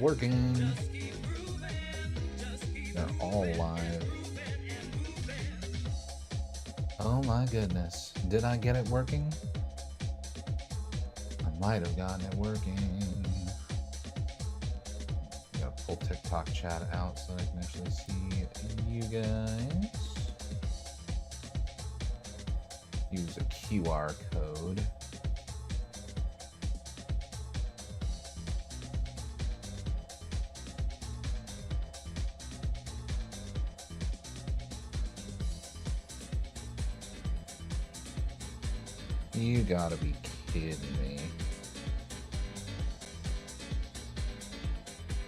working. They're all live. Oh my goodness. Did I get it working? I might have gotten it working. I'm gonna pull TikTok chat out so I can actually see you guys. Use a QR code. You gotta be kidding me.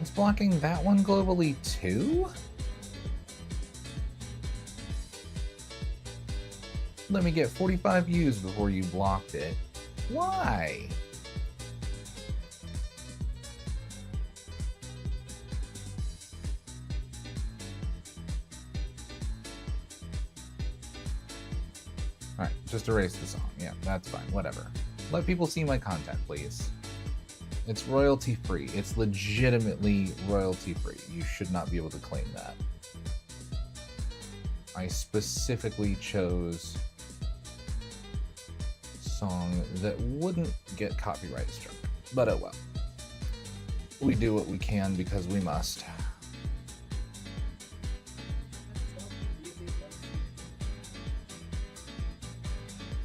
It's blocking that one globally too? Let me get 45 views before you blocked it. Why? Alright, just erase the song. Yeah, that's fine. Whatever. Let people see my content, please. It's royalty free. It's legitimately royalty free. You should not be able to claim that. I specifically chose a song that wouldn't get copyright struck. But oh well. We do what we can because we must.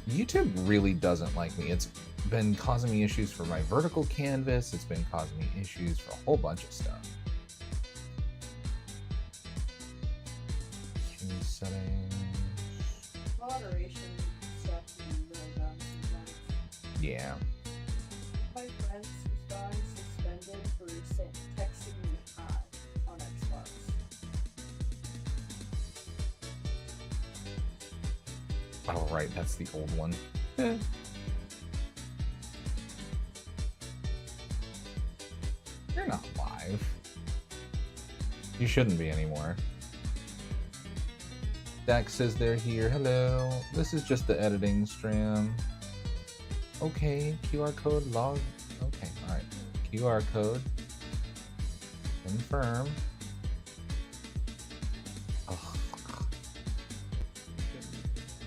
YouTube really doesn't like me. It's been causing me issues for my vertical canvas. It's been causing me issues for a whole bunch of stuff. Stream settings. Moderation stuff is really dumb sometimes. Yeah. My friends who's gone suspended for texting me hot on Xbox. Oh, right. That's the old one. You're not live. You shouldn't be anymore. Dax says they're here. Hello. This is just the editing stream. Okay. QR code log. Okay. All right. QR code. Confirm. Oh.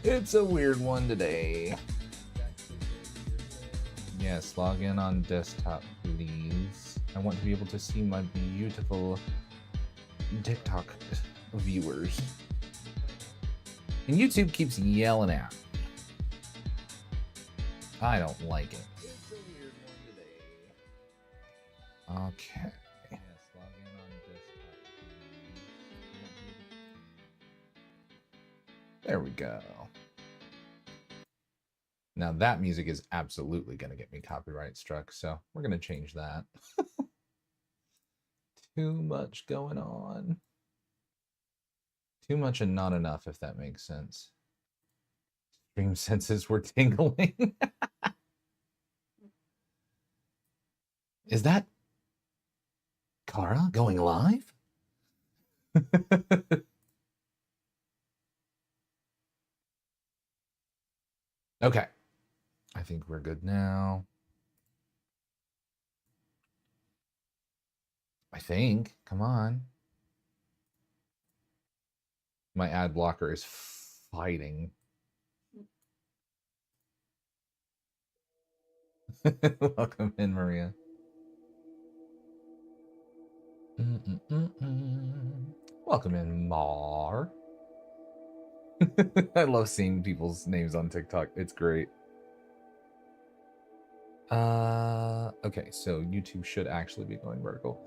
It's a weird one today. Yes, log in on desktop, please. I want to be able to see my beautiful TikTok viewers. And YouTube keeps yelling at me. I don't like it. It's a weird one today. Okay. Yes, log in on desktop, please. There we go. Now that music is absolutely going to get me copyright struck, so we're going to change that. Too much going on. Too much and not enough, if that makes sense. Stream senses were tingling. Is that Kara going live? Okay. I think we're good now. I think. Come on. My ad blocker is fighting. Welcome in, Maria. Welcome in, Mar. I love seeing people's names on TikTok. It's great. Okay, so YouTube should actually be going vertical.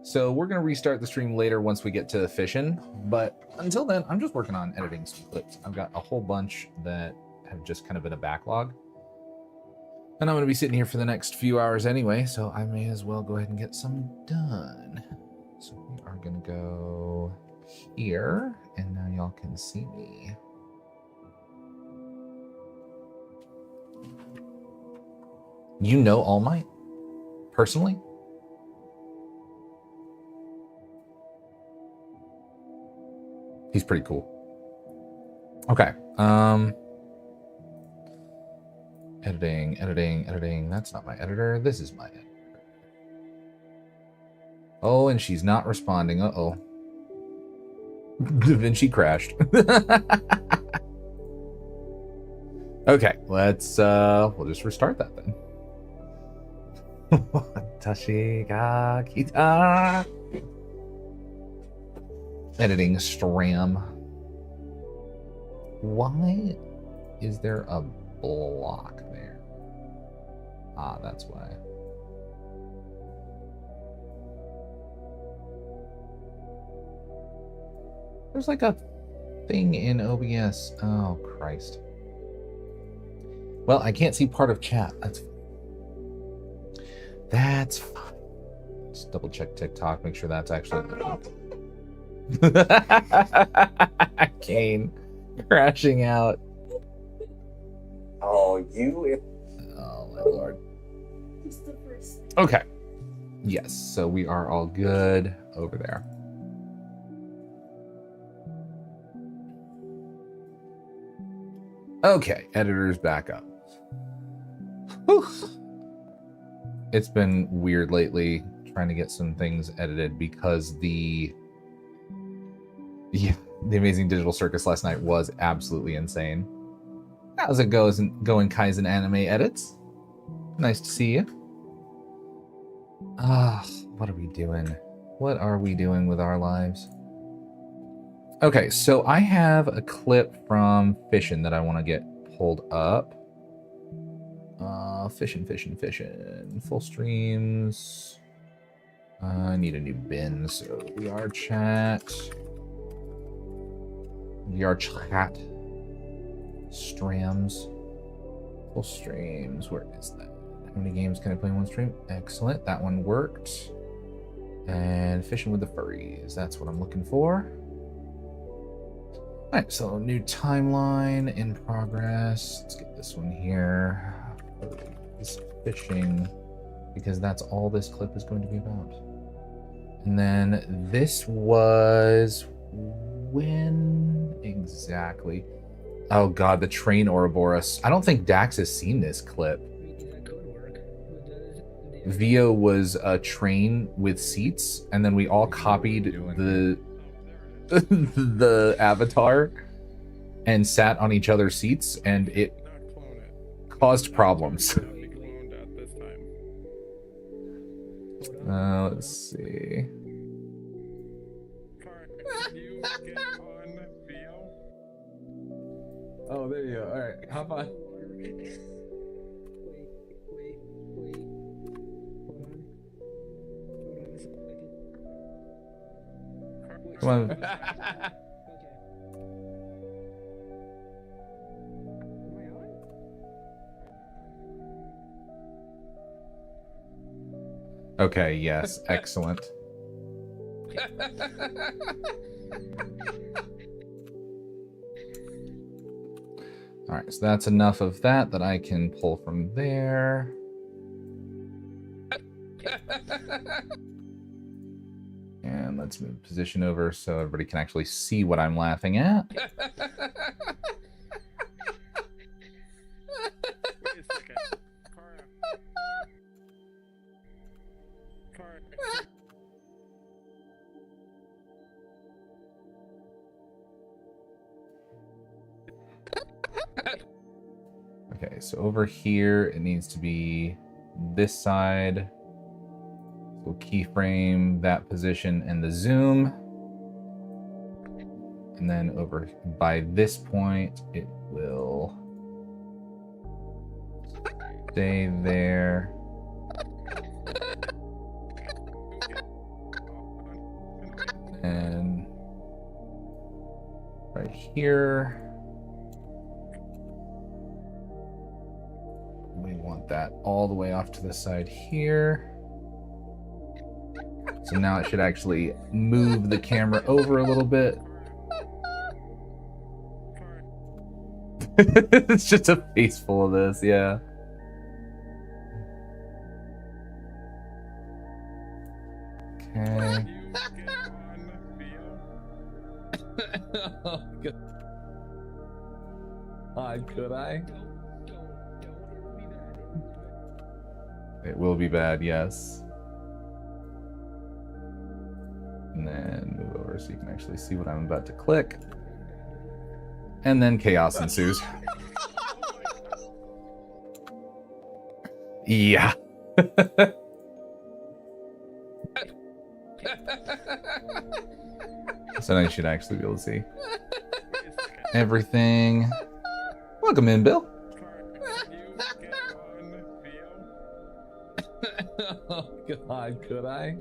So we're going to restart the stream later once we get to fission. But until then, I'm just working on editing some clips. I've got a whole bunch that have just kind of been a backlog. And I'm going to be sitting here for the next few hours anyway, so I may as well go ahead and get some done. So we are going to go here, and now y'all can see me. You know All Might? Personally? He's pretty cool. Okay. Editing. That's not my editor. This is my editor. Oh, and she's not responding. Uh-oh. Da Vinci crashed. Okay, we'll just restart that then. Tashiga kita. Editing stram. Why is there a block there? Ah, that's why. There's like a thing in OBS. Oh, Christ. Well, I can't see part of chat. That's fine. Just double check TikTok, make sure that's actually Kane crashing out. Oh, you. Oh, my lord. Just the first thing. Okay. Yes, so we are all good over there. Okay, editor's back up. Whew. It's been weird lately trying to get some things edited because the Amazing Digital Circus last night was absolutely insane. How's it going, Kaizen Anime Edits? Nice to see you. What are we doing? What are we doing with our lives? Okay, so I have a clip from Fishin' that I want to get pulled up. Fishin'. Full streams. I need a new bin, so VR chat. Strams. Full streams. Where is that? How many games can I play in one stream? Excellent. That one worked. And Fishing with the Furries. That's what I'm looking for. Alright, so new timeline in progress. Let's get this one here. Fishing, because that's all this clip is going to be about. And then this was when exactly? Oh god, the train Ouroboros. I don't think Dax has seen this clip. Vio was a train with seats, and then we all copied the avatar and sat on each other's seats, and it caused problems. Let's see. Oh, there you go. All right, hop on. Come on. Okay, yes, excellent. All right, so that's enough of that I can pull from there. And let's move position over so everybody can actually see what I'm laughing at. Okay, so over here, it needs to be this side. So keyframe that position and the zoom. And then over by this point, it will stay there. And right here, we want that all the way off to the side here. So now it should actually move the camera over a little bit. It's just a face full of this, yeah. Okay. Could I? It will be bad, yes. And then move over so you can actually see what I'm about to click. And then chaos ensues. Yeah. So now you should actually be able to see everything. Welcome in, Bill. Oh God, could I?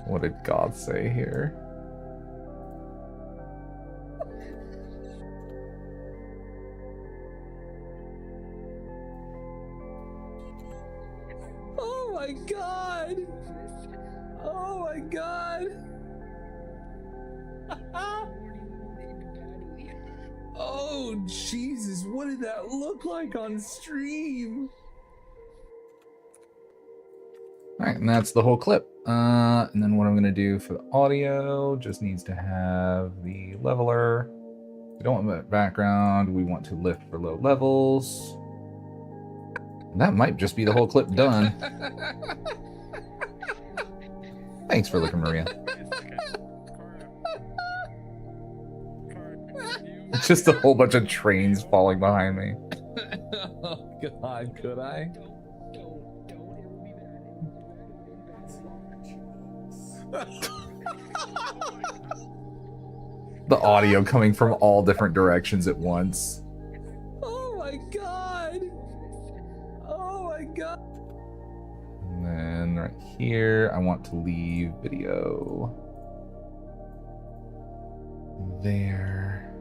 What did God say here? Oh my God! Oh my God! Oh Jesus, what did that look like on stream? Alright, and that's the whole clip. And then what I'm gonna do for the audio just needs to have the leveler. We don't want that background, we want to lift for low levels. That might just be the whole clip done. Thanks for looking, Maria. Just a whole bunch of trains falling behind me. Oh God, could I? The audio coming from all different directions at once. Oh my God! Oh my God! And then right here, I want to leave video there.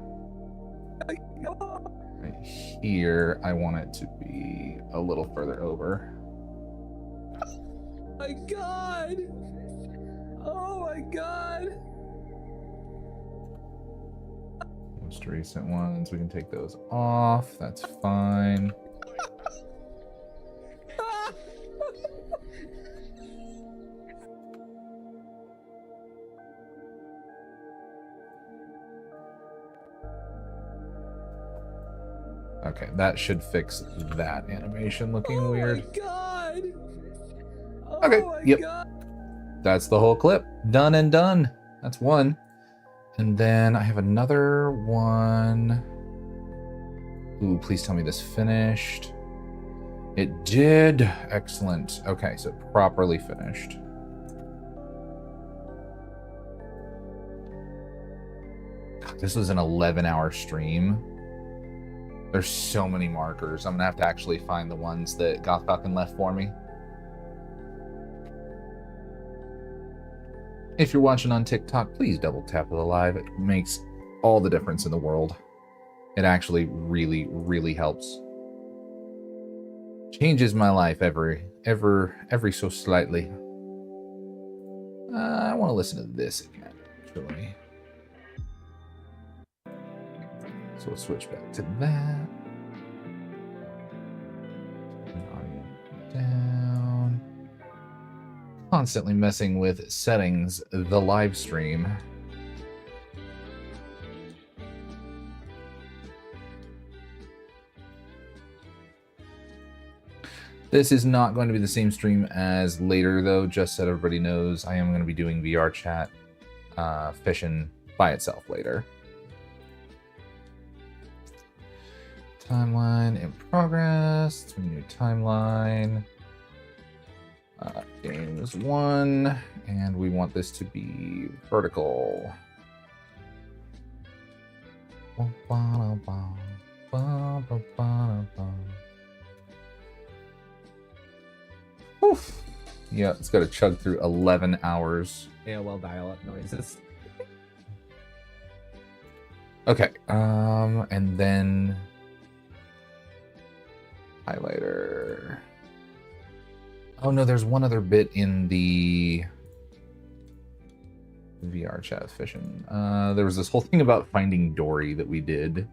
Right here, I want it to be a little further over. Oh my God! Oh my God! Most recent ones, we can take those off. That's fine. Okay, that should fix that animation looking weird. Oh my God! Oh okay, yep. God. That's the whole clip. Done and done. That's one. And then I have another one. Ooh, please tell me this finished. It did. Excellent. Okay, so properly finished. God, this was an 11-hour stream. There's so many markers. I'm gonna have to actually find the ones that Goth Falcon left for me. If you're watching on TikTok, please double tap the live. It makes all the difference in the world. It actually really, really helps. Changes my life every so slightly. I want to listen to this again, actually. So we'll switch back to that. Down. Constantly messing with settings, the live stream. This is not going to be the same stream as later, though, just so everybody knows. I am going to be doing VR chat fishing by itself later. Timeline in progress. New timeline. Games 1, and we want this to be vertical. Oof. Yeah, it's got to chug through 11 hours. AOL dial-up noises. Okay, and then highlighter. Oh no, there's one other bit in the VR chat fishing. There was this whole thing about finding Dory that we did.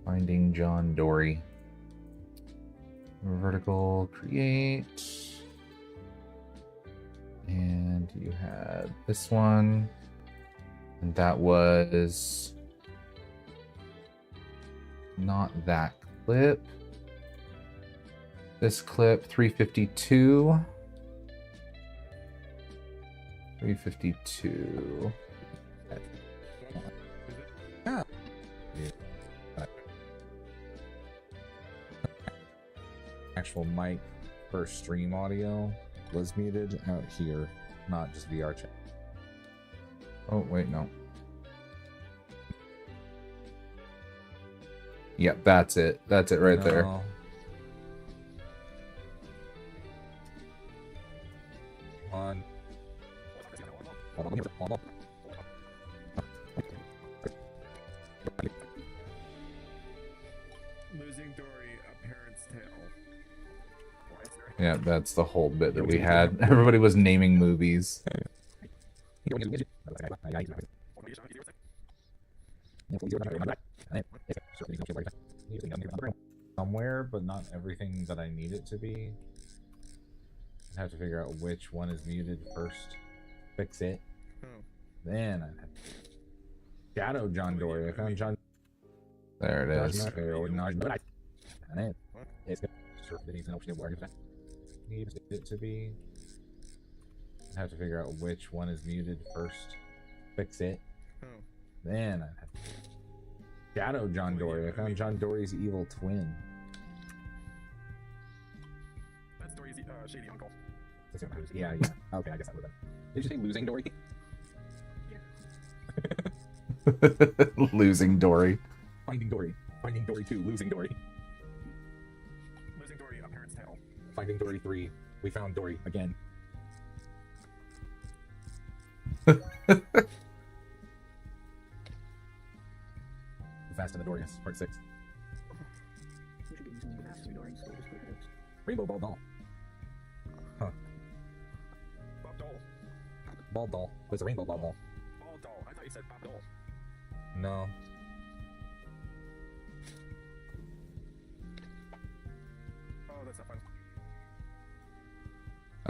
Finding John Dory. Vertical create. And you had this one. And that was not that clip. This clip, 352. 352. Actual mic for stream audio was muted out here, not just VR chat. Oh, wait, no. Yep, that's it. That's it right there. On. Losing Dory, a parent's tale. Yeah, that's the whole bit that we had. Everybody was naming movies. Somewhere, but not everything that I need it to be. I have to figure out which one is muted first. Fix it. Then I have Shadow John Dory. I found John. There it is. Needs it to be. I have to figure out which one is muted first. Fix it. Then I have Shadow John Dory. I found John Dory's evil twin. That's Dory's shady uncle. Yeah. Okay, I guess that would have been. Did you say losing Dory? Losing Dory. Finding Dory. Finding Dory 2. Losing Dory. Losing Dory, a parent's tale. Finding Dory 3. We found Dory again. Fast and the Dorious, part 6. Rainbow Ball Doll. Huh. Bob Doll. Ball Doll. There's a Rainbow Ball Doll. Ball Doll. I thought you said Bob Doll. No. Oh, that's not fun.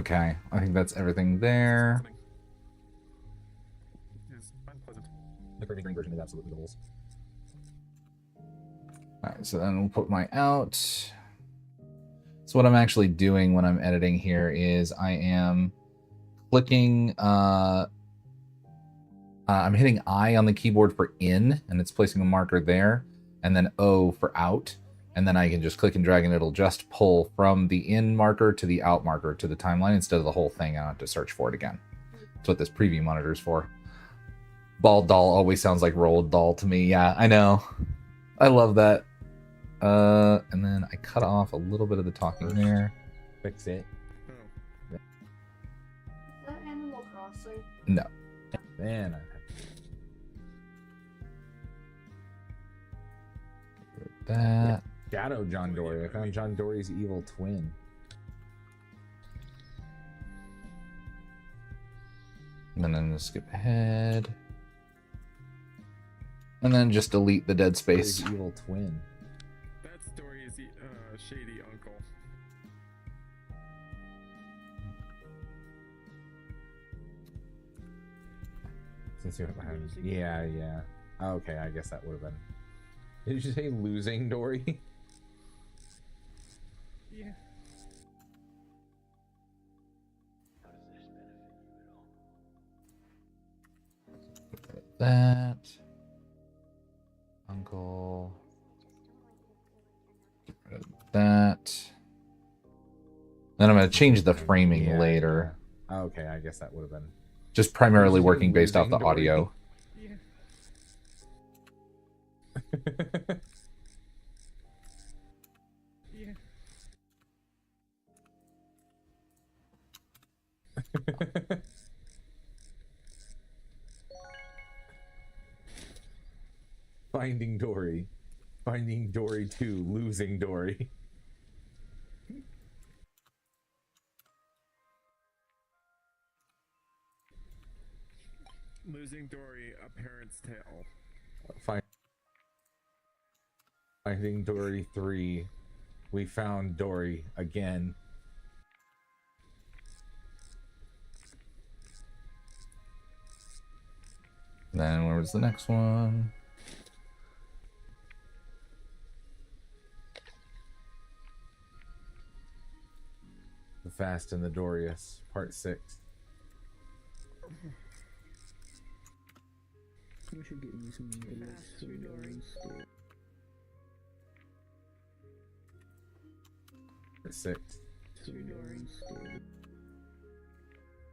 Okay, I think that's everything there. Is unpleasant. The Kirby Green version is absolutely goals. Alright, so then we'll put my out. So what I'm actually doing when I'm editing here is I am clicking, I'm hitting I on the keyboard for in, and it's placing a marker there, and then O for out, and then I can just click and drag and it'll just pull from the in marker to the out marker to the timeline instead of the whole thing. I don't have to search for it again. That's what this preview monitor is for. Ball doll always sounds like rolled doll to me. Yeah, I know. I love that. And then I cut off a little bit of the talking there. Fix it. Is that Animal Crossing? No. Then I that. Shadow John Dory. I found John Dory's evil twin. And then I'm gonna skip ahead. And then just delete the dead space. Evil twin. That's Dory's shady uncle. Since you yeah. Okay, I guess that would have been. Did you say losing Dory? Yeah. That. Uncle. Get rid of that. Then I'm going to change the framing later. Okay, I guess that would have been. Just primarily working based off the audio. Yeah. Yeah. Finding Dory. Finding Dory 2. Losing Dory. Losing Dory, a parent's tale. Finding Dory 3. We found Dory again. Then where was the next one? The Fast and the Dorious, part 6. We should get you some Part 6.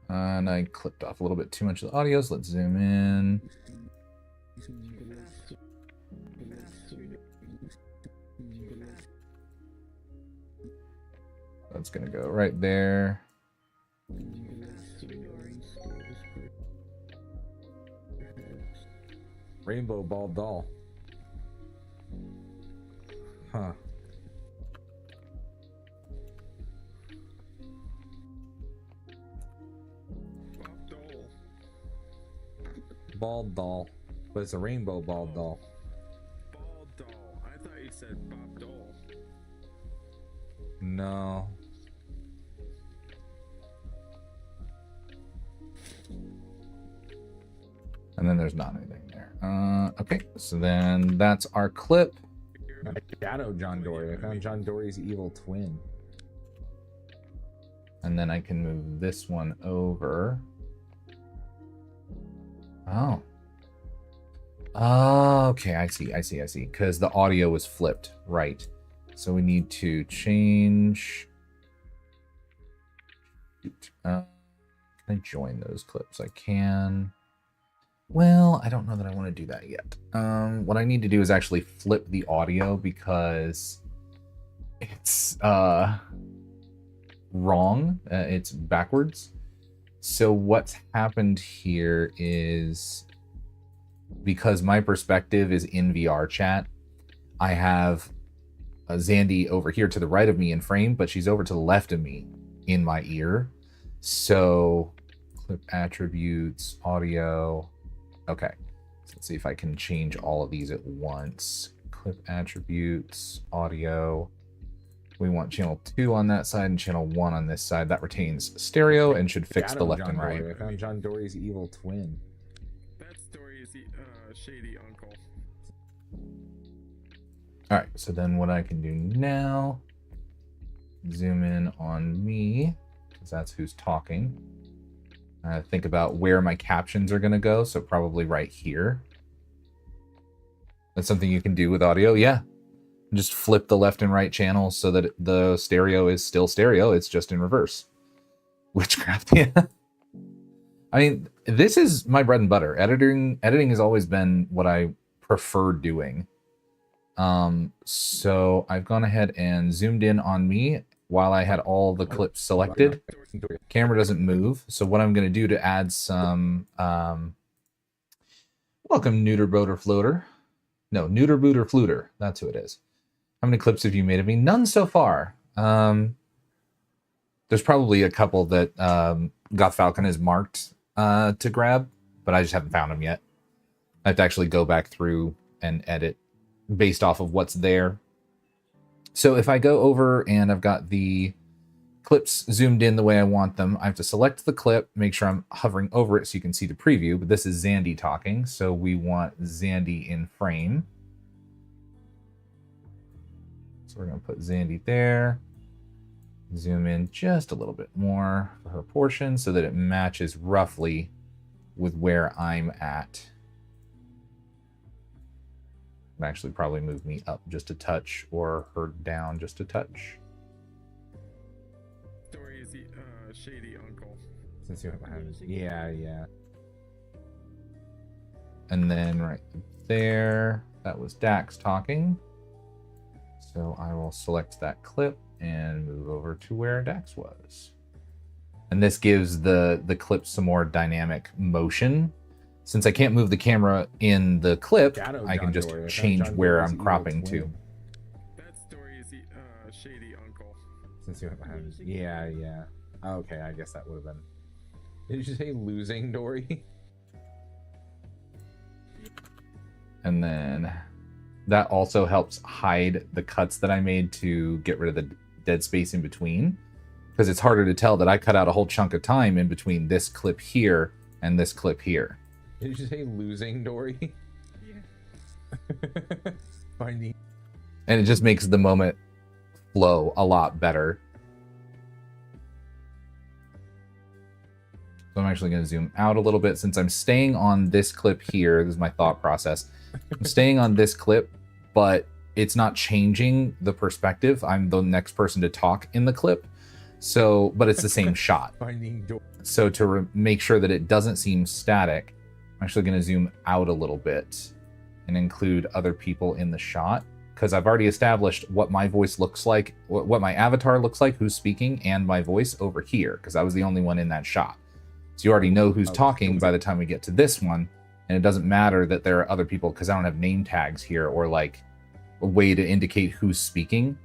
And I clipped off a little bit too much of the audio, so let's zoom in. That's gonna go right there. Rainbow ball doll. Huh. Bob Dole. Bald doll. But it's a rainbow bald doll. Ball doll. I thought you said Bob Dole. No. And then there's not anything there. Okay, so then that's our clip. I shadow John Dory. I found John Dory's evil twin. And then I can move this one over. Oh. Oh, okay, I see. Because the audio was flipped, right. So we need to change. Can I join those clips? I can. Well, I don't know that I want to do that yet. What I need to do is actually flip the audio because it's wrong. It's backwards. So what's happened here is because my perspective is in VR chat, I have Zandy over here to the right of me in frame, but she's over to the left of me in my ear. So clip attributes, audio. Okay, so let's see if I can change all of these at once. Clip attributes, audio. We want channel 2 on that side and channel 1 on this side. That retains stereo and should fix the left and right. I found John Dory's evil twin. That's Dory's shady uncle. All right, so then what I can do now, zoom in on me, because that's who's talking. Think about where my captions are going to go, so probably right here. That's something you can do with audio, yeah. Just flip the left and right channels so that the stereo is still stereo, it's just in reverse. Witchcraft, yeah. I mean, this is my bread and butter. Editing has always been what I prefer doing. So I've gone ahead and zoomed in on me while I had all the clips selected. Camera doesn't move. So what I'm going to do to add some, welcome Neuter Boater Floater. No, Neuter Booter Fluter. That's who it is. How many clips have you made of me? None so far. There's probably a couple that Goth Falcon has marked to grab, but I just haven't found them yet. I have to actually go back through and edit based off of what's there. So if I go over and I've got the clips zoomed in the way I want them, I have to select the clip, make sure I'm hovering over it so you can see the preview, but this is Zandy talking, so we want Zandy in frame. So we're going to put Zandy there. Zoom in just a little bit more for her portion so that it matches roughly with where I'm at. Actually probably move me up just a touch or her down just a touch. Dory's shady uncle. Since you have, yeah. And then right there, that was Dax talking. So I will select that clip and move over to where Dax was. And this gives the clip some more dynamic motion. Since I can't move the camera in the clip, I can just change where I'm cropping to. That's Dory's shady uncle. Since you have, yeah. Okay, I guess that would have been. Did you say losing Dory? And then that also helps hide the cuts that I made to get rid of the dead space in between. Because it's harder to tell that I cut out a whole chunk of time in between this clip here and this clip here. Did you say losing Dory? Yeah. Finding. And it just makes the moment flow a lot better. So I'm actually going to zoom out a little bit since I'm staying on this clip here. This is my thought process. I'm staying on this clip, but it's not changing the perspective. I'm the next person to talk in the clip. So, but it's the same shot. Finding Dory. So to make sure that it doesn't seem static, I'm actually going to zoom out a little bit and include other people in the shot, because I've already established what my voice looks like, what my avatar looks like, who's speaking, and my voice over here, because I was the only one in that shot. So you already know who's talking by the time we get to this one, and it doesn't matter that there are other people because I don't have name tags here or like a way to indicate who's speaking.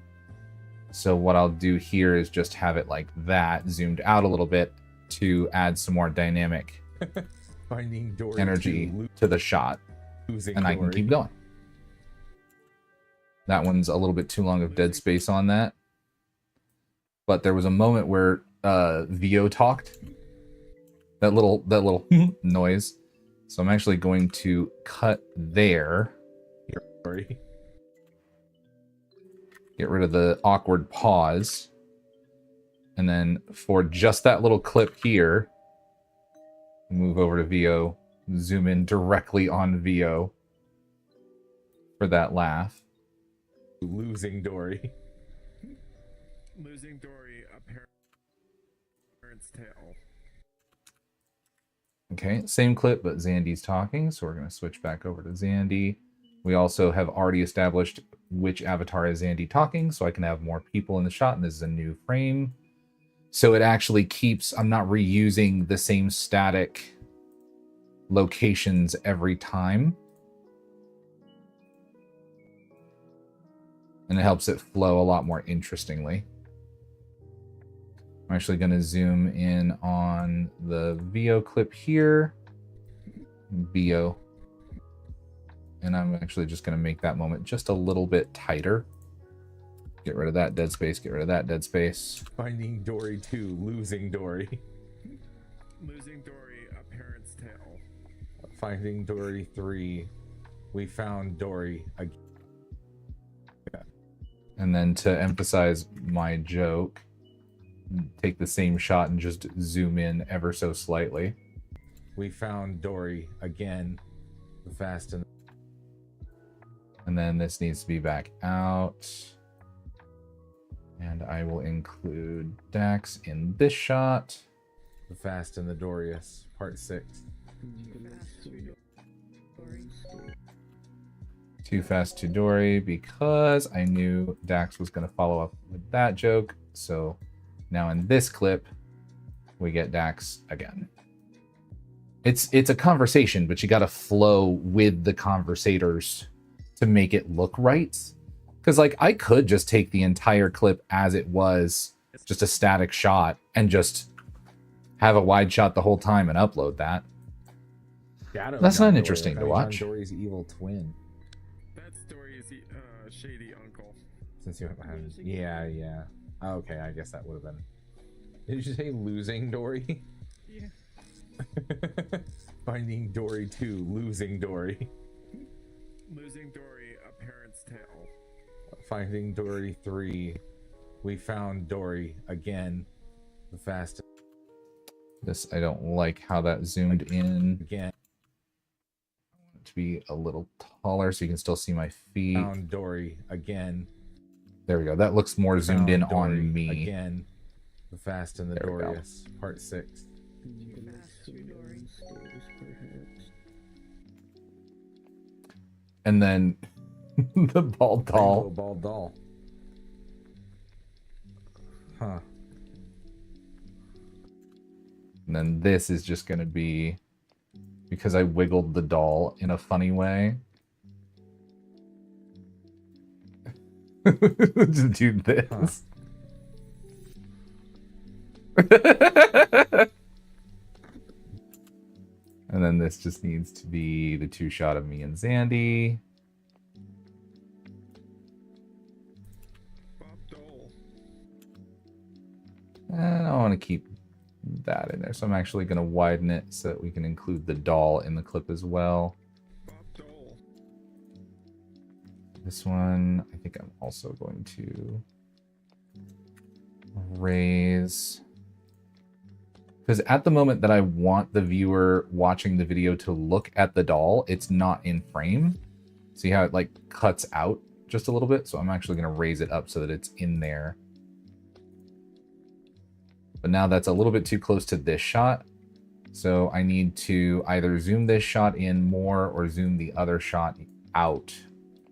So what I'll do here is just have it like that, zoomed out a little bit to add some more dynamic Finding Dory energy to the shot, losing and I can keep going. That one's a little bit too long of dead space on that. But there was a moment where Vio talked. That little noise. So I'm actually going to cut there. Dory. Get rid of the awkward pause. And then for just that little clip here, move over to Vio, zoom in directly on Vio for that laugh. Losing Dory. Losing Dory, a parent's tale. Okay, same clip, but Zandy's talking, so we're going to switch back over to Zandy. We also have already established which avatar is Zandy talking, so I can have more people in the shot, and this is a new frame. So it actually keeps, I'm not reusing the same static locations every time. And it helps it flow a lot more interestingly. I'm actually going to zoom in on the Vio clip here. Vio. And I'm actually just going to make that moment just a little bit tighter. Get rid of that dead space, get rid of that dead space. Finding Dory 2, losing Dory. Losing Dory, a parent's tale. Finding Dory 3, we found Dory again. And then to emphasize my joke, take the same shot and just zoom in ever so slightly. We found Dory again. Fast and then this needs to be back out. And I will include Dax in this shot. The Fast and the Dorious, part 6. Too Fast to Dory, because I knew Dax was going to follow up with that joke. So now in this clip, we get Dax again. It's a conversation, but you got to flow with the conversators to make it look right. Because like I could just take the entire clip as it was, just a static shot, and just have a wide shot the whole time and upload that. That's not interesting to watch. Dory's evil twin. That's Dory's shady uncle. Since you have, yeah. Okay, I guess that would have been. Did you say losing Dory? Yeah. Finding Dory 2, losing Dory. Losing Dory, a parent's tale. Finding Dory 3, we found Dory again. The Fast. This, I don't like how that zoomed in. Again. I want it to be a little taller so you can still see my feet. Found Dory again. There we go. That looks more zoomed in Dory on me. Again. The Fast and the There we go. Dorious, part 6. And then the bald doll. Rainbow bald doll. Huh. And then this is just going to be because I wiggled the doll in a funny way. Just do this. And then this just needs to be the two shot of me and Zandy. Bob Dole. And I want to keep that in there. So I'm actually going to widen it so that we can include the doll in the clip as well. Bob doll. This one, I think I'm also going to raise, because at the moment that I want the viewer watching the video to look at the doll, it's not in frame. See how it like cuts out just a little bit? So I'm actually going to raise it up so that it's in there. But now that's a little bit too close to this shot. So I need to either zoom this shot in more or zoom the other shot out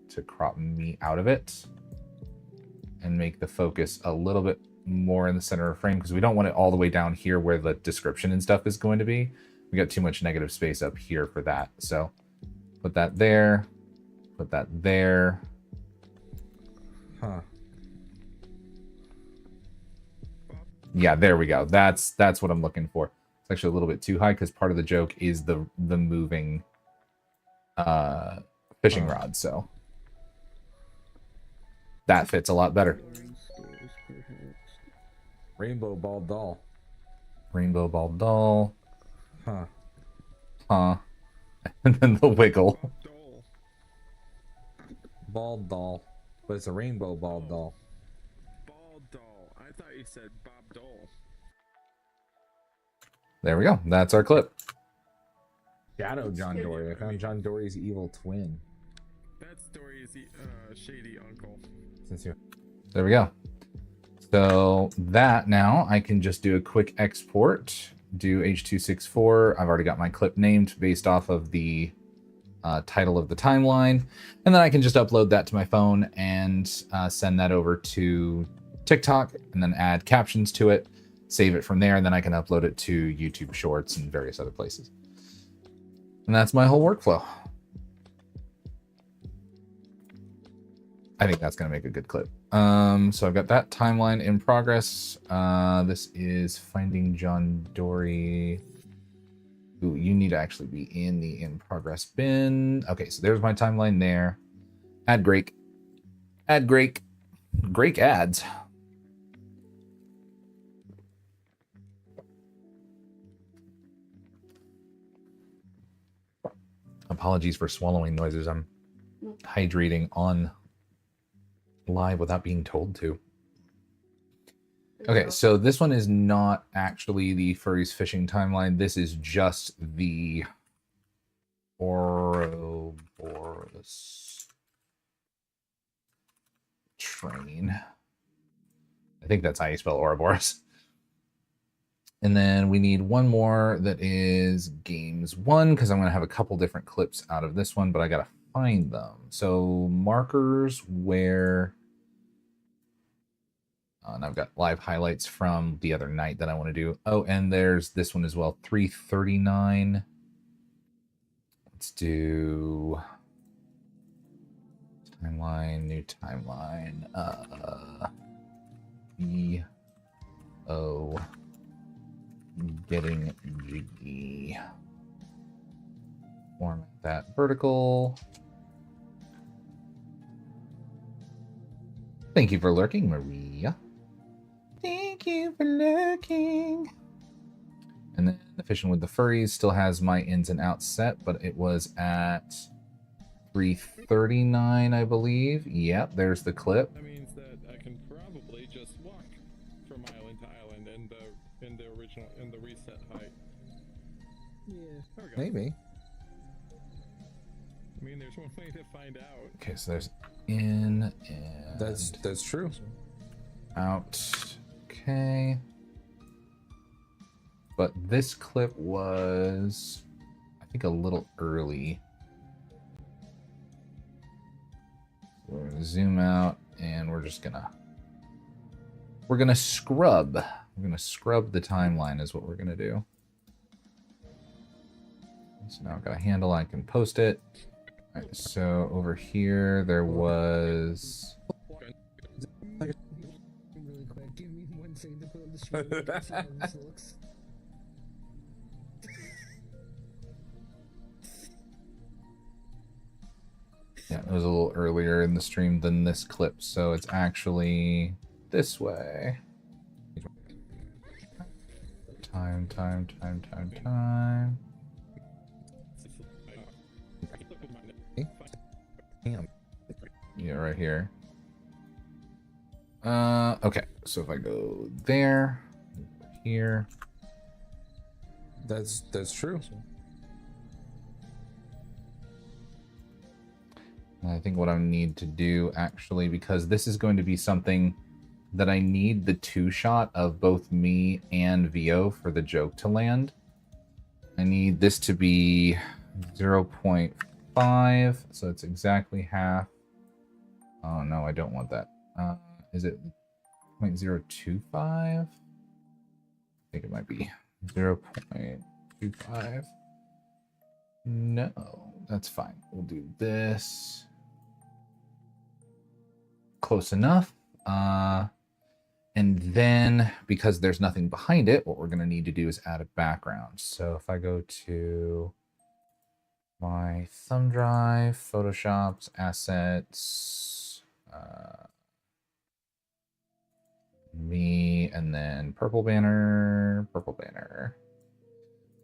to crop me out of it and make the focus a little bit more in the center of frame, because we don't want it all the way down here where the description and stuff is going to be. We got too much negative space up here for that. So put that there, put that there. Huh. Yeah, there we go. That's what I'm looking for. It's actually a little bit too high because part of the joke is the moving fishing rod, so that fits a lot better. Rainbow ball doll. Rainbow ball doll. Huh. Huh. And then the wiggle. Bob doll. Ball doll. But it's a rainbow ball doll. Ball doll. I thought you said Bob doll. There we go. That's our clip. Shadow John Dory. I found John Dory's evil twin. That story is the shady uncle. Since you There we go. So that now I can just do a quick export, do H.264. I've already got my clip named based off of the title of the timeline. And then I can just upload that to my phone and send that over to TikTok and then add captions to it, save it from there, and then I can upload it to YouTube Shorts and various other places. And that's my whole workflow. I think that's going to make a good clip. So I've got that timeline in progress. This is Finding John Dory. Ooh, you need to actually be in the in progress bin. Okay, so there's my timeline there. Add Grake. Add Grake. Grake ads. Apologies for swallowing noises. I'm hydrating on live without being told to. Okay, so this one is not actually the Furries Fishing Timeline. This is just the Ouroboros train. I think that's how you spell Ouroboros. And then we need one more that is Games 1, because I'm going to have a couple different clips out of this one, but I got to find them. So markers where... and I've got live highlights from the other night that I want to do. Oh, and there's this one as well, 339. Let's do timeline, new timeline. B-O... Getting jiggy. Format that vertical. Thank you for lurking, Maria. Thank you for lurking. And then the Fishing with the Furries still has my ins and outs set, but it was at 339, I believe. Yep, there's the clip. That means that I can probably just walk from island to island in the original reset height. Yeah. There we go. Maybe. I mean, there's one way to find out. Okay, so there's in and That's true. out. Okay. But this clip was, I think, a little early. So we're gonna zoom out and we're gonna scrub. We're gonna scrub the timeline is what we're gonna do. So now I've got a handle, I can post it. All right, so over here there was Really quick, give me 1 second to put on the screen. See how this looks. Yeah, it was a little earlier in the stream than this clip, so it's actually this way. Time. Damn. Yeah, right here. Okay. So if I go there, here. That's true. And I think what I need to do actually, because this is going to be something that I need the two shot of both me and VO for the joke to land. I need this to be 0.5, so it's exactly half. Oh no, I don't want that. Is it 0.025? I think it might be 0.25. No, that's fine. We'll do this. Close enough. And then, because there's nothing behind it, what we're going to need to do is add a background. So if I go to my thumb drive, Photoshops, assets, me, and then purple banner.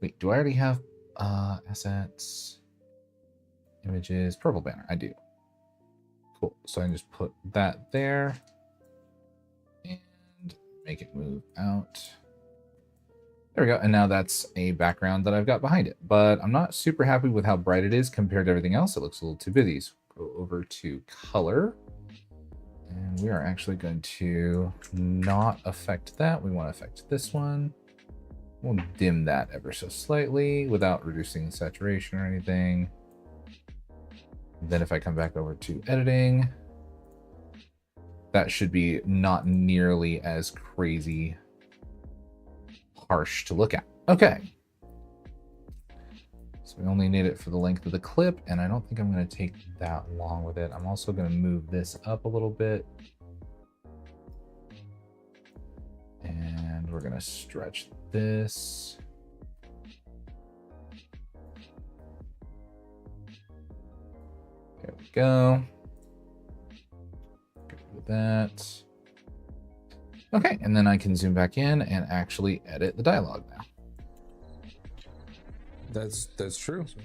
Wait, do I already have assets, images, purple banner? I do. Cool. So I can just put that there and make it move out. There we go. And now that's a background that I've got behind it. But I'm not super happy with how bright it is compared to everything else. It looks a little too busy. So go over to color. And we are actually going to not affect that. We want to affect this one. We'll dim that ever so slightly without reducing saturation or anything. Then if I come back over to editing, that should be not nearly as crazy harsh to look at. Okay. So we only need it for the length of the clip, and I don't think I'm going to take that long with it. I'm also going to move this up a little bit. And we're going to stretch this. There we go. Get rid of that. Okay, and then I can zoom back in and actually edit the dialogue now. That's true. So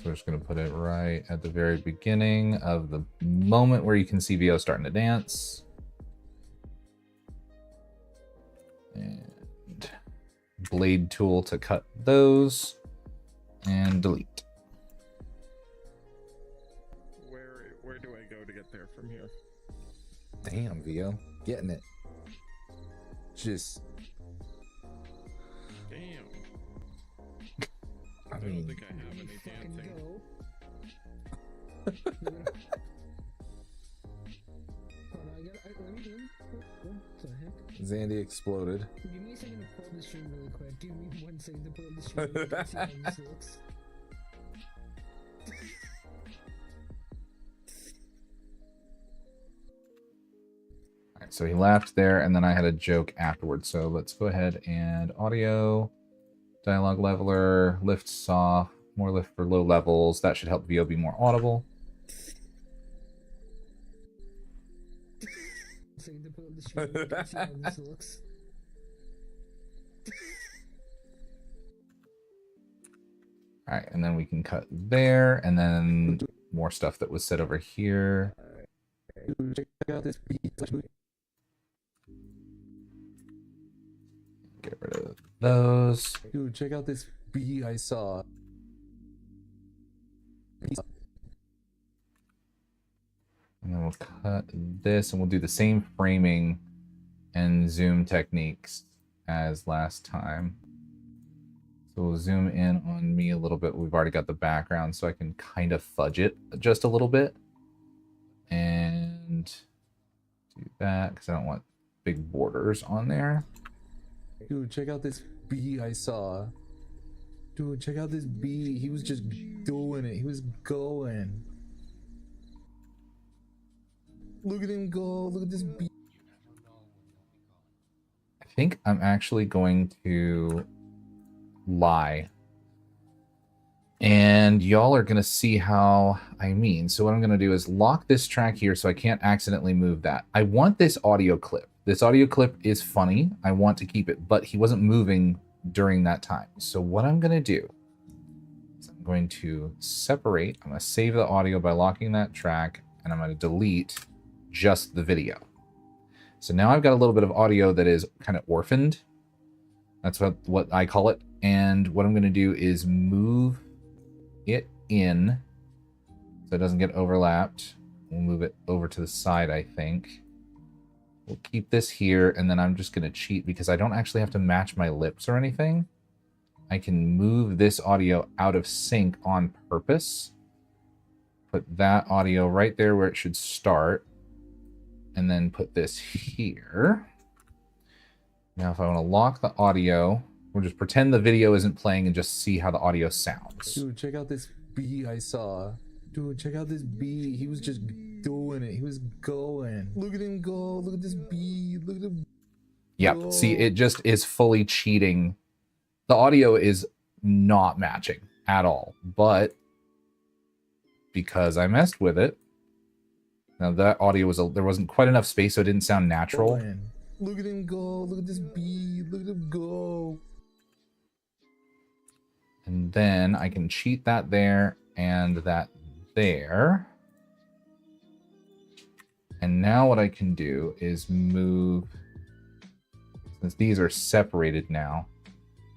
we're just going to put it right at the very beginning of the moment where you can see VO starting to dance. And blade tool to cut those and delete. Where do I go to get there from here? Damn, VO. Getting it. Just. Damn. I I don't mean, think I have any Fucking dancing. go. Hold on, let me. What the heck? Zandy exploded. Give me a second to pull the stream really quick. Give me 1 second to pull the stream really quick. See how this looks. All right, so he laughed there, and then I had a joke afterwards. So let's go ahead and audio, dialogue leveler, lift soft, more lift for low levels. That should help VO be more audible. Second to pull the stream really quick. See how this looks. All right, and then we can cut there, and then more stuff that was said over here. Check out this beat. Get rid of those. Dude, check out this bee I saw. And then we'll cut this, and we'll do the same framing and zoom techniques as last time. So we'll zoom in on me a little bit. We've already got the background, so I can kind of fudge it just a little bit. And do that, because I don't want big borders on there. Dude, check out this bee I saw. Dude, check out this bee. He was just doing it. He was going. Look at him go. Look at this bee. I think I'm actually going to lie And y'all are going to see how I mean. So what I'm going to do is lock this track here so I can't accidentally move that. I want this audio clip. This audio clip is funny. I want to keep it, but he wasn't moving during that time. So what I'm going to do is I'm going to separate. I'm going to save the audio by locking that track, and I'm going to delete just the video. So now I've got a little bit of audio that is kind of orphaned. That's what I call it. And what I'm going to do is move it in so it doesn't get overlapped. We'll move it over to the side, I think. We'll keep this here, and then I'm just going to cheat because I don't actually have to match my lips or anything. I can move this audio out of sync on purpose. Put that audio right there where it should start, and then put this here. Now if I want to lock the audio, we'll just pretend the video isn't playing and just see how the audio sounds. Dude, check out this bee I saw. Dude, check out this bee. He was just doing it. He was going. Look at him go. Look at this bee. Look at him. Yep. See, it just is fully cheating. The audio is not matching at all. But because I messed with it, now that audio was there wasn't quite enough space, so it didn't sound natural. Going. Look at him go. Look at this bee. Look at him go. And then I can cheat that there and that there. And now what I can do is move, since these are separated now,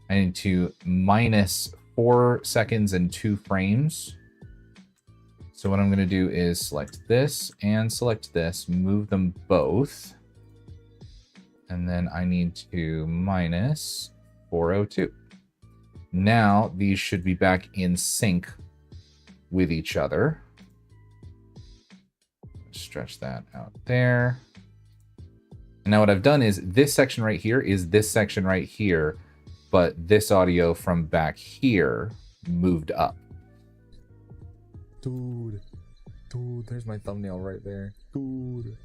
I need to minus 4 seconds and 2 frames. So what I'm going to do is select this and select this, move them both. And then I need to minus 402. Now these should be back in sync with each other. Stretch that out there. And now what I've done is this section right here is this section right here, but this audio from back here moved up. Dude, there's my thumbnail right there. Dude.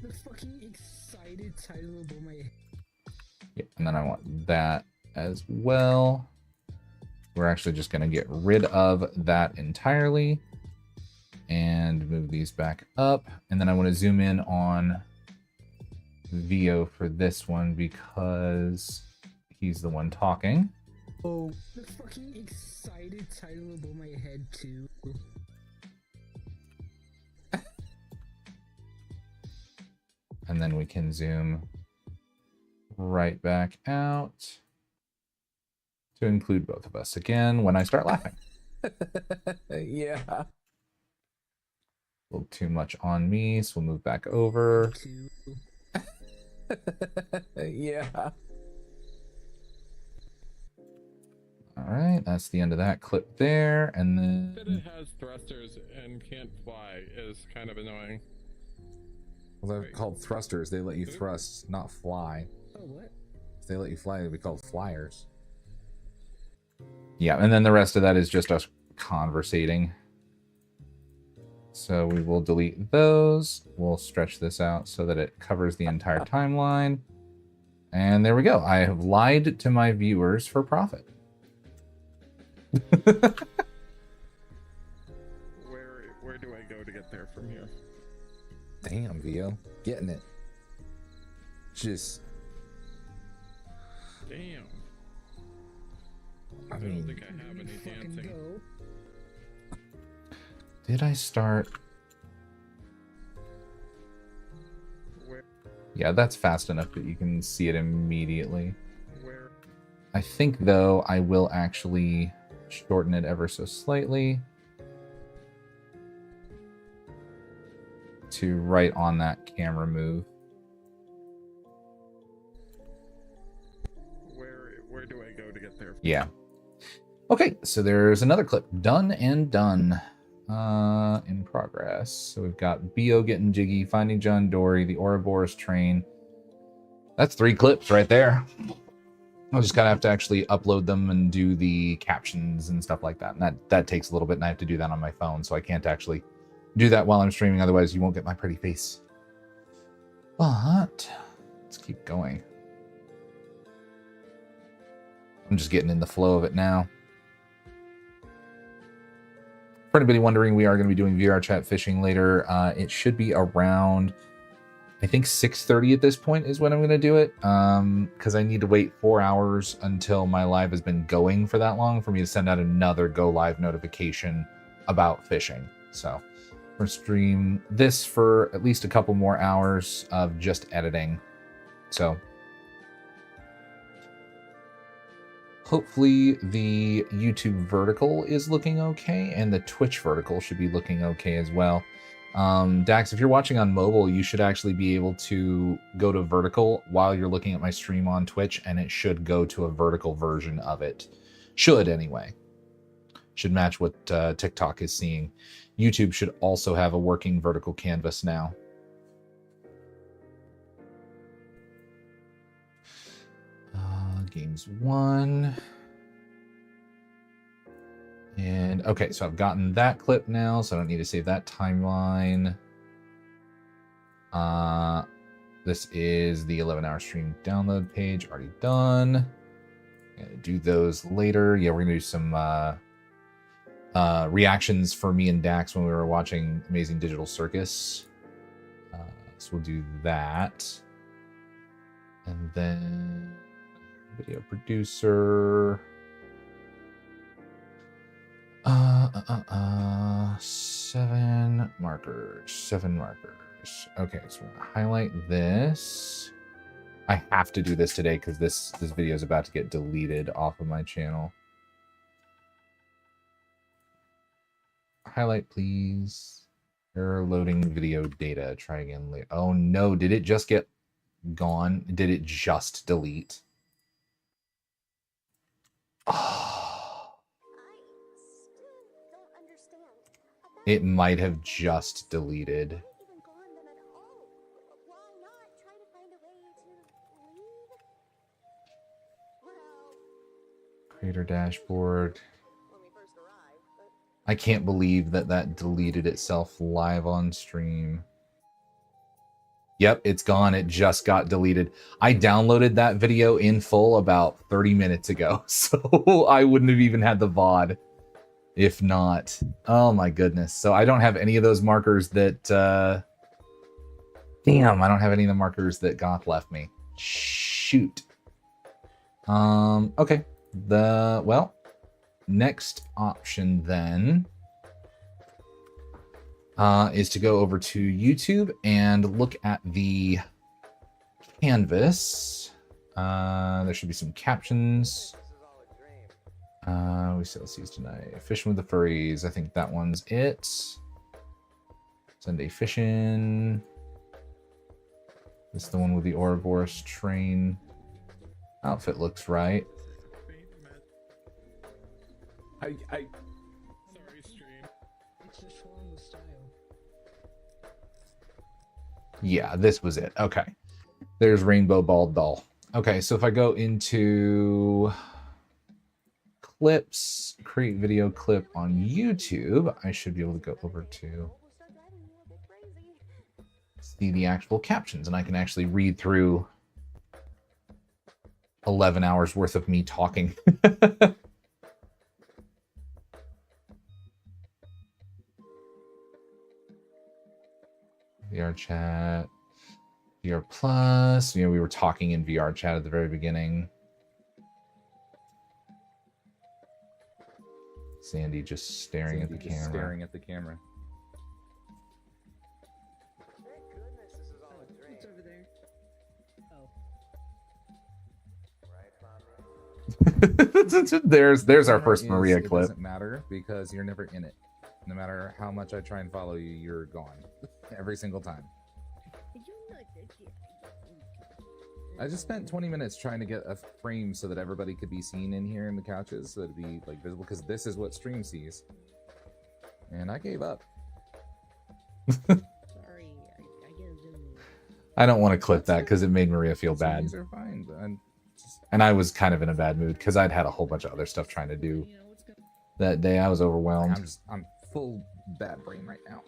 The fucking excited title above my head. Yeah, and then I want that as well. We're actually just going to get rid of that entirely and move these back up. And then I want to zoom in on Vio for this one because he's the one talking. Oh, The fucking excited title above my head too. And then we can zoom right back out to include both of us again when I start laughing. yeah. A little too much on me, so we'll move back over. Two. yeah. All right, that's the end of that clip there. And That then it has thrusters and can't fly is kind of annoying. Well, they're called thrusters. They let you thrust, not fly. Oh, what? If they let you fly, they'd be called flyers. yeah, and then the rest of that is just us conversating. So we will delete those. We'll stretch this out so that it covers the entire timeline. And there we go. I have lied to my viewers for profit. Where do I go to get there from here? Damn, Vio. Getting it. Just, Damn. I I don't mean, think I have any Fucking dancing. go. Did I start? Where? Yeah, that's fast enough that you can see it immediately. Where? I think, though, I will actually shorten it ever so slightly to right on that camera move. Where do I go to get there? Yeah. Okay, so there's another clip. Done and done. In progress. So we've got Bo getting jiggy, finding John Dory, the Ouroboros train. That's 3 clips right there. I'll just kind of have to actually upload them and do the captions and stuff like that. And that takes a little bit, and I have to do that on my phone, so I can't actually do that while I'm streaming. Otherwise, you won't get my pretty face. But let's keep going. I'm just getting in the flow of it now. For anybody wondering, we are going to be doing VR chat fishing later. It should be around, I think 6:30 at this point is when I'm going to do it. Because I need to wait 4 hours until my live has been going for that long for me to send out another go live notification about fishing. So we're going to stream this for at least a couple more hours of just editing. So hopefully the YouTube vertical is looking okay, and the Twitch vertical should be looking okay as well. Dax, if you're watching on mobile, you should actually be able to go to vertical while you're looking at my stream on Twitch, and it should go to a vertical version of it. Should, anyway. Should match what TikTok is seeing. YouTube should also have a working vertical canvas now. Games 1. And okay, so I've gotten that clip now, so I don't need to save that timeline. This is the 11-hour stream download page, already done. Gonna do those later. Yeah, we're gonna do some reactions for me and Dax when we were watching Amazing Digital Circus. So we'll do that. And then video producer. 7 markers. 7 markers. Okay, so we're gonna highlight this. I have to do this today because this video is about to get deleted off of my channel. Highlight, please. Error loading video data. Try again later. Oh no, did it just get gone? Did it just delete? Oh. It might have just deleted. Creator dashboard. I can't believe that deleted itself live on stream. Yep, it's gone. It just got deleted. I downloaded that video in full about 30 minutes ago, so I wouldn't have even had the VOD if not. Oh my goodness. So I don't have any of those markers that... Damn, I don't have any of the markers that Goth left me. Shoot. Okay. Well, next option then is to go over to YouTube and look at the canvas. There should be some captions. We still see tonight. Fishing with the furries. I think that one's it. Sunday fishing. This is the one with the Ouroboros train. Outfit looks right. Sorry, stream. It's just following the style. Yeah, this was it. Okay. There's Rainbow Bald Doll. Okay, so if I go into clips, create video clip on YouTube, I should be able to go over to see the actual captions, and I can actually read through 11 hours worth of me talking. VR chat, VR plus. You know, we were talking in VR chat at the very beginning. Sandy just staring at the camera. Staring at the camera. It's over there. Oh. there's our first Maria It clip. doesn't matter because you're never in it. No matter how much I try and follow you, you're gone every single time. I just spent 20 minutes trying to get a frame so that everybody could be seen in here in the couches, so it'd be like visible, because this is what stream sees. And I gave up. Sorry, I get zoom. I don't want to clip that because it made Maria feel bad. These are fine, but And I was kind of in a bad mood because I'd had a whole bunch of other stuff trying to do that day. I was overwhelmed. I'm full bad brain right now.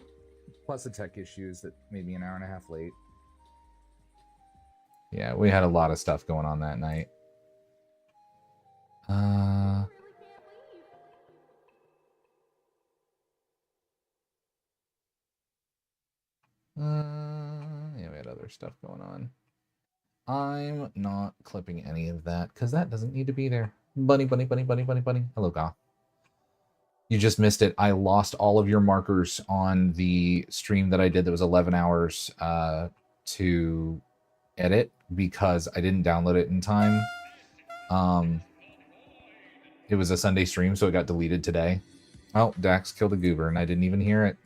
Plus the tech issues that made me an hour and a half late. Yeah, we had a lot of stuff going on that night. Yeah, we had other stuff going on. I'm not clipping any of that because that doesn't need to be there. Bunny, bunny, bunny, bunny, bunny, bunny. Hello, Goth. You just missed it. I lost all of your markers on the stream that I did that was 11 hours to edit because I didn't download it in time. It was a Sunday stream, so it got deleted today. Oh, Dax killed a goober, and I didn't even hear it.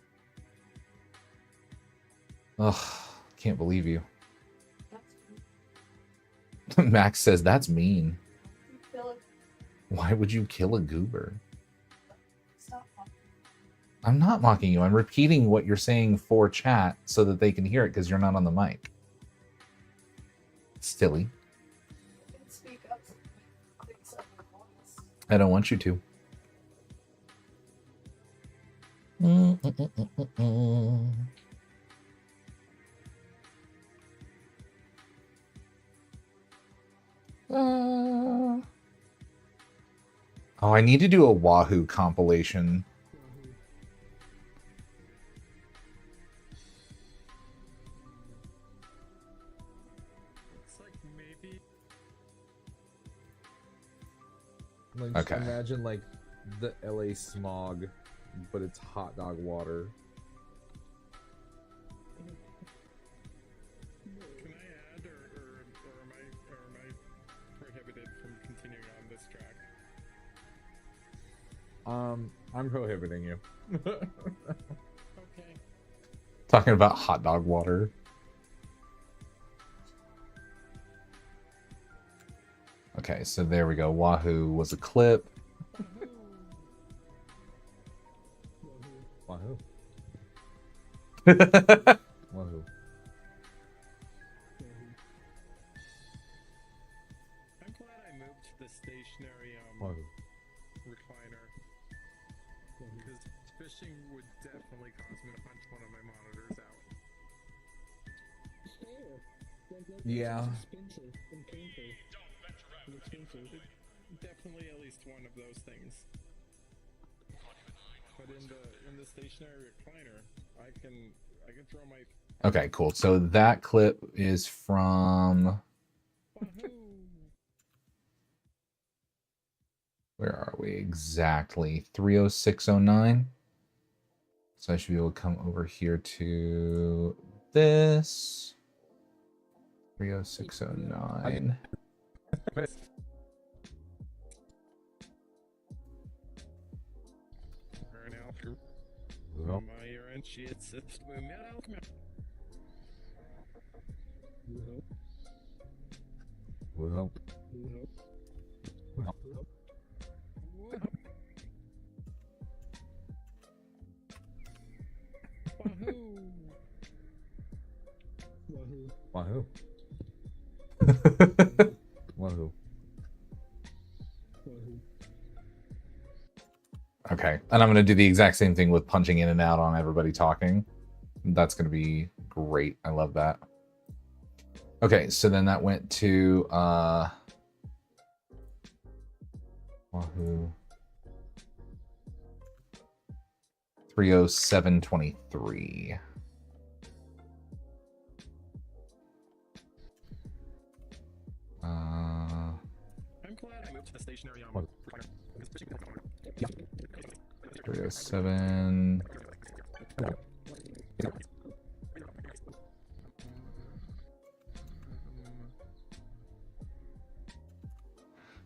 Ugh, can't believe you. Max says, that's mean. Why would you kill a goober? I'm not mocking you. I'm repeating what you're saying for chat so that they can hear it because you're not on the mic. Silly. I don't want you to. Oh, I need to do a Wahoo compilation. Looks like maybe. Like, Okay. Imagine like the LA smog, but it's hot dog water. Can I add, or am I prohibited from continuing on this track? I'm prohibiting you. Okay. Talking about hot dog water. Okay, so there we go. Wahoo was a clip. Wahoo. Wahoo. I'm glad I moved to the stationary Wahoo. recliner. Because fishing would definitely cause me to punch one of my monitors out. Yeah. Expensive and painful. And expensive. Definitely at least one of those things. But in the stationary recliner, I can throw my. Okay, cool. So that clip is from... Wahoo! Where are we exactly? 30609. So I should be able to come over here to this. 30609. Well. Well. Wahoo. Wahoo. Okay, and I'm going to do the exact same thing with punching in and out on everybody talking. That's going to be great. I love that. Okay, so then that went to Wahoo 30723. I'm glad I moved to the stationary recliner. 307.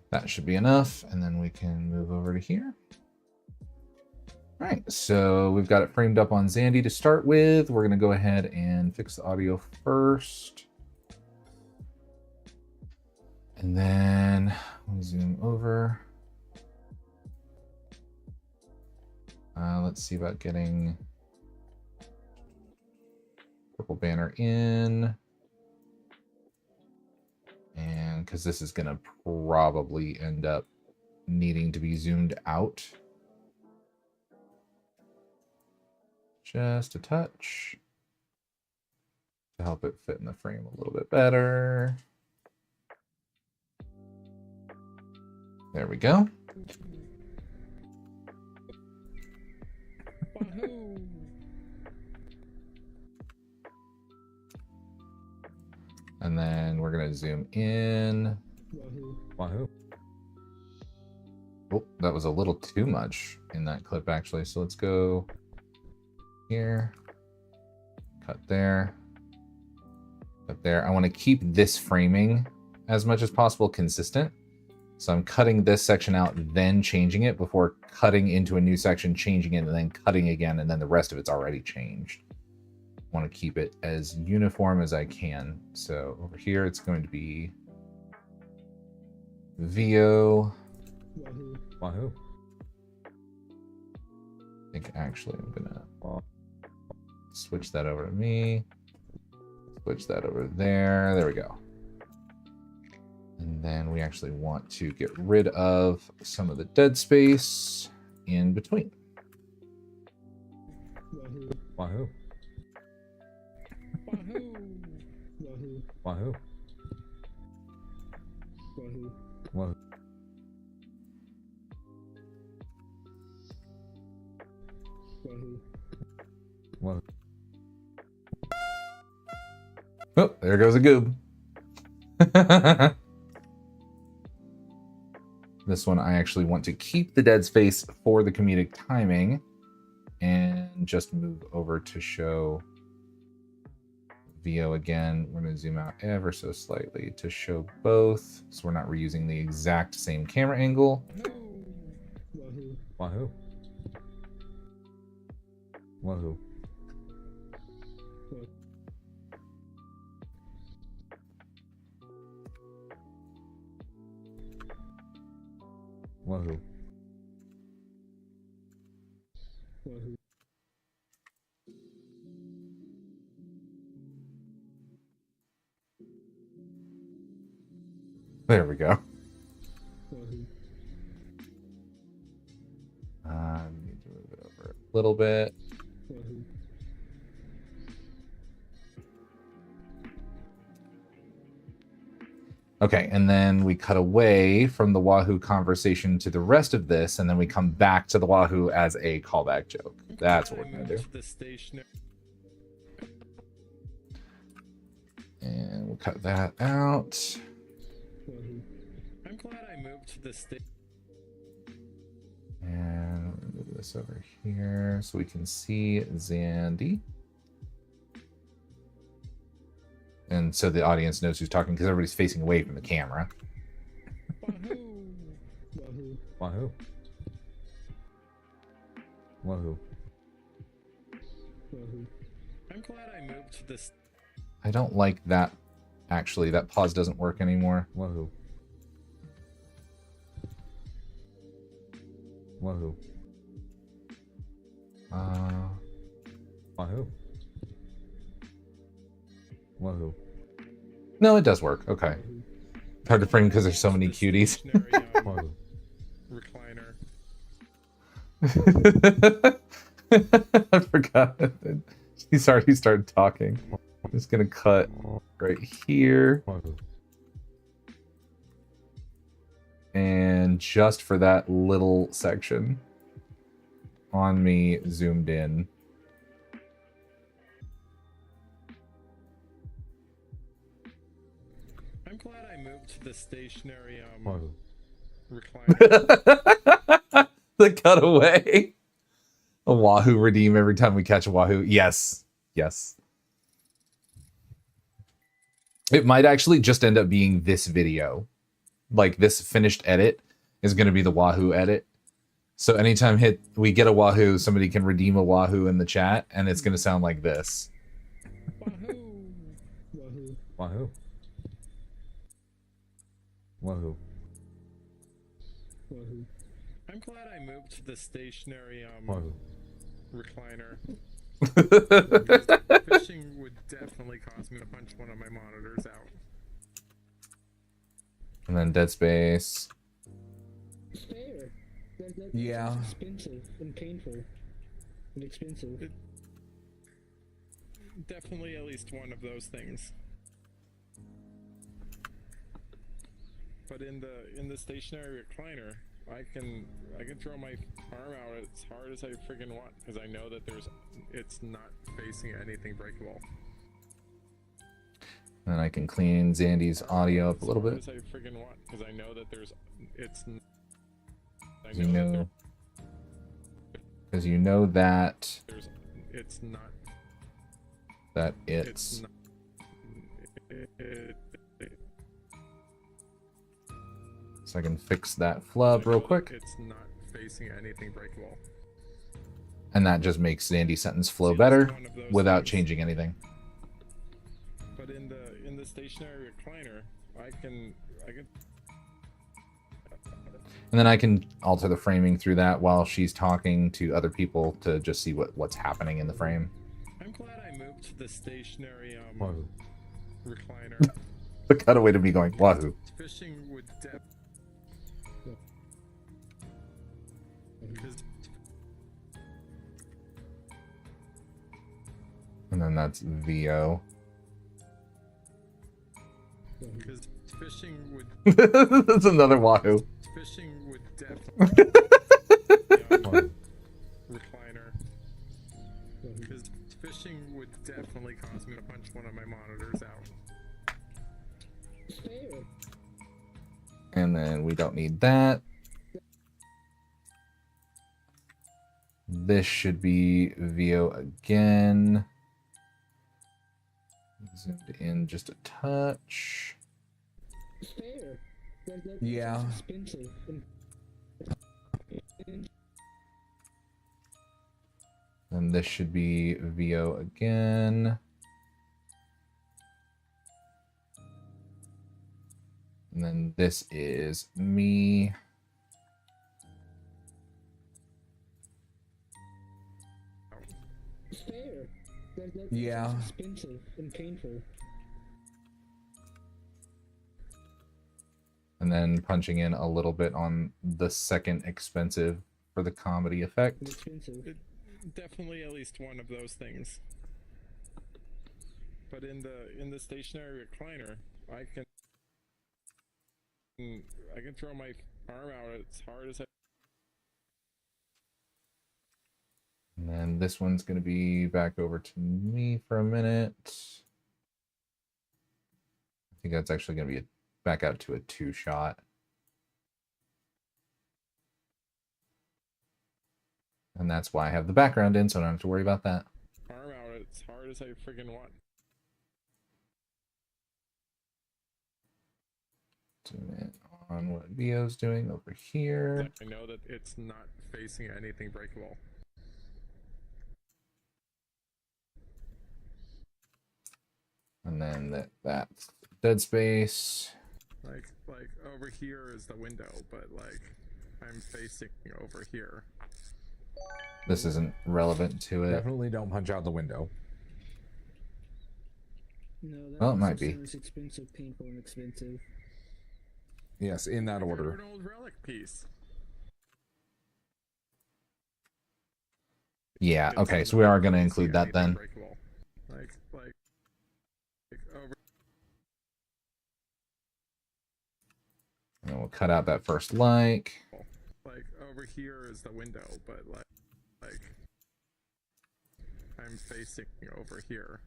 That should be enough, and then we can move over to here. All right, so we've got it framed up on Zandy to start with. We're going to go ahead and fix the audio first. And then we'll zoom over. Let's see about getting purple banner in. And because this is going to probably end up needing to be zoomed out. Just a touch to help it fit in the frame a little bit better. There we go. Wahoo! And then we're gonna zoom in. Wahoo. Wahoo. Oh, that was a little too much in that clip actually. So let's go here. Cut there. Cut there. I want to keep this framing as much as possible consistent. So I'm cutting this section out, then changing it before cutting into a new section, changing it, and then cutting again, and then the rest of it's already changed. I want to keep it as uniform as I can. So over here, it's going to be VO. Wahoo. Wahoo. I think actually I'm gonna switch that over to me. Switch that over there. There we go. And then we actually want to get rid of some of the dead space in between. Wahoo. Wahoo. Wahoo! Wahoo. Wahoo. Wahoo. Wahoo. Wahoo. Wahoo. Oh, there goes a goob. This one I actually want to keep the dead space for the comedic timing and just move over to show VO again. We're going to zoom out ever so slightly to show both, so we're not reusing the exact same camera angle. Wahoo. Wahoo. Wahoo. Wahoo. Wahoo. There we go. Wahoo. Need to move it over a little bit. Wahoo. Okay, and then we cut away from the Wahoo conversation to the rest of this, and then we come back to the Wahoo as a callback joke. That's what we're going to do. The stationary. And we'll cut that out. Wahoo. I'm glad I moved to the state. And we'll move this over here so we can see Zandy. And so the audience knows who's talking because everybody's facing away from the camera. Wahoo! Wahoo. Wahoo. Wahoo. Wahoo. I'm glad I moved to this. I don't like that. Actually, that pause doesn't work anymore. Wahoo. Wahoo. Wahoo. Wahoo. No, it does work. Okay. It's hard to frame because there's so many The cuties. stationary, Wahoo. recliner. I forgot. He's already started talking. I'm just gonna cut right here. Wahoo. And just for that little section on me zoomed in. I'm glad I moved to the stationary Wahoo. recliner. The cutaway. A Wahoo redeem every time we catch a Wahoo. Yes. Yes. It might actually just end up being this video. Like this finished edit is going to be the Wahoo edit. So anytime we get a Wahoo, somebody can redeem a Wahoo in the chat, and it's going to sound like this. Wahoo! Wahoo. Wahoo. Wahoo. Wahoo. I'm glad I moved to the stationary Wahoo. recliner. Fishing would definitely cause me to punch one of my monitors out. And then Dead Space. Fair. That's Yeah. expensive and painful and expensive. Definitely at least one of those things. But in the stationary recliner, I can throw my arm out as hard as I friggin' want because I know that it's not facing anything breakable. And I can clean Zandy's audio up a little bit. As I friggin' want because I know that You know, because you know that it's not. That it's. So I can fix that flub real quick. It's not facing anything breakable. And that just makes Zandy's sentence flow better without changing anything. But in the stationary recliner, I can. And then I can alter the framing through that while she's talking to other people to just see what's happening in the frame. I'm glad I moved to the stationary recliner. The cutaway to me going, wahoo. Fishing would And then that's VO. because fishing would That's another wahoo. fishing would definitely recliner. Because fishing would definitely cause me to punch one of my monitors out. Fair. And then we don't need that. This should be VO again. Zoomed in just a touch. Fair. That's Yeah. expensive. And this should be VO again. And then this is me. Fair. That's Yeah. expensive and painful. And then punching in a little bit on the second expensive for the comedy effect. And expensive. Definitely at least one of those things. But in the stationary recliner, I can throw my arm out as hard as I. And then this one's going to be back over to me for a minute. I think that's actually going to be back out to a 2-shot. And that's why I have the background in, so I don't have to worry about that. Arm out as hard as I friggin' want. Zoom in on what VO's doing over here. I know that it's not facing anything breakable. And then that's dead space. Like over here is the window, but like I'm facing over here. This isn't relevant to it. Definitely don't punch out the window. No, that Well, it might also be. sounds expensive, painful, and expensive. Yes, in that order. An old relic piece. Yeah, okay, so we are going to include that then. Breakable. Like over. And we'll cut out that first like. Like over here is the window, but like I'm facing over here.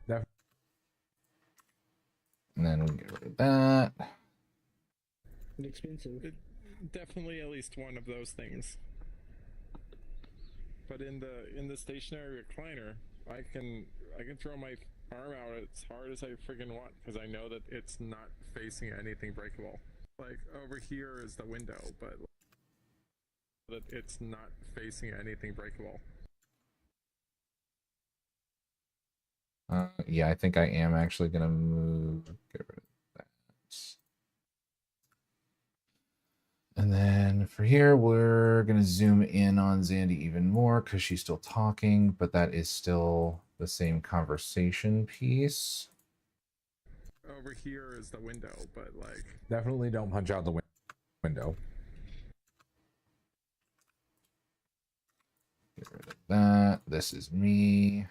Yeah. And then we get rid of that. And expensive. Definitely at least one of those things. But in the stationary recliner, I can throw my arm out as hard as I friggin' want because I know that it's not facing anything breakable. Like over here is the window, but that it's not facing anything breakable. Yeah, I think I am actually going to move. Get rid of that. And then for here, we're going to zoom in on Zandy even more because she's still talking, but that is still the same conversation piece. Over here is the window, but like Definitely don't punch out the window. Get rid of that. This is me.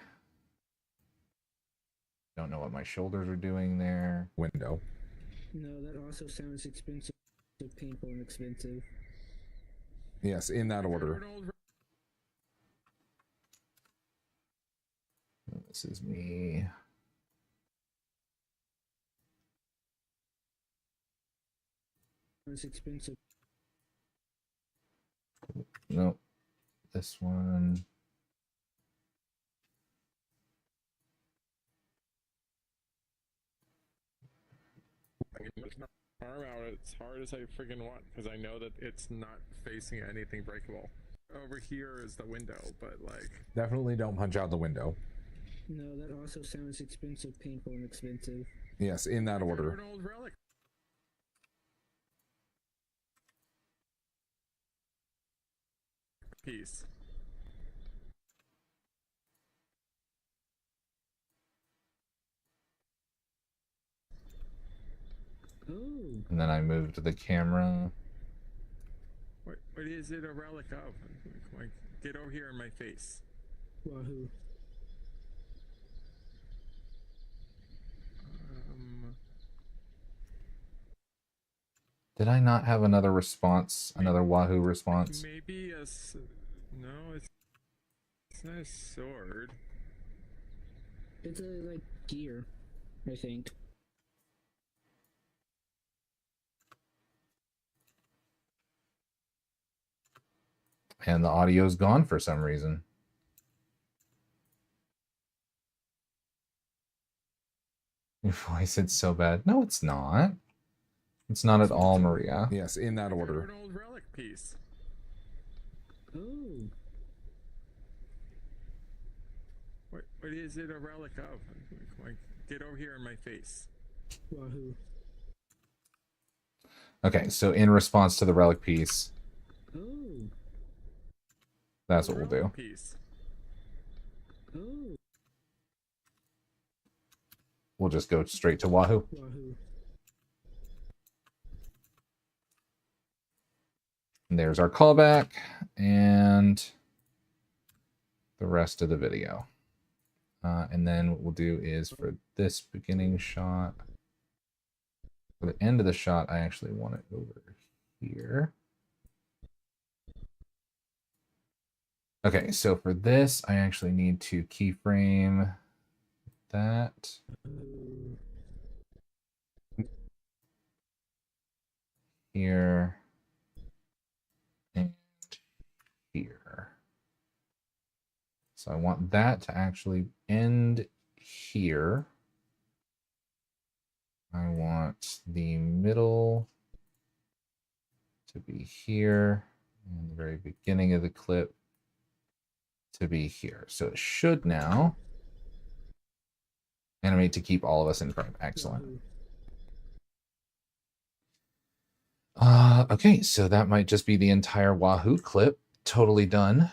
Don't know what my shoulders are doing there. Window. No, that also sounds expensive, painful, and expensive. Yes, in that order. This is me. It's expensive. Nope. This one. Arm out as hard as I freaking want because I know that it's not facing anything breakable. Over here is the window, but like Definitely don't punch out the window. No, that also sounds expensive, painful, and expensive. Yes, in that order. an old relic. Piece. Oh, And then I moved the camera. What is it a relic of? Like, get over here in my face. wahoo. Did I not have another response? Another Wahoo response? Maybe a no, it's not a sword. It's a, like, gear, I think. And the audio's gone for some reason. Your voice, it's so bad. No, it's not. It's not at all, Maria. Yes, in that An order. old relic piece. Oh, What is it a relic of? Like, get over here in my face. wahoo. Okay, so in response to the relic piece, Oh, that's what we'll do. Relic piece. oh, We'll just go straight to Wahoo. wahoo. And there's our callback and the rest of the video. And then what we'll do is for this beginning shot, for the end of the shot, I actually want it over here. Okay, so for this, I actually need to keyframe that. Here. And here. So I want that to actually end here. I want the middle to be here, and the very beginning of the clip to be here. So it should now animate to keep all of us in frame. Excellent. Okay, so that might just be the entire Wahoo clip. Totally done.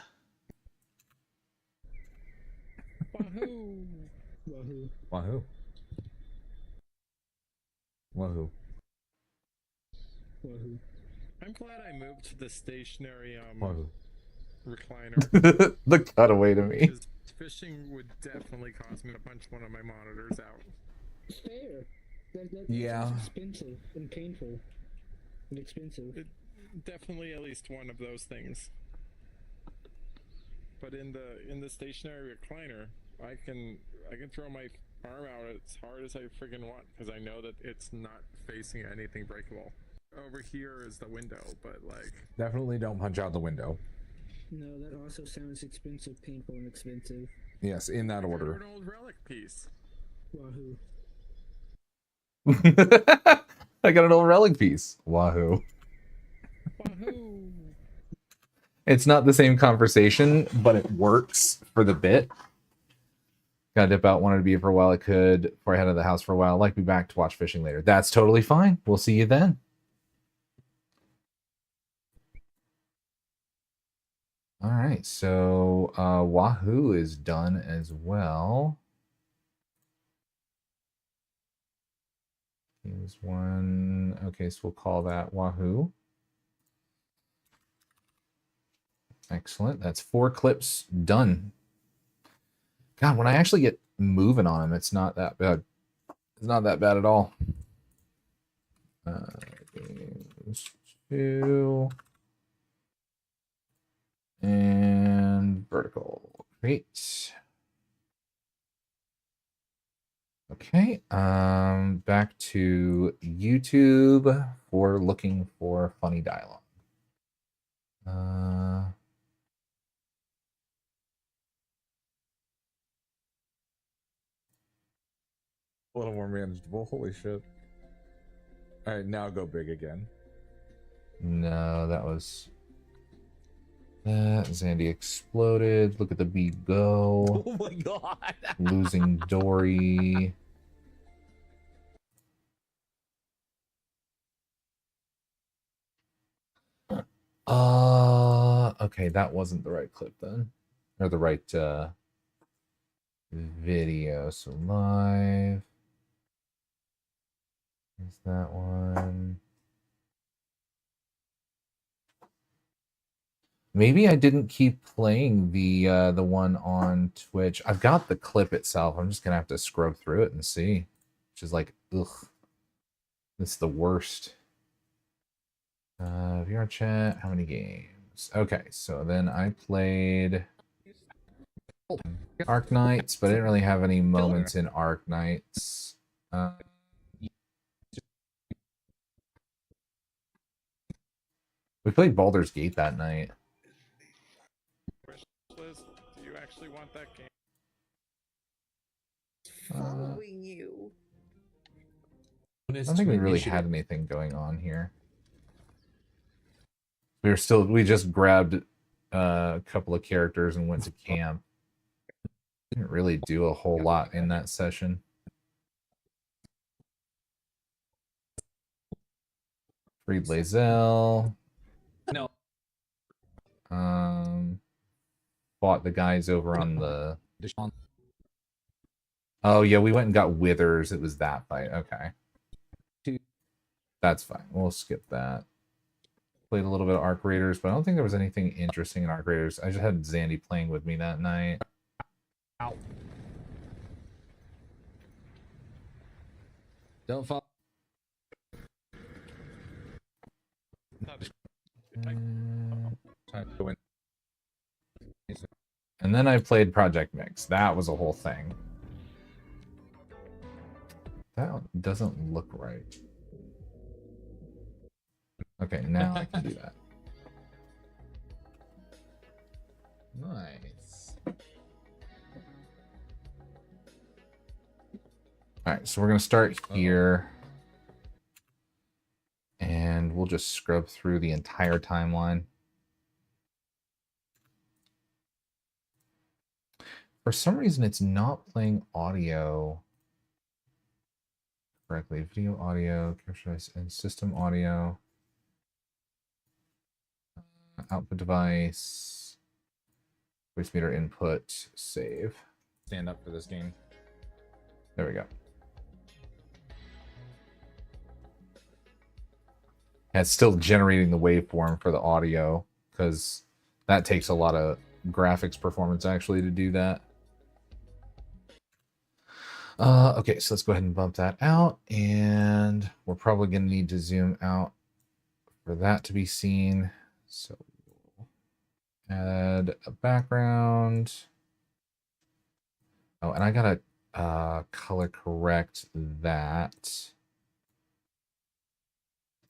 Wahoo! Wahoo. Wahoo. Wahoo. Wahoo. I'm glad I moved to the stationary Wahoo. recliner. The cutaway to me. Because fishing would definitely cause me to punch one of my monitors out. Fair. That Yeah. sounds expensive and painful and expensive. Definitely at least one of those things. But in the stationary recliner, I can throw my arm out as hard as I friggin' want because I know that it's not facing anything breakable. Over here is the window, but like Definitely don't punch out the window. No, that also sounds expensive, painful, and expensive. Yes, in that order. an old relic piece. Wahoo. I got an old relic piece. Wahoo. Wahoo! It's not the same conversation, but it works for the bit. Gotta dip out, wanted to be here for a while I could, before I head out of the house for a while. I'd like to be back to watch fishing later. That's totally fine. We'll see you then. All right, so Wahoo is done as well. Here's one. Okay, so we'll call that Wahoo. Excellent. That's 4 clips done. God, when I actually get moving on him. It's not that bad. It's not that bad at all. Games 2 and vertical. Great. Okay, back to YouTube for looking for funny dialogue. A little more manageable. Holy shit. All right, now go big again. No, that was that. Zandy exploded. Look at the bee go. Oh my god. Losing Dory. Okay, that wasn't the right clip then. Or the right video. So live. Is that one? Maybe I didn't keep playing the one on Twitch. I've got the clip itself. I'm just gonna have to scrub through it and see. Which is like, ugh. It's the worst. VR chat, how many games? Okay, so then I played Arc Knights, but I didn't really have any moments in Arc Knights. We played Baldur's Gate that night. Liz, do you actually want that game? Following you. I don't think we really had anything going on here. We just grabbed a couple of characters and went to camp. Didn't really do a whole lot in that session. Freed Lae'zel. No. Fought the guys over on the... Oh, yeah, we went and got Withers. It was that fight. Okay. That's fine. We'll skip that. Played a little bit of Arc Raiders, but I don't think there was anything interesting in Arc Raiders. I just had Zandy playing with me that night. Ow. Don't fall. And then I played Project Mix. That was a whole thing. That doesn't look right. Okay, now I can do that. Nice. Alright, so we're going to start here. And we'll just scrub through the entire timeline. For some reason, it's not playing audio correctly. Video, audio, capture device, and system audio. Output device. Voice meter input. Save. Stand up for this game. There we go. And it's still generating the waveform for the audio because that takes a lot of graphics performance actually to do that. Okay, so let's go ahead and bump that out, and we're probably going to need to zoom out for that to be seen. So we'll add a background. Oh, and I gotta color correct that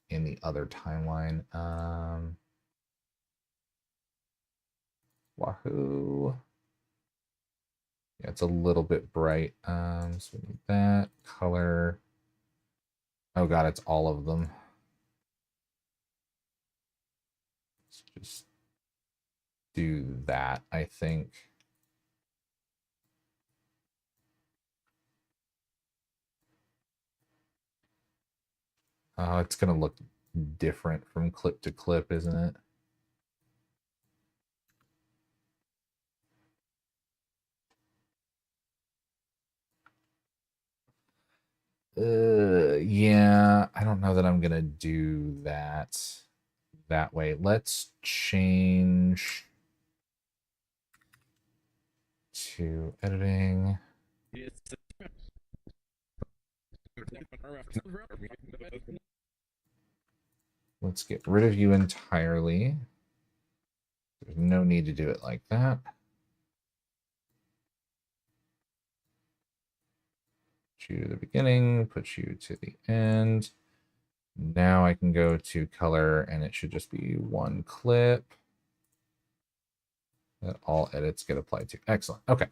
in the other timeline. Wahoo. Yeah, it's a little bit bright. So we need that color. Oh god, it's all of them. Let's just do that, I think. It's gonna look different from clip to clip, isn't it? Yeah, I don't know that I'm gonna do that way. Let's change to editing. Let's get rid of you entirely. There's no need to do it like that. Put you to the beginning, put you to the end. Now I can go to color and it should just be one clip that all edits get applied to. Excellent. Okay.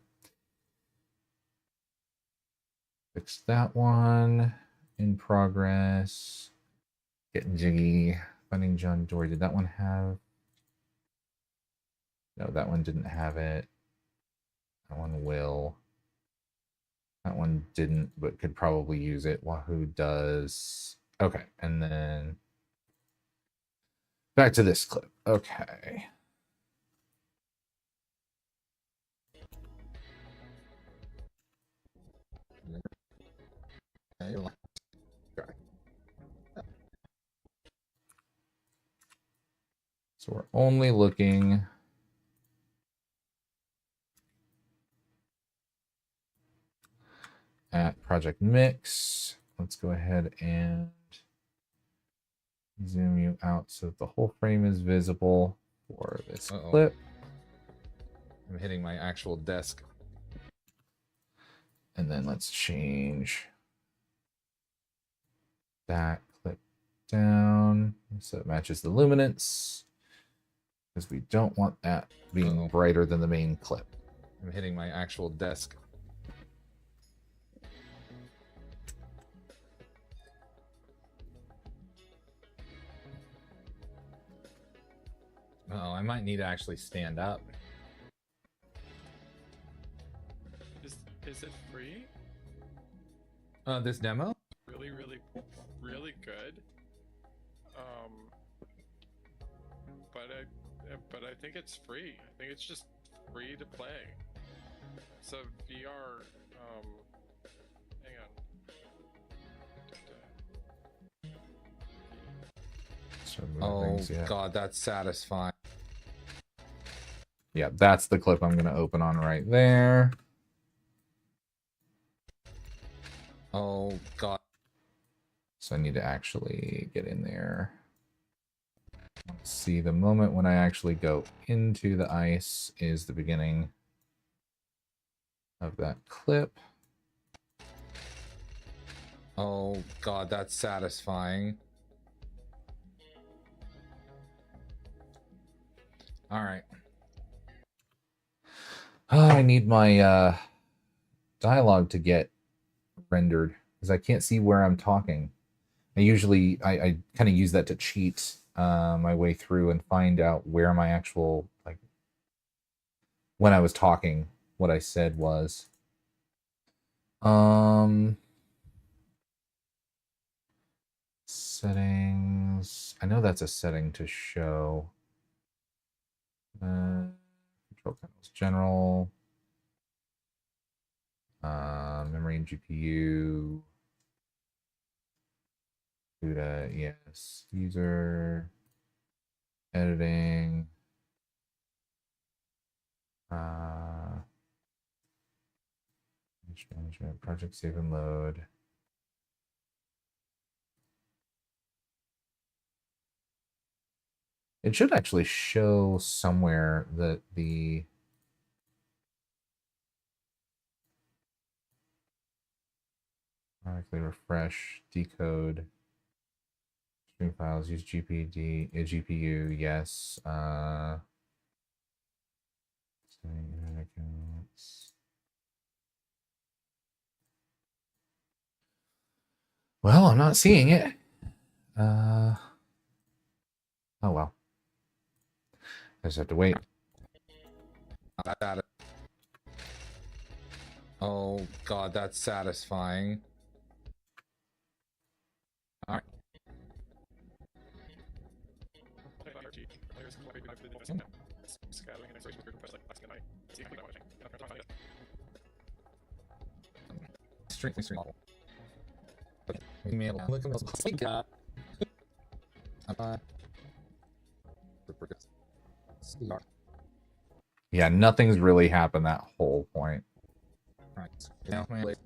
Fix that one. In progress. Getting jiggy. Finding John Dory. Did that one have? No, that one didn't have it. That one will. That one didn't, but could probably use it. Wahoo does. Okay, and then back to this clip. Okay. So we're only looking at project mix. Let's go ahead and zoom you out so that the whole frame is visible for this clip. I'm hitting my actual desk. And then let's change that clip down so it matches the luminance, because we don't want that being brighter than the main clip. I'm hitting my actual desk. Oh, I might need to actually stand up. Is it free? This demo? Really, really, really good. But I think it's free. I think it's just free to play. It's a VR. Hang on. Oh God, that's satisfying. Yeah, that's the clip I'm going to open on right there. Oh God. So I need to actually get in there. See, the moment when I actually go into the ice is the beginning of that clip. Oh God, that's satisfying. All right. Oh, I need my dialogue to get rendered because I can't see where I'm talking. I kind of use that to cheat my way through and find out where my actual, like, when I was talking, what I said was. Settings. I know that's a setting to show. Control panels, general. Memory and GPU. CUDA, yes. User. Editing. Management, project save and load. It should actually show somewhere that the automatically refresh, decode, stream files, use GPU, yes. Setting internet accounts. Well, I'm not seeing it. Oh well. I just have to wait. Oh God, that's satisfying. All right. Stream model. Email. Look at this. Yeah, nothing's really happened that whole point. Right. nice. Now, my blade.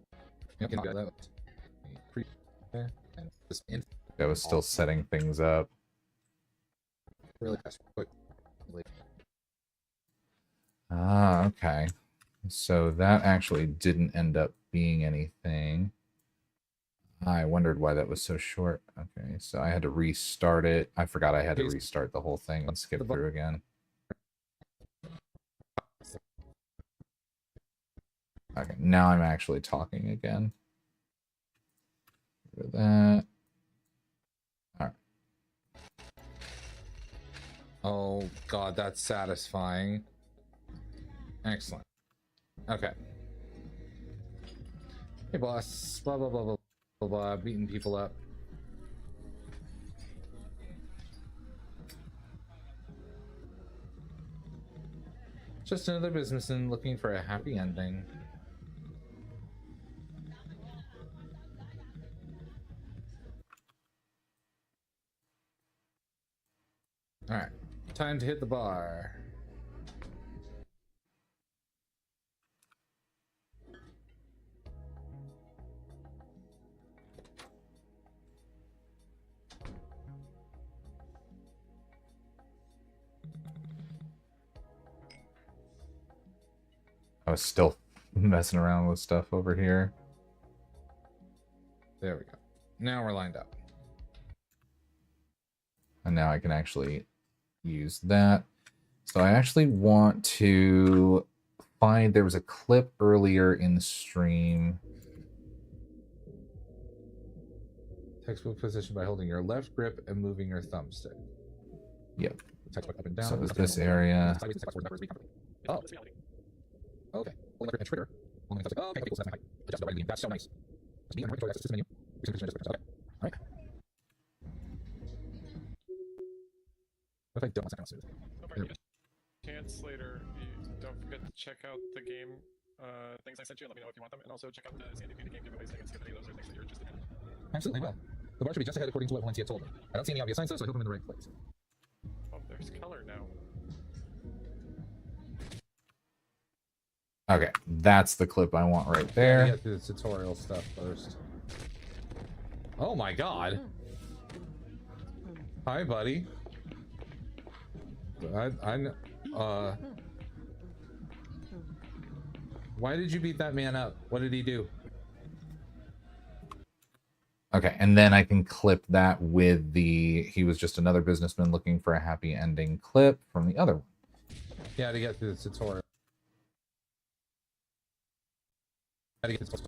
Okay, got that. Pretty there. And this in I was still setting things up. really fast. Quick. Ah, okay. So that actually didn't end up being anything. I wondered why that was so short. Okay, so I had to restart it. I forgot I had to restart the whole thing and skip through again. Okay, now I'm actually talking again. For that. All right. Oh god, that's satisfying. Excellent. Okay. Hey boss. Blah blah blah blah blah blah. Beating people up. Just another businessman looking for a happy ending. Alright. Time to hit the bar. I was still messing around with stuff over here. There we go. Now we're lined up. And now I can actually use that. So I actually want to find, there was a clip earlier in the stream. Textbook position by holding your left grip and moving your thumbstick. Yep. Textbook up and down. So it's this area. Oh. Okay. Holding left and trigger. Holding the thumbstick. Okay, cool. So that's my height. Adjust the right beam. That's so nice. Beam and right control access menu. Okay. Alright. What if I don't want to do this? If you get a chance later, you don't forget to check out the game things I sent you and let me know if you want them. And also check out the Sandy Beauty game giveaways. I can see if any of those are things that you're interested in. Absolutely will. The bar should be just ahead according to what Valencia told me. I don't see any obvious signs though, so I hope I'm in the right place. Oh, there's color now. Okay, that's the clip I want right Gotta there. get through the tutorial stuff first. Oh my god. Hi, buddy. Why did you beat that man up? What did he do? Okay, and then I can clip that with the, he was just another businessman looking for a happy ending clip from the other one. Yeah, to get through the tutorial. Gotta get this-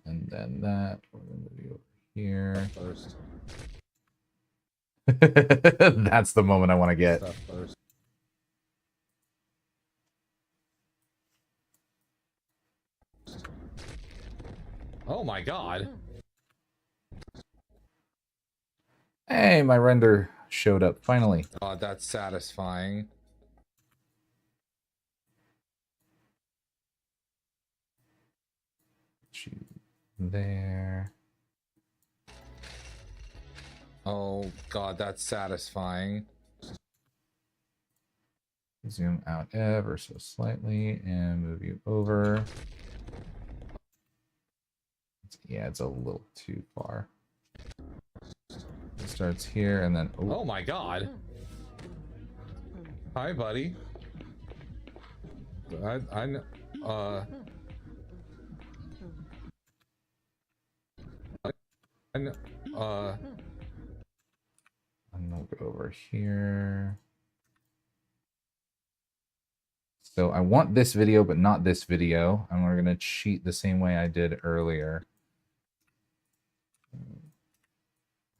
And then that, we're going to be over here. First. That's the moment I want to get. Stuff first. Oh my god. Hey, my render showed up finally. God, that's satisfying. There. Oh god, that's satisfying. Zoom out ever so slightly and move you over. Yeah, it's a little too far. It starts here and then Oh my god. Hi, buddy. And I'll go over here. So I want this video, but not this video. And we're gonna cheat the same way I did earlier.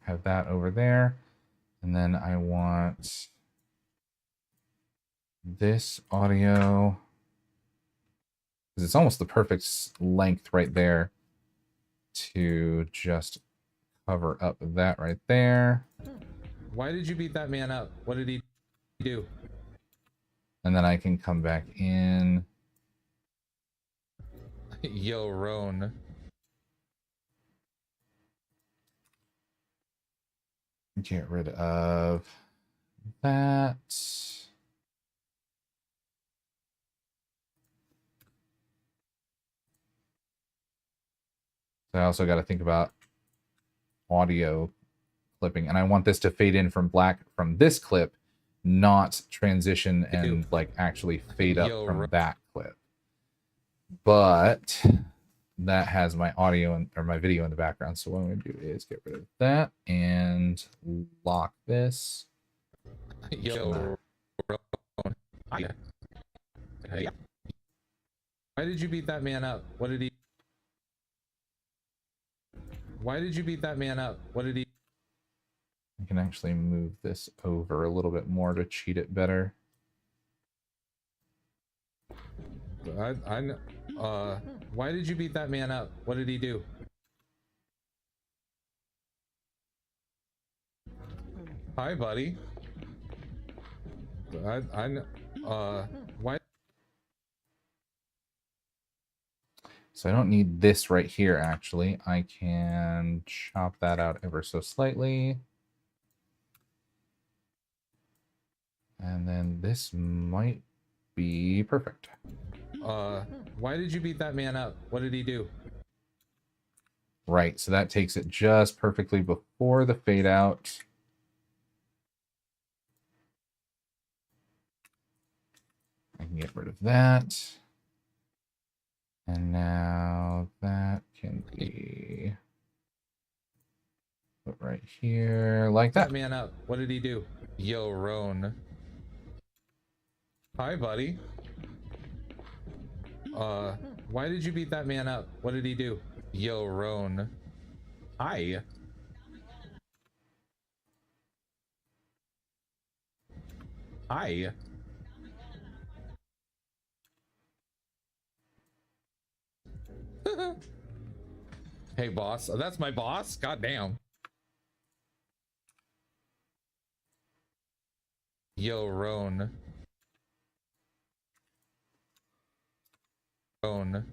Have that over there. And then I want this audio. Because it's almost the perfect length right there to just cover up that right there. why did you beat that man up? What did he do? And then I can come back in. Yo, Roan. Get rid of that. So I also got to think about audio clipping, and I want this to fade in from this clip, not transition and like actually fade up from that clip. But that has my audio or my video in the background. So what I'm going to do is get rid of that and lock this. Yo, why did you beat that man up? What did he? Why did you beat that man up? What did he? I can actually move this over a little bit more to cheat it better. Why did you beat that man up? What did he do? Hi, buddy. Why? So I don't need this right here, actually. I can chop that out ever so slightly. And then this might be perfect. Why did you beat that man up? What did he do? Right, so that takes it just perfectly before the fade out. I can get rid of that. And now that can be put right here like that. Man up. What did he do? Yo, Roan. Hi, buddy. Why did you beat that man up? What did he do? Yo, Roan. Hi. Hi. Hey, boss. Oh, that's my boss? God damn. Yo, Roan. Roan.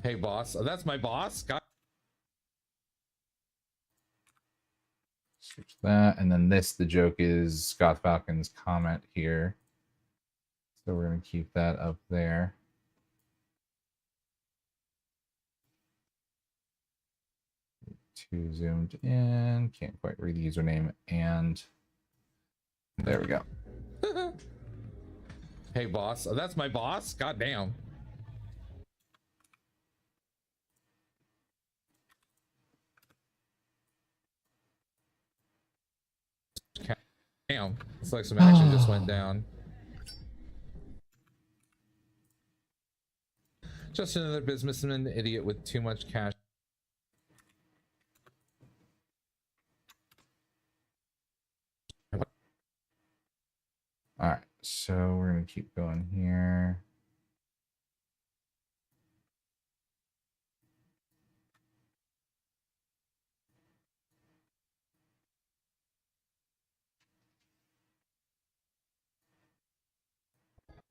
Hey, boss. Oh, that's my boss? God. Switch that. And then this, the joke is Scott Falcon's comment here. So we're going to keep that up there. Too zoomed in. Can't quite read the username. And there we go. Hey, boss. Oh, that's my boss? God damn. Damn. It's like some action just went down. Just another businessman idiot with too much cash. All right, so we're going to keep going here.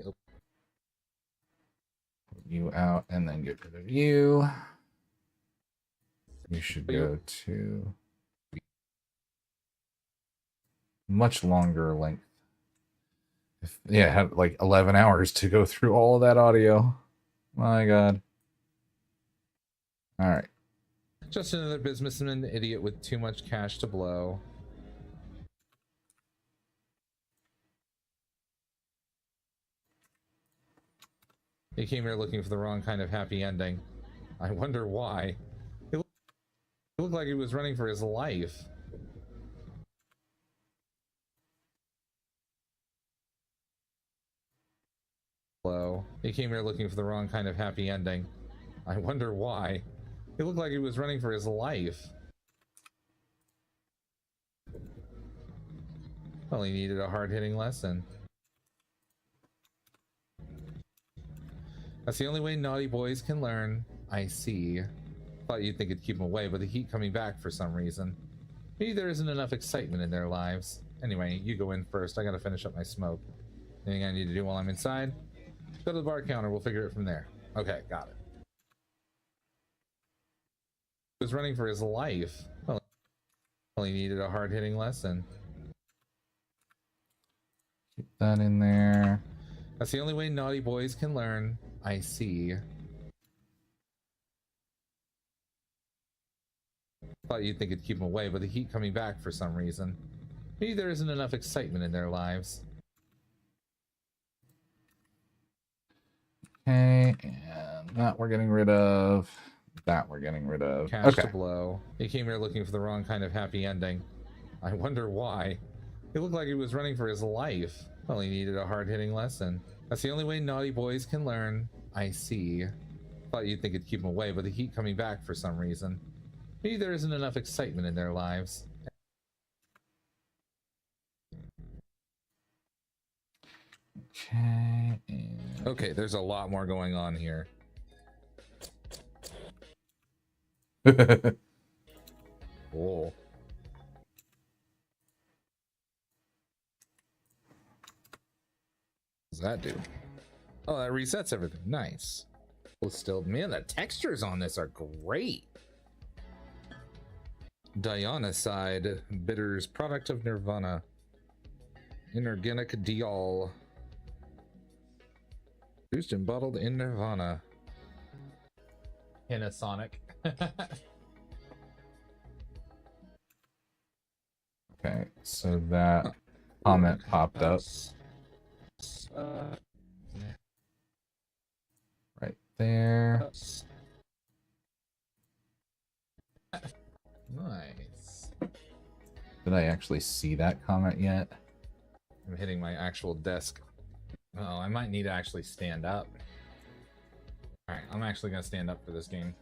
Yep. Put you out and then get rid of you. You should go to much longer length. Yeah, it had like 11 hours to go through all of that audio. My God. All right. Just another businessman idiot with too much cash to blow. He came here looking for the wrong kind of happy ending. I wonder why. It looked like he was running for his life. Blow. He came here looking for the wrong kind of happy ending. I wonder why. It looked like he was running for his life. Well, he needed a hard-hitting lesson. That's the only way naughty boys can learn. I see. Thought you'd think it'd keep them away, but they keep coming back for some reason. Maybe there isn't enough excitement in their lives. Anyway, you go in first. I gotta finish up my smoke. Anything I need to do while I'm inside? Go to the bar counter. We'll figure it from there. Okay, got it. He was running for his life. Well, he needed a hard-hitting lesson. Keep that in there. That's the only way naughty boys can learn. I see. Thought you'd think it'd keep them away, but they keep coming back for some reason. Maybe there isn't enough excitement in their lives. Anyway, you go in first. I gotta finish up my smoke. Anything I need to do while I'm inside? Go to the bar counter. We'll figure it from there. Okay, got it. Keep that in there. Thought you'd think it'd keep them away, but the heat coming back for some reason. Maybe there isn't enough excitement in their lives. Okay, and that we're getting rid of. That we're getting rid of. Cash Okay. to blow. He came here looking for the wrong kind of happy ending. I wonder why. He looked like he was running for his life. Well, he needed a hard-hitting lesson. That's the only way naughty boys can learn. I see. Thought you'd think it'd keep them away, but the heat coming back for some reason. Maybe there isn't enough excitement in their lives. Okay. And... Okay, there's a lot more going on here. Cool. What does that do? Oh, that resets everything. Nice. Well, still, man, the textures on this are great. Dionycide, bitters, product of Nirvana. Inorganic diol. Produced and bottled in Nirvana. Panasonic. Okay, so that comment popped up right there. Nice. Did I actually see that comment yet? I'm hitting my actual desk. Oh, I might need to actually stand up. Alright, I'm actually gonna stand up for this game.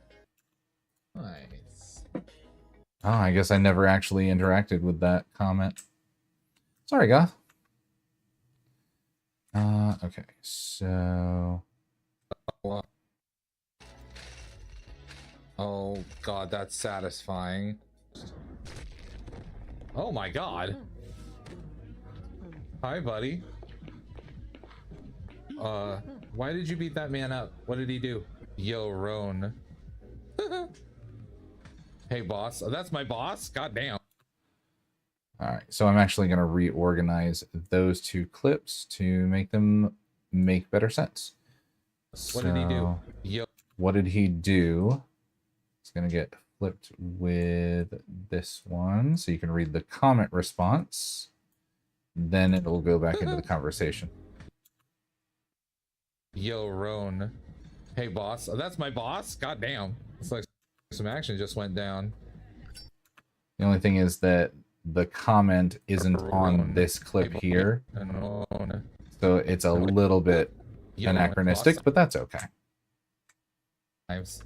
Nice. Oh, I guess I never actually interacted with that comment. Sorry, Goth. Okay, so... Oh god, that's satisfying. Oh my god. Hi, buddy. Why did you beat that man up? What did he do? Yo, Roan. Hey, boss. Oh, that's my boss? God damn. Alright, so I'm actually going to reorganize those two clips to make them make better sense. What did he do? So, Yo. What did he do? It's going to get flipped with this one, so you can read the comment response. Then it'll go back into the conversation. Yo, Roan. Hey, boss. Oh, that's my boss? God damn. It's like some action just went down. The only thing is that the comment isn't on this clip here, so it's a little bit anachronistic, but that's okay. Lives.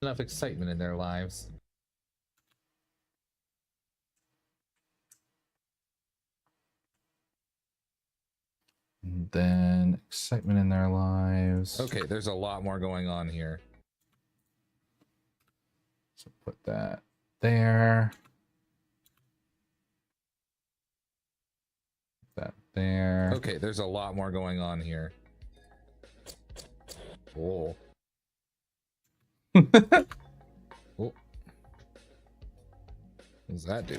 Enough excitement in their lives. And then excitement in their lives. Okay, there's a lot more going on here. So put that there. That there. Okay, there's a lot more going on here. Cool. What does that do?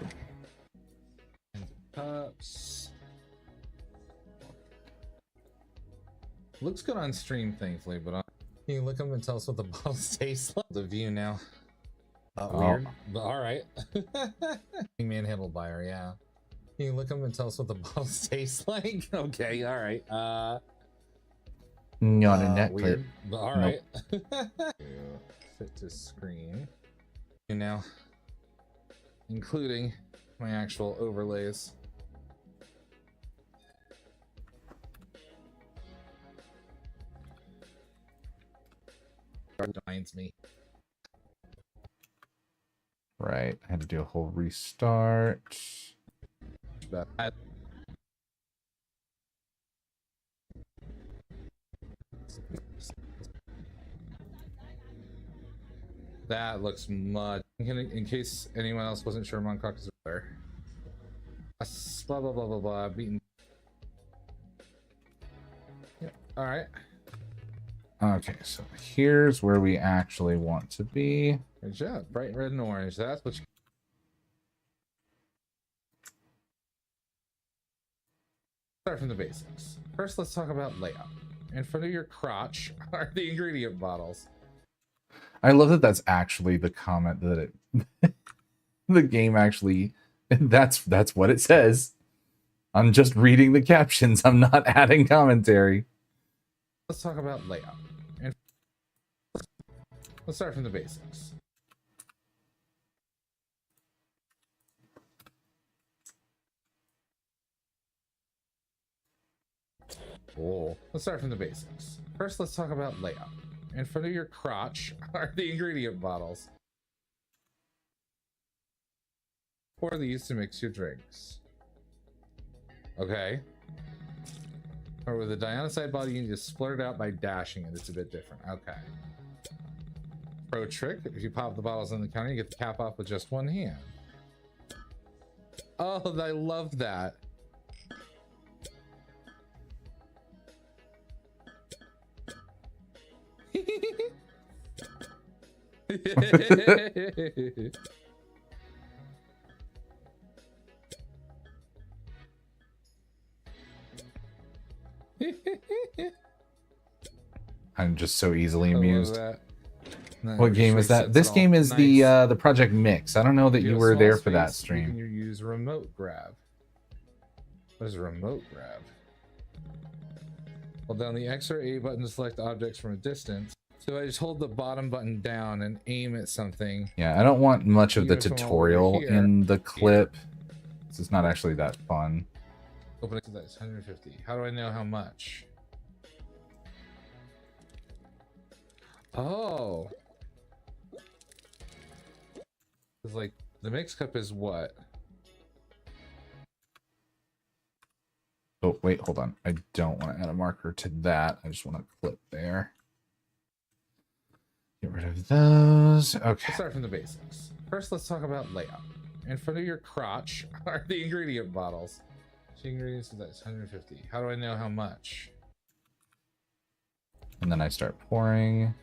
Cups. Looks good on stream, thankfully, but can you look them and tell us what the bottles taste like? The view now. Weird, but all right. Manhandled buyer, yeah. Can you look them and tell us what the bottles taste like? Okay, all right. Not in that clip. Weird, but all right. Fit to screen. And now, including my actual overlays. Reminds me. Right, I had to do a whole restart. That looks much. In case anyone else wasn't sure, Moncock is there. Blah blah blah blah blah. Beaten. Yep. All right. Okay, so here's where we actually want to be. Good job. Bright red and orange. That's what you. Start from the basics. First, let's talk about layout. In front of your crotch are the ingredient bottles. I love that that's actually the comment that it The game actually, that's what it says. I'm just reading the captions. I'm not adding commentary. Let's talk about layout. And let's start from the basics. Cool. Let's start from the basics. First, let's talk about layout. In front of your crotch are the ingredient bottles. Pour these to mix your drinks. Okay. Or with a dionycide bottle, you need to splurt it out by dashing it. It's a bit different. Okay. Pro trick, if you pop the bottles on the counter, you get the cap off with just one hand. Oh, I love that. I'm just so easily I love amused. that. What game is that? This game is the Project Mix. I don't know that you were there for that stream. You can use remote grab. What is remote grab? Hold down the X or A button to select objects from a distance. So I just hold the bottom button down and aim at something. Yeah, I don't want much of the You go from over tutorial here, in the clip. It's not actually that fun. Open it to that 150. How do I know how much? Oh. It's like the mix cup is what? Oh, wait, hold on. I don't want to add a marker to that. I just want to clip there. Get rid of those. Okay. Let's start from the basics. First, let's talk about layout. In front of your crotch are the ingredient bottles. So ingredients, that's 150. How do I know how much? And then I start pouring.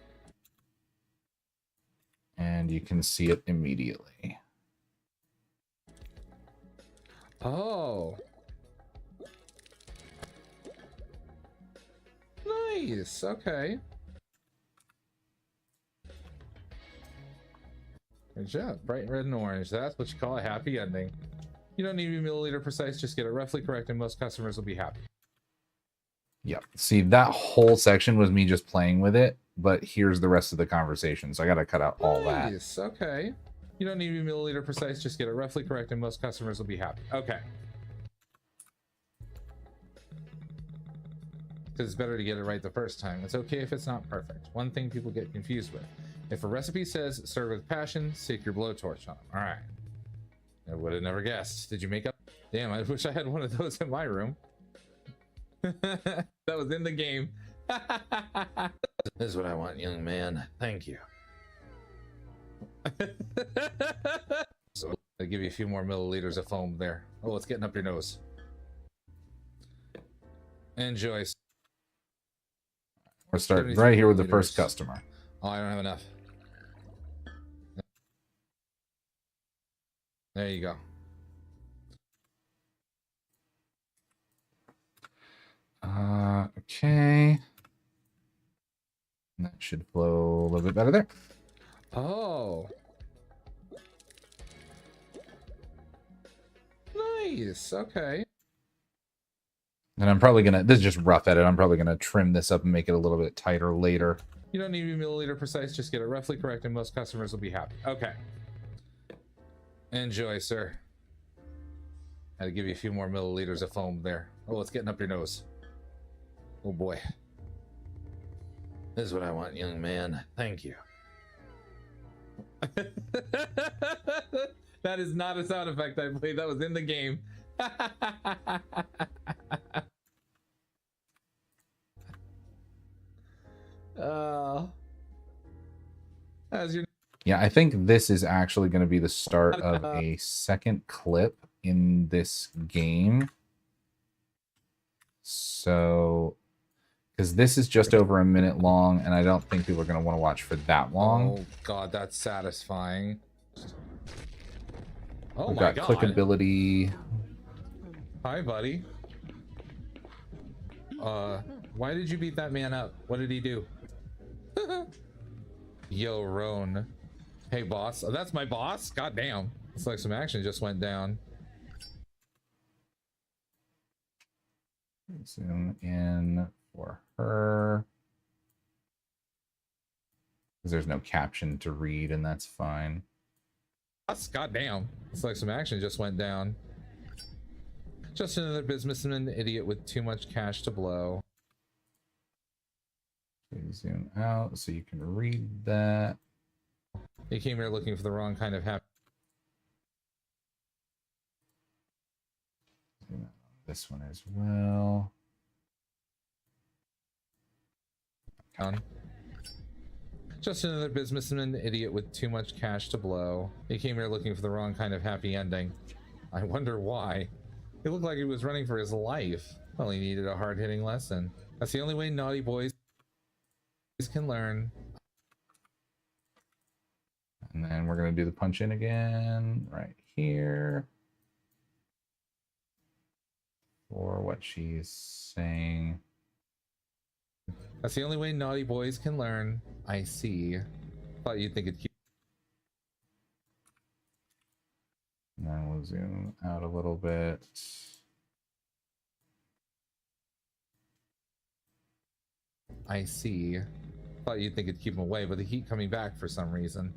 And you can see it immediately. Oh. Nice. Okay. Good job. Bright red and orange. That's what you call a happy ending. You don't need to be milliliter precise. Just get it roughly correct and most customers will be happy. Yep. See, that whole section was me just playing with it, but here's the rest of the conversation. So I got to cut out all that. Nice. Okay. You don't need to be milliliter precise. Just get it roughly correct and most customers will be happy. Okay. Because it's better to get it right the first time. It's okay if it's not perfect. One thing people get confused with. If a recipe says serve with passion, stick your blowtorch on. All right. I would have never guessed. Did you make up? Damn, I wish I had one of those in my room. That was in the game. This is what I want, young man. Thank you. So I'll give you a few more milliliters of foam there. Oh, it's getting up your nose. Enjoy. We're starting right here with the first customer. Oh, I don't have enough. There you go. Okay. That should flow a little bit better there. Oh. Nice. Okay. And I'm probably gonna, this is just rough edit. I'm probably gonna trim this up and make it a little bit tighter later. You don't need to be milliliter precise. Just get it roughly correct and most customers will be happy. Okay. Enjoy, sir. Had to give you a few more milliliters of foam there. Oh, it's getting up your nose. Oh boy. This is what I want, young man. Thank you. That is not a sound effect I played. That was in the game. How's your... Yeah, I think this is actually going to be the start of a second clip in this game. So, because this is just over a minute long, and I don't think people are going to want to watch for that long. Oh god, that's satisfying. Oh We've my got god. clickability. Hi, buddy. Why did you beat that man up? What did he do? Yo, Roan. Hey, boss. Oh, that's my boss? God damn. Looks like some action just went down. Zoom in for her. Because there's no caption to read, and that's fine. God damn. Looks like some action just went down. Just another businessman idiot with too much cash to blow. Zoom out so you can read that. He came here looking for the wrong kind of happy. Zoom out on this one as well. Just another businessman idiot with too much cash to blow. He came here looking for the wrong kind of happy ending. I wonder why. He looked like he was running for his life. Well, he needed a hard-hitting lesson. That's the only way naughty boys can learn. And then we're going to do the punch in again right here for what she's saying. That's the only way naughty boys can learn. I see. Thought you'd think it'd keep. And then we'll zoom out a little bit. I see. Thought you'd think it'd keep him away, but the heat coming back for some reason.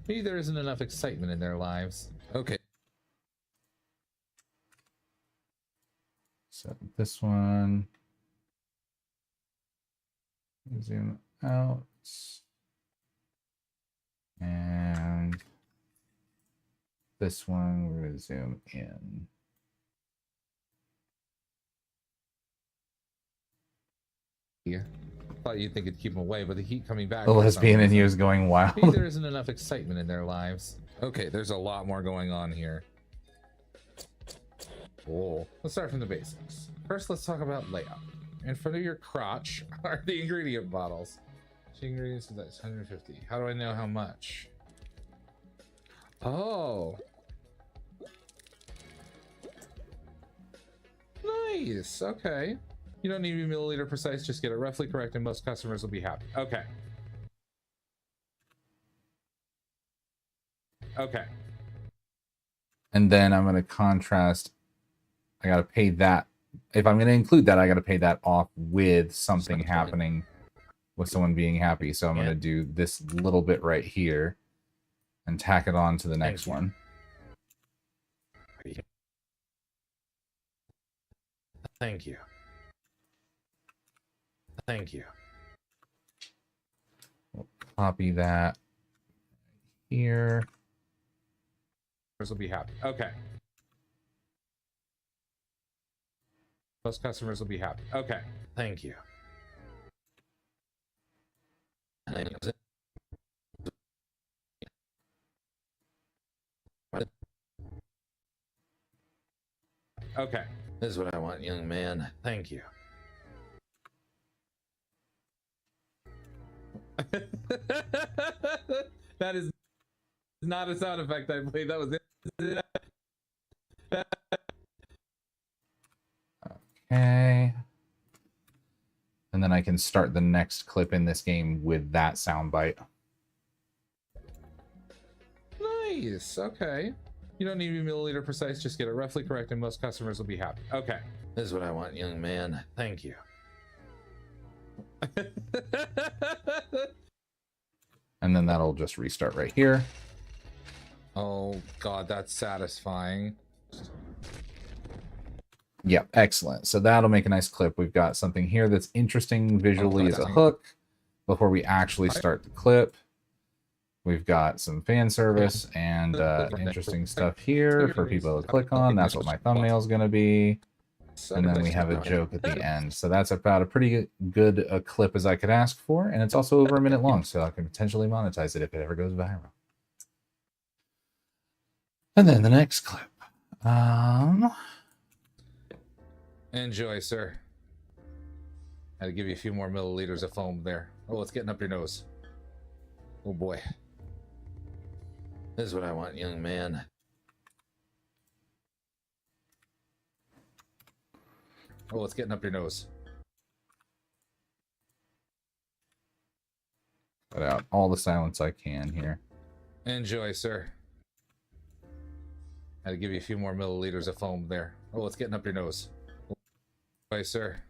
Maybe there isn't enough excitement in their lives. Okay. So this one. Zoom out. And this one, we're going to zoom in. Yeah. Thought you'd think it'd keep him away, but the heat coming back. The for some lesbian in reason. you is going wild. Maybe there isn't enough excitement in their lives. Okay, there's a lot more going on here. Cool. Let's start from the basics. First, let's talk about layout. In front of your crotch are the ingredient bottles. The ingredients is that's 150. How do I know how much? Oh. Nice. Okay. You don't need to be milliliter precise, just get it roughly correct and most customers will be happy. Okay. Okay. And then I'm going to contrast. I got to pay that. If I'm going to include that, I got to pay that off with something happening with someone being happy. So I'm going to do this little bit right here and tack it on to the next one. Thank you. Thank you. We'll copy that here. Will be happy. Okay. Most customers will be happy. Okay. Thank you. Okay. This is what I want, young man. Thank you. That is not a sound effect, I believe. That was it. Okay. And then I can start the next clip in this game with that soundbite. Nice. Okay. You don't need to be milliliter precise, just get it roughly correct and most customers will be happy. Okay. This is what I want, young man. Thank you. And then that'll just restart right here. Oh god, that's satisfying. Yep, excellent. So that'll make a nice clip. We've got something here that's interesting visually as a hook before we actually start the clip. We've got some fan service and interesting stuff here for people to click on. That's what my thumbnail is going to be. And then we have a joke at the end. So that's about a pretty good clip as I could ask for. And it's also over a minute long, so I can potentially monetize it if it ever goes viral. And then the next clip. Enjoy, sir. Had to give you a few more milliliters of foam there. Oh, it's getting up your nose. Oh boy. This is what I want, young man. Oh, it's getting up your nose. Cut out all the silence I can here. Enjoy, sir. Had to give you a few more milliliters of foam there. Oh, it's getting up your nose. Enjoy, sir.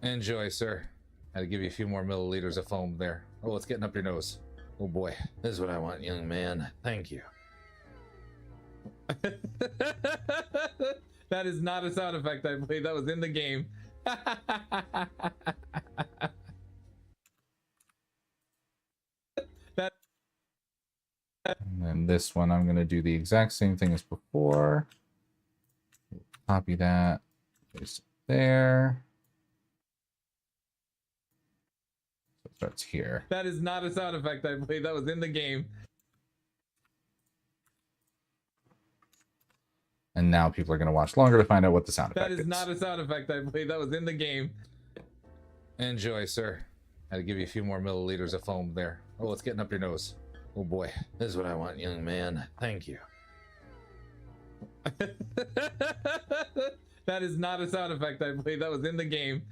Enjoy, sir. Had to give you a few more milliliters of foam there. Oh, it's getting up your nose. Oh boy, this is what I want, young man. Thank you. That is not a sound effect, I believe. That was in the game. And then this one, I'm going to do the exact same thing as before. Copy that. Paste it there. So it starts here. That is not a sound effect, I believe. That was in the game. And now people are going to watch longer to find out what the sound effect That is not a sound effect, I believe. That was in the game. Enjoy, sir. Had to give you a few more milliliters of foam there. Oh, it's getting up your nose. Oh boy, this is what I want, young man. Thank you. That is not a sound effect, I believe. That was in the game.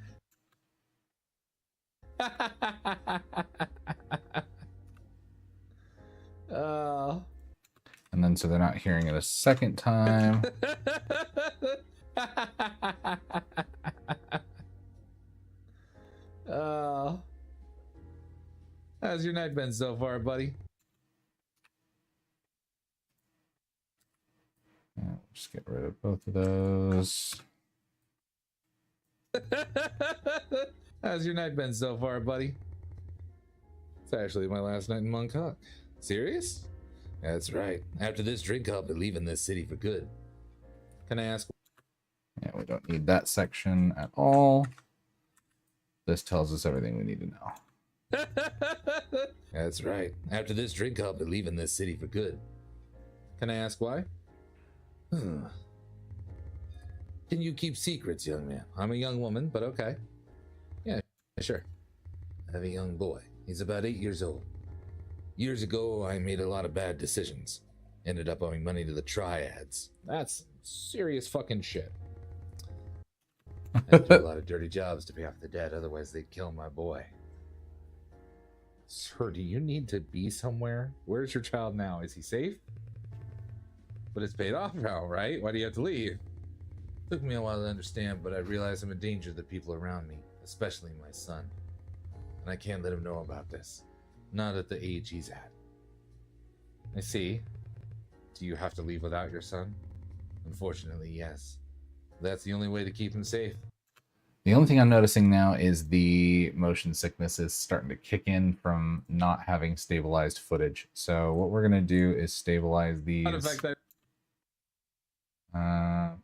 And then so they're not hearing it a second time. How's your night been so far, buddy? Yeah, just get rid of both of those. How's your night been so far, buddy? It's actually my last night in Montauk. Serious? That's right. After this drink, I'll be leaving this city for good. Can I ask? Yeah, we don't need that section at all. This tells us everything we need to know. That's right. After this drink, I'll be leaving this city for good. Can I ask why? Can you keep secrets, young man? I'm a young woman, but okay. Yeah, sure. I have a young boy. He's about 8 years old. Years ago, I made a lot of bad decisions. Ended up owing money to the triads. That's serious fucking shit. I had to do a lot of dirty jobs to pay off the debt, otherwise they'd kill my boy. Sir, do you need to be somewhere? Where's your child now? Is he safe? But it's paid off now, right? Why do you have to leave? Took me a while to understand, but I realize I'm a danger to the people around me, especially my son. And I can't let him know about this. Not at the age he's at. I see. Do you have to leave without your son? Unfortunately, yes. That's the only way to keep him safe. The only thing I'm noticing now is the motion sickness is starting to kick in from not having stabilized footage. So what we're going to do is stabilize these.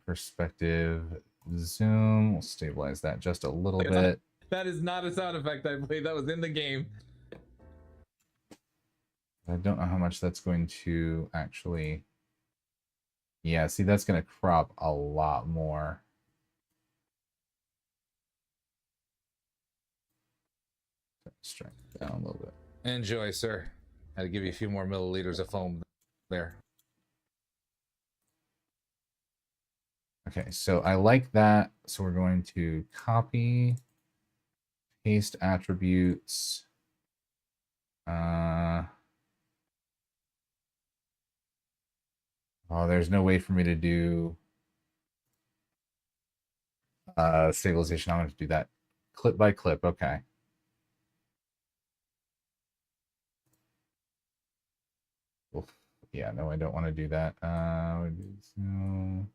Perspective, zoom. We'll stabilize that just a little bit. That is not a sound effect, I believe. That was in the game. I don't know how much that's going to actually... Yeah, see, that's going to crop a lot more. Strength down a little bit. Enjoy, sir. Had to give you a few more milliliters of foam there. Okay, so I like that. So we're going to copy, paste attributes. Oh, there's no way for me to do stabilization. I'm going to do that clip by clip. Okay. Oof. Yeah, no, I don't want to do that. So...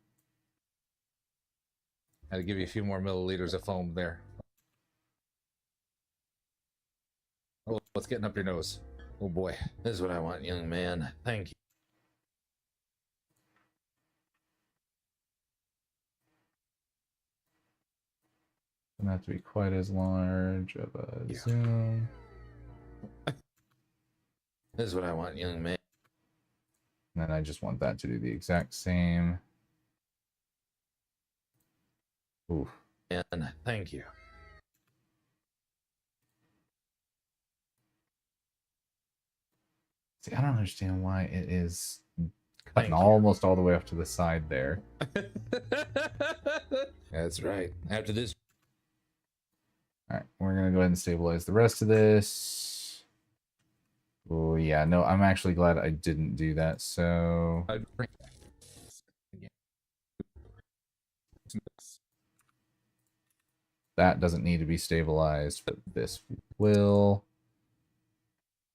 Had to give you a few more milliliters of foam there. Oh, it's getting up your nose. Oh boy, this is what I want, young man. Thank you. Doesn't have to be quite as large of a zoom. This is what I want, young man. And then I just want that to do the exact same. Oof. And thank you. See, I don't understand why it is cutting almost all the way up to the side there. That's right. After this. All right, we're gonna go ahead and stabilize the rest of this. Oh yeah, no, I'm actually glad I didn't do that. So that doesn't need to be stabilized, but this will.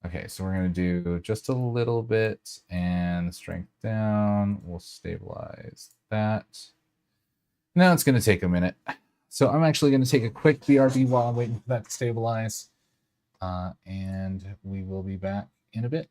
Okay, so we're going to do just a little bit and strength down. We'll stabilize that. Now it's going to take a minute. So I'm actually going to take a quick BRB while I'm waiting for that to stabilize. And we will be back in a bit.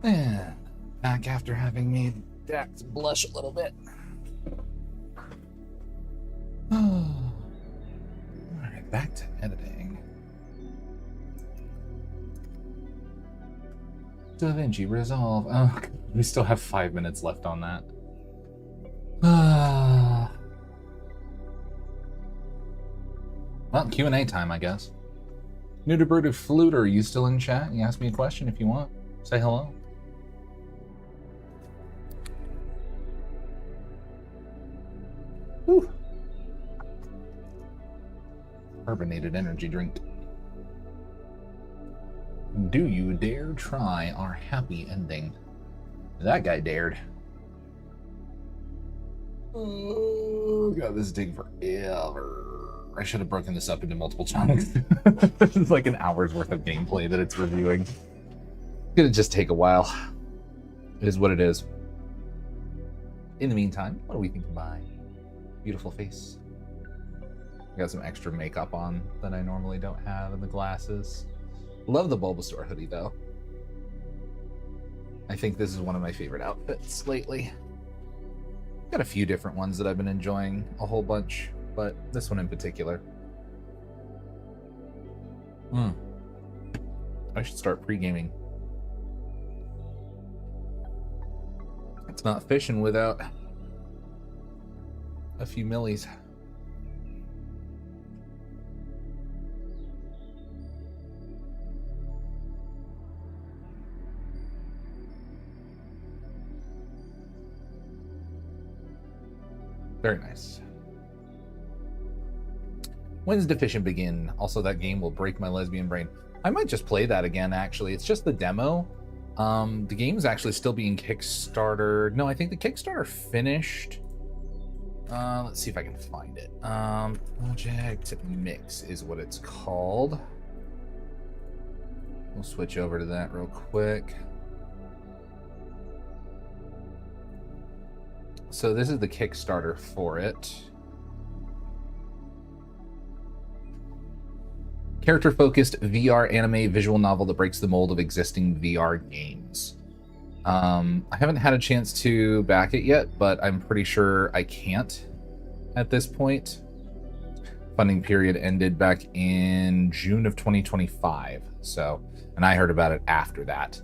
And back after having made Dax blush a little bit. Alright, back to editing. DaVinci Resolve. Oh, we still have 5 minutes left on that. Well, Q&A time, I guess. Nudibird Flute, are you still in chat? You ask me a question if you want. Say hello. Whew. Carbonated energy drink. Do you dare try our happy ending? That guy dared. Oh god, this is taking forever. I should have broken this up into multiple chunks. This is like an hour's worth of gameplay that it's reviewing. It's gonna just take a while. It is what it is. In the meantime, what do we think of my beautiful face? I got some extra makeup on that I normally don't have, and the glasses. Love the Bulbasaur hoodie though. I think this is one of my favorite outfits lately. Got a few different ones that I've been enjoying a whole bunch, but this one in particular. I should start pre-gaming. It's not fishing without a few millies. Very nice. When's Deficient begin? Also, that game will break my lesbian brain. I might just play that again, actually. It's just the demo. The game's actually still being Kickstarter. No, I think the Kickstarter finished. Let's see if I can find it. Project Mix is what it's called. We'll switch over to that real quick. So this is the Kickstarter for it. Character-focused VR anime visual novel that breaks the mold of existing VR games. I haven't had a chance to back it yet, but I'm pretty sure I can't at this point. Funding period ended back in June of 2025, so, and I heard about it after that.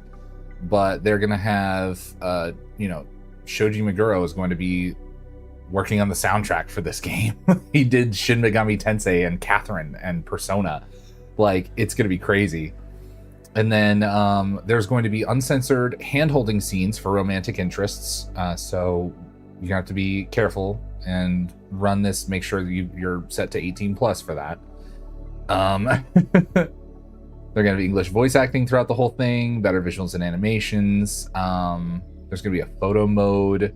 But they're gonna have, Shoji Meguro is going to be working on the soundtrack for this game. He did Shin Megami Tensei and Catherine and Persona. Like, it's going to be crazy. And then there's going to be uncensored hand-holding scenes for romantic interests. So you have to be careful and run this. Make sure that you're set to 18 plus for that. They're going to be English voice acting throughout the whole thing, better visuals and animations. There's going to be a photo mode.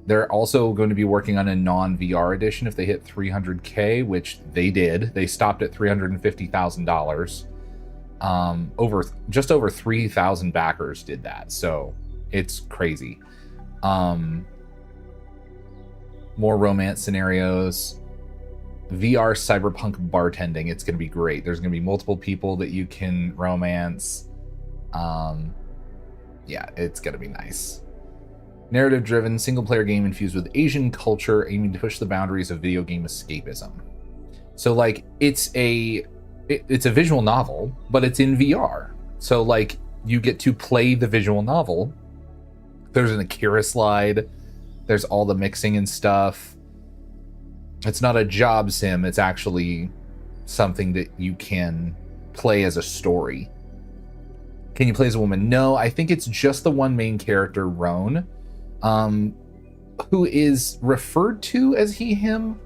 They're also going to be working on a non-VR edition if they hit 300K, which they did. They stopped at $350,000. Just over 3,000 backers did that, so it's crazy. More romance scenarios. VR cyberpunk bartending. It's going to be great. There's going to be multiple people that you can romance. Yeah, it's going to be nice. Narrative-driven, single-player game infused with Asian culture, aiming to push the boundaries of video game escapism. So, like, it's a visual novel, but it's in VR. So, like, you get to play the visual novel. There's an Akira slide. There's all the mixing and stuff. It's not a job sim. It's actually something that you can play as a story. Can you play as a woman? No, I think it's just the one main character, Roan, who is referred to as he, him.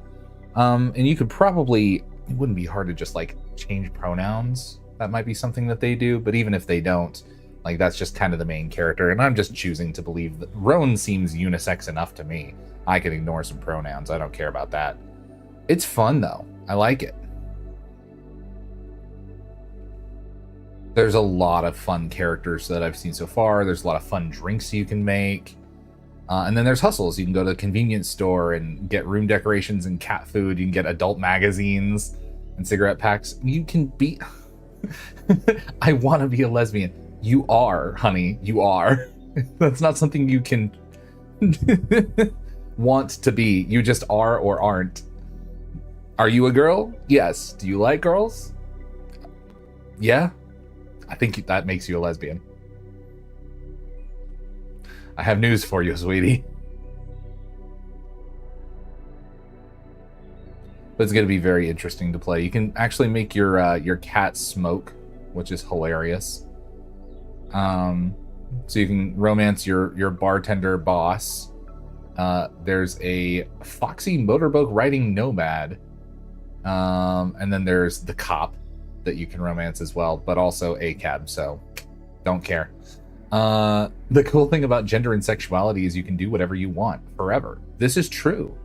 And you could probably, it wouldn't be hard to just like change pronouns. That might be something that they do, but even if they don't, like, that's just kind of the main character. And I'm just choosing to believe that Roan seems unisex enough to me. I can ignore some pronouns. I don't care about that. It's fun though. I like it. There's a lot of fun characters that I've seen so far. There's a lot of fun drinks you can make. And then there's hustles. You can go to the convenience store and get room decorations and cat food. You can get adult magazines and cigarette packs. You can be... I want to be a lesbian. You are, honey. You are. That's not something you can want to be. You just are or aren't. Are you a girl? Yes. Do you like girls? Yeah. I think that makes you a lesbian. I have news for you, sweetie. But it's going to be very interesting to play. You can actually make your cat smoke, which is hilarious. So you can romance your bartender boss. There's a foxy motorboat riding nomad. And then there's the cop that you can romance as well, but also a cab, so don't care. The cool thing about gender and sexuality is you can do whatever you want forever. This is true.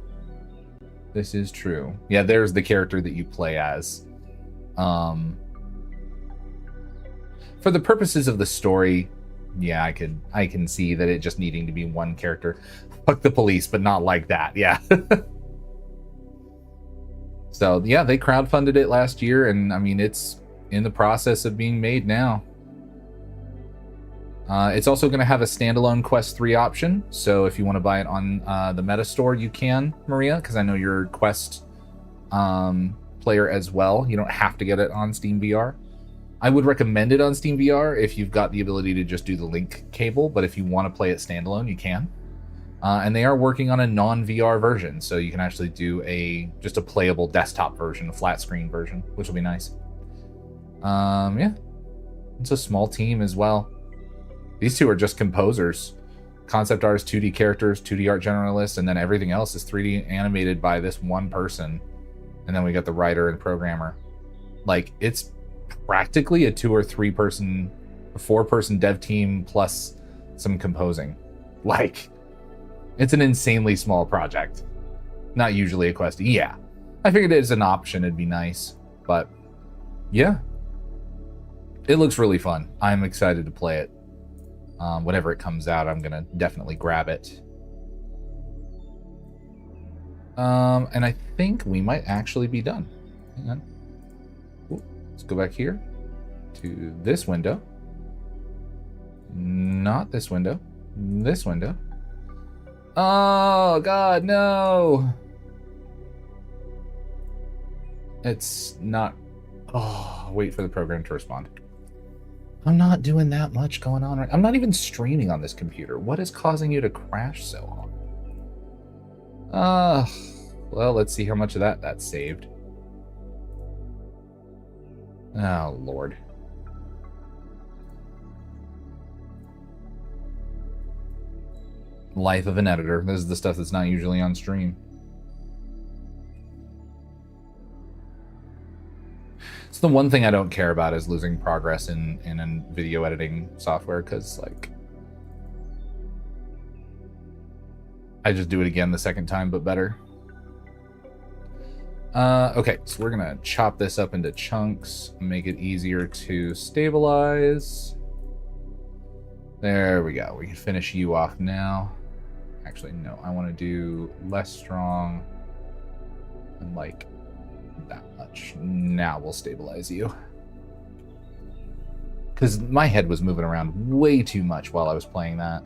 This is true. Yeah, there's the character that you play as. For the purposes of the story, yeah, I can see that it just needing to be one character. Fuck the police, but not like that. Yeah. So yeah, they crowdfunded it last year, and I mean it's in the process of being made now. It's also going to have a standalone Quest 3 option, so if you want to buy it on the Meta Store, you can, Maria, because I know you're a Quest player as well. You don't have to get it on Steam VR. I would recommend it on Steam VR if you've got the ability to just do the link cable, but if you want to play it standalone, you can. And they are working on a non-VR version, so you can actually do just a playable desktop version, a flat screen version, which will be nice. Yeah, it's a small team as well. These two are just composers, concept artists, 2D characters, 2D art generalists, and then everything else is 3D animated by this one person. And then we got the writer and programmer. Like, it's practically a 2 or 3 person, 4 person dev team plus some composing. Like, it's an insanely small project. Not usually a Quest. Yeah. I figured as an option it'd be nice. But yeah. It looks really fun. I'm excited to play it. Whenever it comes out, I'm gonna definitely grab it. And I think we might actually be done. Hang on. Ooh, let's go back here to this window. Not this window. This window. Oh, God, no. It's not... Oh, wait for the program to respond. I'm not doing that much going on right. I'm not even streaming on this computer. What is causing you to crash so hard? Well, let's see how much of that's saved. Oh, Lord. Life of an editor. This is the stuff that's not usually on stream. It's the one thing I don't care about is losing progress in video editing software, because like I just do it again the second time, but better. Okay, so we're gonna chop this up into chunks, make it easier to stabilize. There we go. We can finish you off now. Actually, no, I want to do less strong and like that much. Now we'll stabilize you. Because my head was moving around way too much while I was playing that.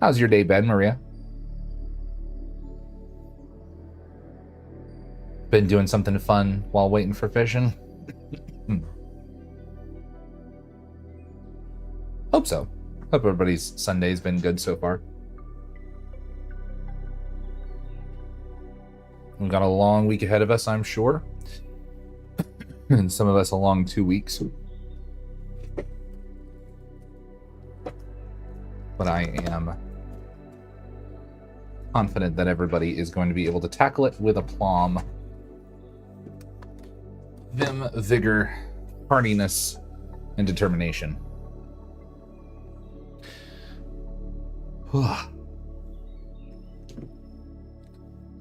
How's your day been, Maria? Been doing something fun while waiting for fishing? Hope so. Hope everybody's Sunday's been good so far. We've got a long week ahead of us, I'm sure. And some of us a long 2 weeks. But I am confident that everybody is going to be able to tackle it with aplomb. Vim, vigor, hardiness, and determination.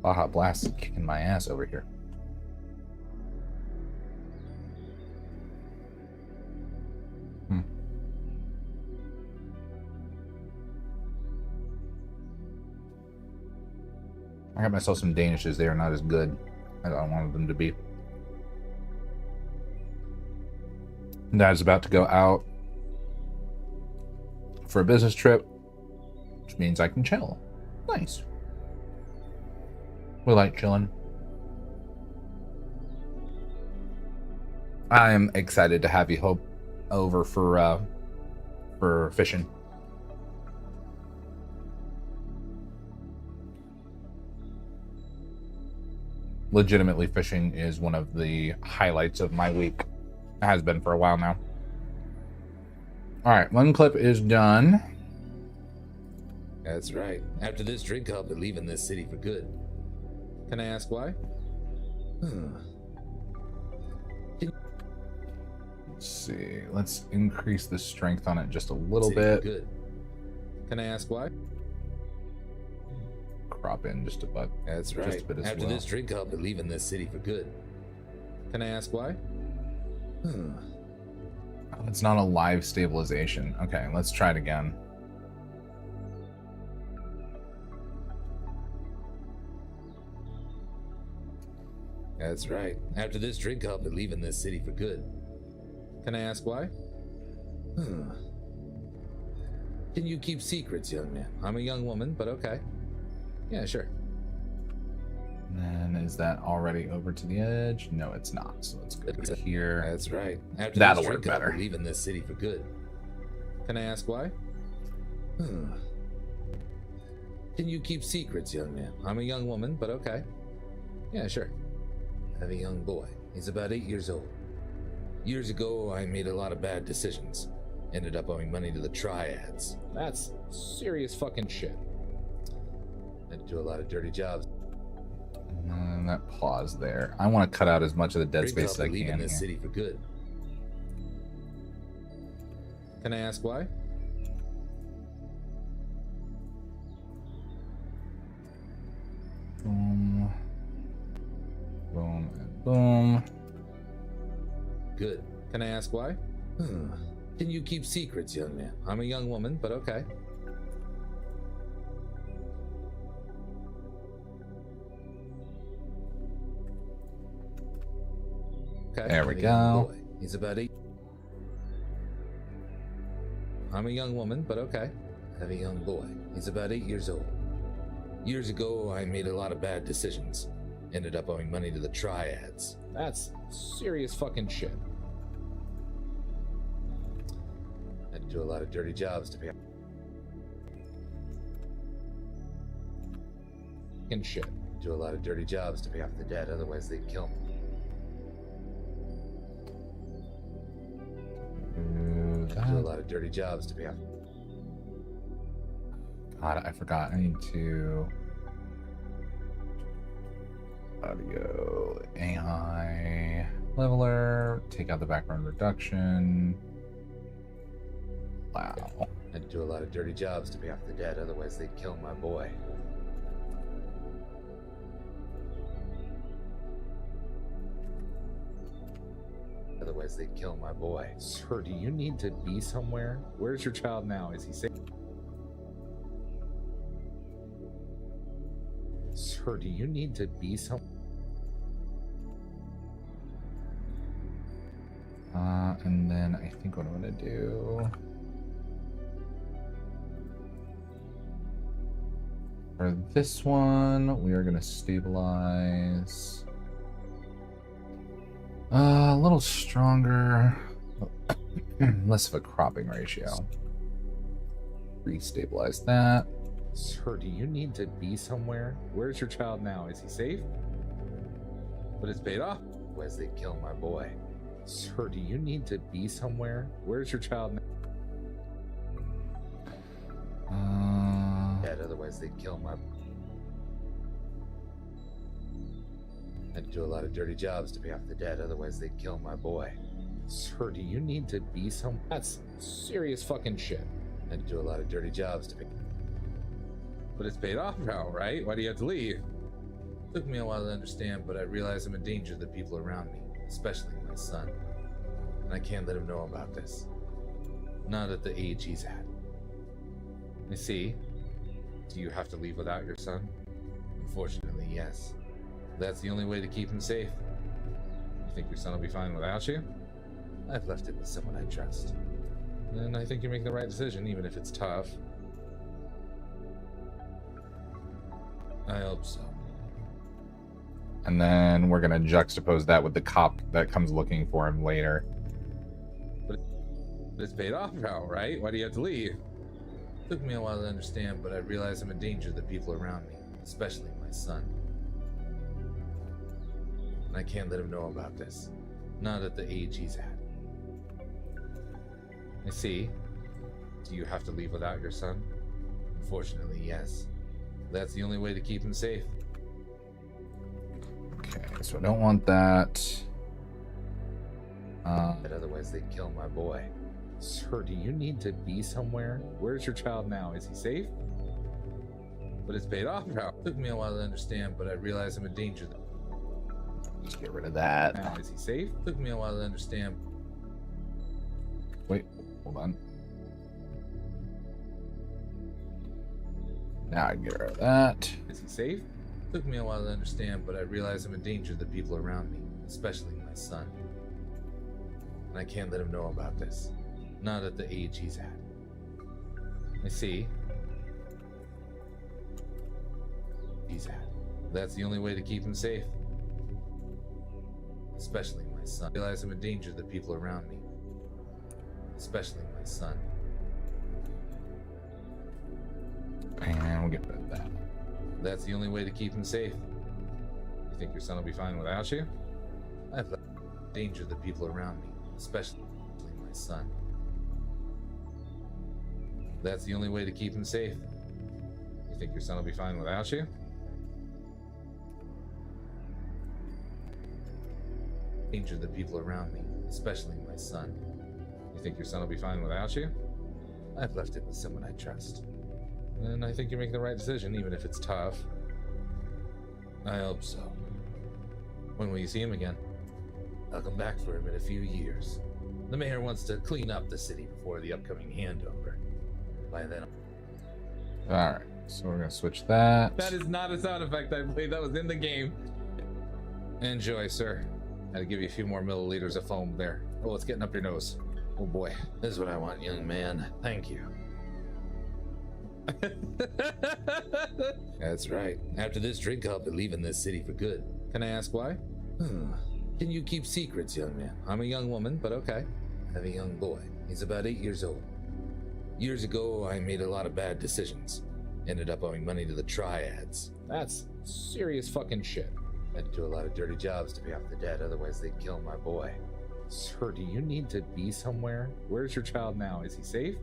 Baja Blast is kicking my ass over here. I got myself some Danishes. They are not as good as I wanted them to be. Dad's about to go out for a business trip, which means I can chill. Nice. We like chilling. I am excited to have you hope over for fishing. Legitimately, fishing is one of the highlights of my week. It has been for a while now. All right, one clip is done. That's right. After this drink, I'll be leaving this city for good. Can I ask why? Let's see. Let's increase the strength on it just a little City for bit. good. Can I ask why? Crop in just a bit. That's just right. a bit as After well. this drink, I'll be leaving this city for good. Can I ask why? Oh, it's not a live stabilization. Okay, let's try it again. That's right. After this drink, I'll be leaving this city for good. Can I ask why? Can you keep secrets, young man? I'm a young woman, but okay. Yeah, sure. And then is that already over to the edge? No, it's not. So let's go to here. That's right. After That'll this work drink, I'll better. be leaving this city for good. Can I ask why? Can you keep secrets, young man? I'm a young woman, but okay. Yeah, sure. I have a young boy. He's about 8 years old. Years ago, I made a lot of bad decisions. Ended up owing money to the triads. That's serious fucking shit. Had to do a lot of dirty jobs. And that pause there. I want to cut out as much of the dead Drink, space I'll as I be leaving can. this Here. city for good. Can I ask why? Boom. Boom and boom. Good. Can I ask why? Can you keep secrets, young man? I'm a young woman, but okay. Okay. There we I have a young go. boy. He's about 8. I'm a young woman, but okay. I have a young boy. He's about 8 years old. Years ago, I made a lot of bad decisions. Ended up owing money to the triads. That's serious fucking shit. Had to do a lot of dirty jobs to pay. Fucking shit. Do a lot of dirty jobs to pay off the debt, otherwise they'd kill me. Do a lot of dirty jobs to pay off. God, I forgot. I need to audio AI leveler. Take out the background reduction. Wow. Had to do a lot of dirty jobs to pay off the debt, otherwise they'd kill my boy. Otherwise they'd kill my boy. Sir, do you need to be somewhere? Where's your child now? Is he safe? Sir, do you need to be somewhere? And then I think what I'm gonna do for this one, we are gonna stabilize a little stronger, less of a cropping ratio. Restabilize that. Sir, do you need to be somewhere? Where's your child now? Is he safe? But it's paid off. Otherwise they'd kill my boy. Sir, do you need to be somewhere? Where's your child now? Dead, otherwise they'd kill my. Had to do a lot of dirty jobs to pay off the debt, otherwise they'd kill my boy. Sir, do you need to be some? That's serious fucking shit. Had to do a lot of dirty jobs to pay. But it's paid off now, right? Why do you have to leave? Took me a while to understand, but I realize I'm a danger to the people around me, especially my son. And I can't let him know about this. Not at the age he's at. I see. Do you have to leave without your son? Unfortunately, yes. That's the only way to keep him safe. You think your son will be fine without you? I've left it with someone I trust. And I think you're making the right decision, even if it's tough. I hope so. And then we're going to juxtapose that with the cop that comes looking for him later. But it's paid off now, right? Why do you have to leave? Took me a while to understand, but I realize I'm a danger to the people around me, especially my son. And I can't let him know about this. Not at the age he's at. I see. Do you have to leave without your son? Unfortunately, yes. That's the only way to keep him safe. Okay, so I don't want that. But otherwise they'd kill my boy. Sir, do you need to be somewhere? Where's your child now? Is he safe? But it's paid off now. Took me a while to understand, but I realize I'm a danger. Let's get rid of that. Now, is he safe? Took me a while to understand. Wait, hold on. Now I can get rid of that. Is he safe? Took me a while to understand, but I realize I'm a danger to the people around me, especially my son. And I can't let him know about this. Not at the age he's at. I see. He's at. That's the only way to keep him safe. Especially my son. I realize I'm a danger to the people around me. Especially my son. And we'll get rid of that. That's the only way to keep him safe. You think your son will be fine without you? I've left danger to the people around me, especially my son. That's the only way to keep him safe. You think your son will be fine without you? Danger to the people around me, especially my son. You think your son will be fine without you? I've left it with someone I trust. And I think you're making the right decision, even if it's tough. I hope so. When will you see him again? I'll come back for him in a few years. The mayor wants to clean up the city before the upcoming handover. By then... Alright, so we're going to switch that. That is not a sound effect I played. That was in the game. Enjoy, sir. Had to give you a few more milliliters of foam there. Oh, it's getting up your nose. Oh boy. This is what I want, young man. Thank you. That's right. After this drink, I'll be leaving this city for good. Can I ask why? Can you keep secrets, young man? I'm a young woman, but okay. I have a young boy. He's about 8 years old. Years ago, I made a lot of bad decisions. Ended up owing money to the triads. That's serious fucking shit. Had to do a lot of dirty jobs to pay off the debt, otherwise they'd kill my boy. Sir, do you need to be somewhere? Where's your child now? Is he safe?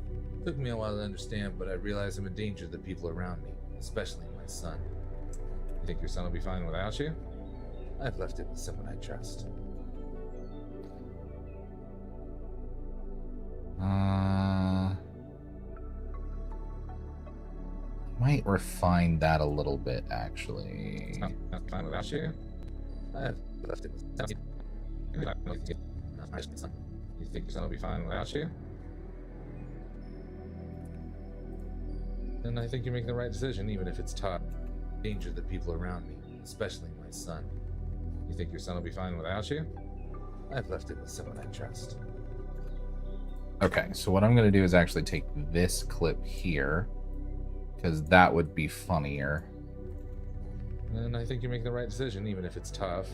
Took me a while to understand, but I realize I'm a danger to the people around me, especially my son. You think your son will be fine without you? I've left it with someone I trust. Might refine that a little bit, actually. Not fine without you? I've left it with someone. You think your son will be fine without you? And I think you're making the right decision, even if it's tough. Danger to the people around me, especially my son. You think your son will be fine without you? I've left it with someone I trust. Okay, so what I'm going to do is actually take this clip here, because that would be funnier. And I think you're making the right decision, even if it's tough.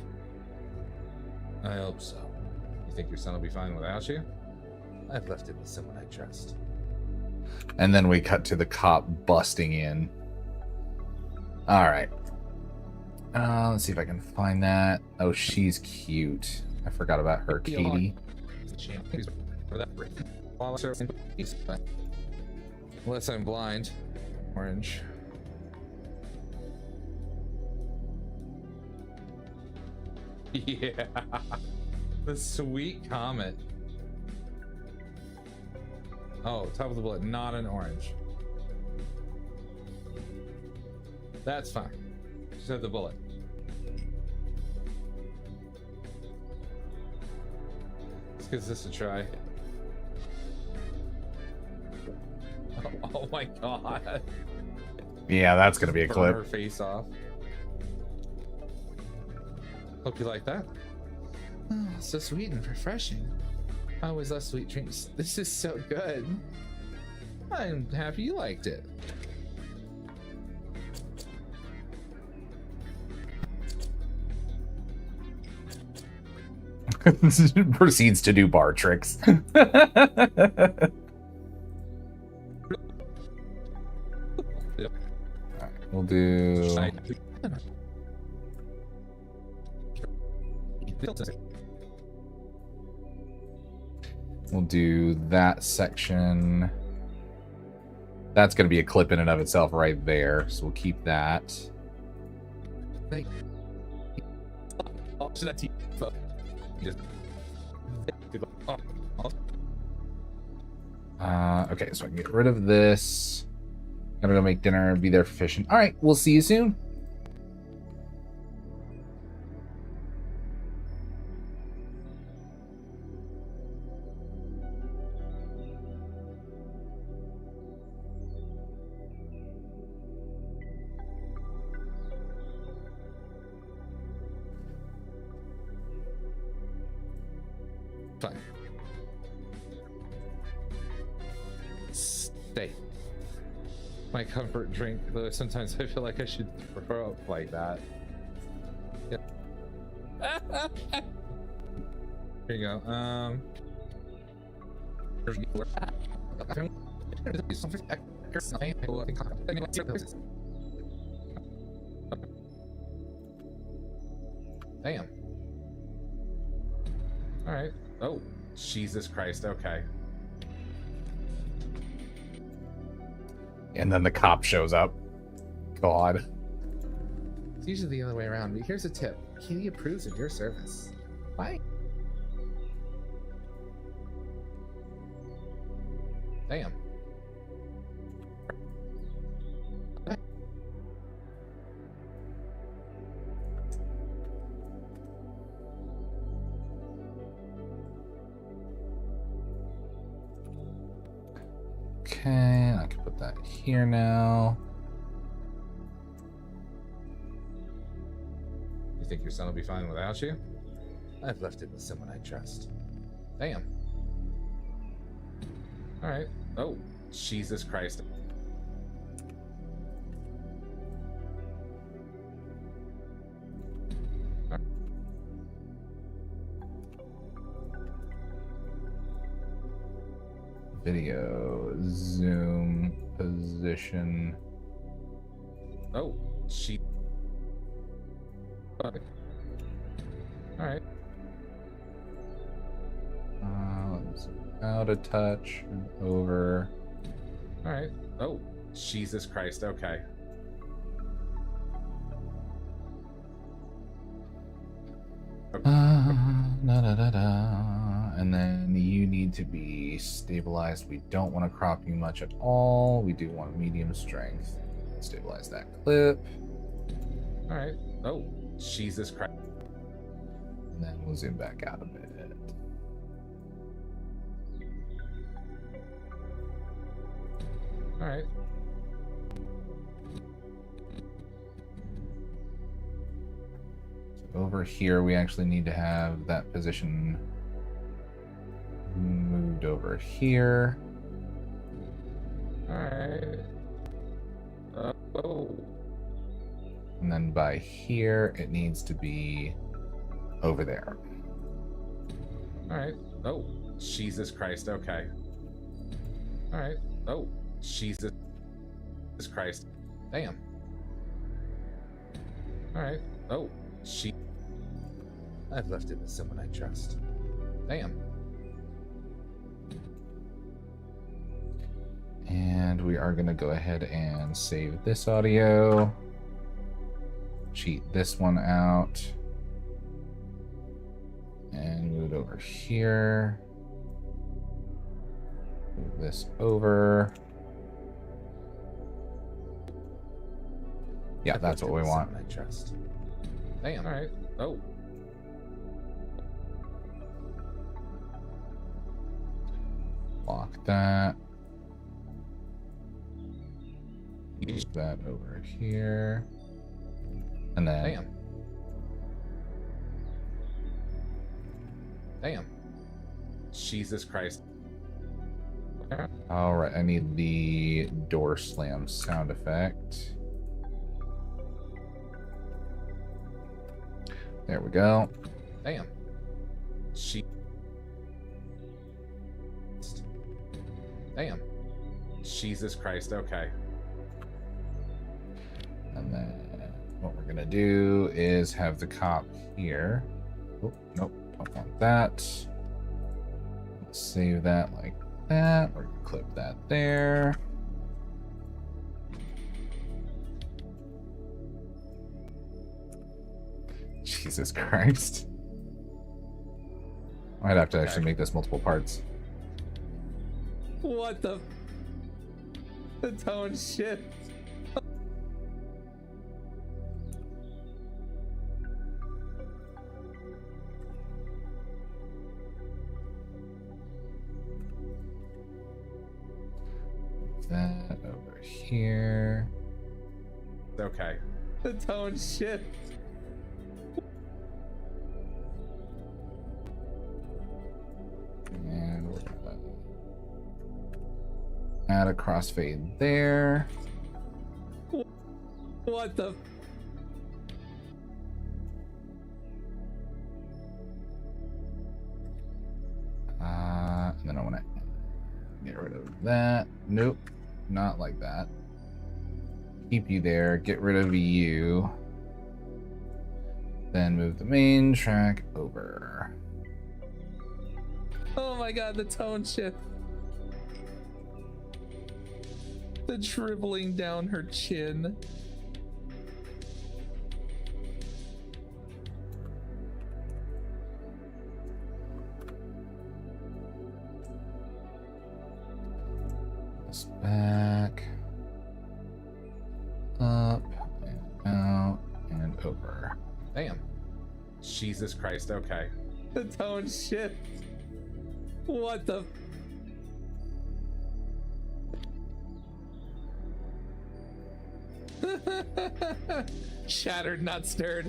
I hope so. You think your son will be fine without you? I've left it with someone I trust. And then we cut to the cop busting in. Alright. Let's see if I can find that. Oh, she's cute. I forgot about her, Katie. Unless I'm blind. Orange. Yeah. The sweet comet. Oh, top of the bullet, not an orange. That's fine. Just have the bullet. Let's give this a try. Oh my god. Yeah, that's going to be a Burn clip. her face off. Hope you like that. Oh, so sweet and refreshing. How was that, sweet dreams? This is so good. I'm happy you liked it. Proceeds to do bar tricks. We'll do. We'll do that section. That's going to be a clip in and of itself right there. So we'll keep that. Okay, so I can get rid of this. Gotta go make dinner, be there for fishing. All right, we'll see you soon. Fine. Stay. My comfort drink, though sometimes I feel like I should throw up like that. Yep. Here you go. Damn. All right. Oh, Jesus Christ. Okay. And then the cop shows up. God. It's usually the other way around, but here's a tip. Katie approves of your service. Bye. Damn. Okay, I can put that here now. You think your son will be fine without you? I've left it with someone I trust. Damn. Alright. Oh, Jesus Christ. Video, zoom, position. Oh, she. Alright. Out a touch and over. Alright. Oh, Jesus Christ. Okay. And then you need to be stabilized. We don't want to crop you much at all. We do want medium strength. Stabilize that clip. Alright. Oh, Jesus Christ. And then we'll zoom back out a bit. Alright. Over here, we actually need to have that position moved over here. Alright. Oh. And then by here, it needs to be over there. Alright. Oh, Jesus Christ. Okay. Alright. Oh, Jesus Christ. Damn. Alright. Oh, I've left it with someone I trust. Damn. And we are going to go ahead and save this audio. Cheat this one out. And move it over here. Move this over. Yeah, that's what we want. I trust. Damn. All right. Oh. Lock that. Move that over here. And then. Damn. Damn. Jesus Christ. All right, I need the door slam sound effect. There we go. Damn. Damn. Jesus Christ. Okay. And then what we're gonna do is have the cop here. Oh, nope, don't want that. Let's save that like that. We're gonna clip that there. Jesus Christ. I'd have to actually make this multiple parts. What the tone shift. That over here. Okay. The tone shift. And we're gonna add a crossfade there. What the And then I want to get rid of that. Nope, not like that. Keep you there. Get rid of you. Then move the main track over. Oh my god, the tone shift. The dribbling down her chin. This back. Up and out and over. Damn. Jesus Christ, okay. The tone shift. What the shattered, not stirred.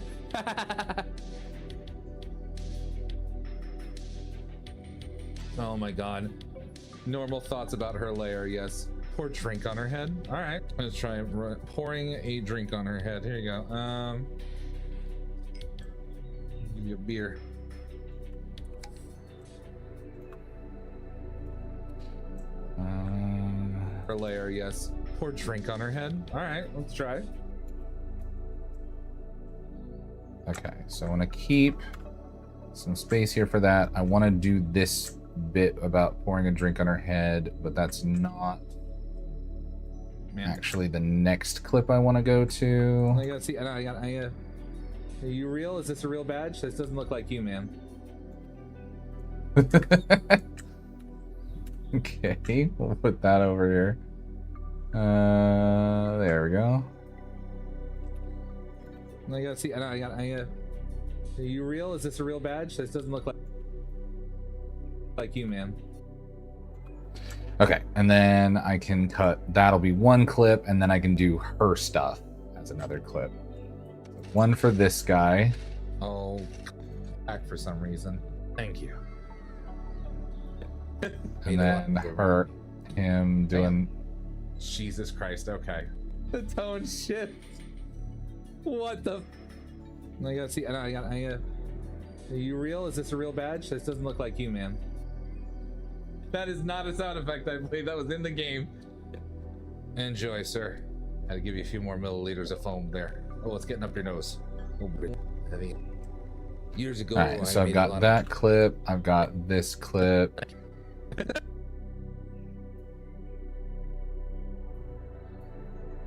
Oh my god. Normal thoughts about her lair, yes. Pour drink on her head. All right, let's try pouring a drink on her head. Here you go. Give you a beer. Her lair, yes. Pour drink on her head. All right, let's try. Okay, so I want to keep some space here for that. I want to do this bit about pouring a drink on her head, but that's not actually the next clip I want to go to. I gotta see. Are you real? Is this a real badge? This doesn't look like you, man. Okay, we'll put that over here. There we go. I gotta see. Are you real? Is this a real badge? This doesn't look like you, man. Okay, and then I can cut. That'll be one clip, and then I can do her stuff as another clip. One for this guy. Oh, back for some reason. Thank you. And then him doing. Jesus Christ. Okay. The tone shift. What the? I gotta see. Are you real? Is this a real badge? This doesn't look like you, man. That is not a sound effect I played. That was in the game. Enjoy, sir. Had to give you a few more milliliters of foam there. Oh, it's getting up your nose. Oh, heavy. Years ago, All right, so I've got that clip. I've got this clip. I'm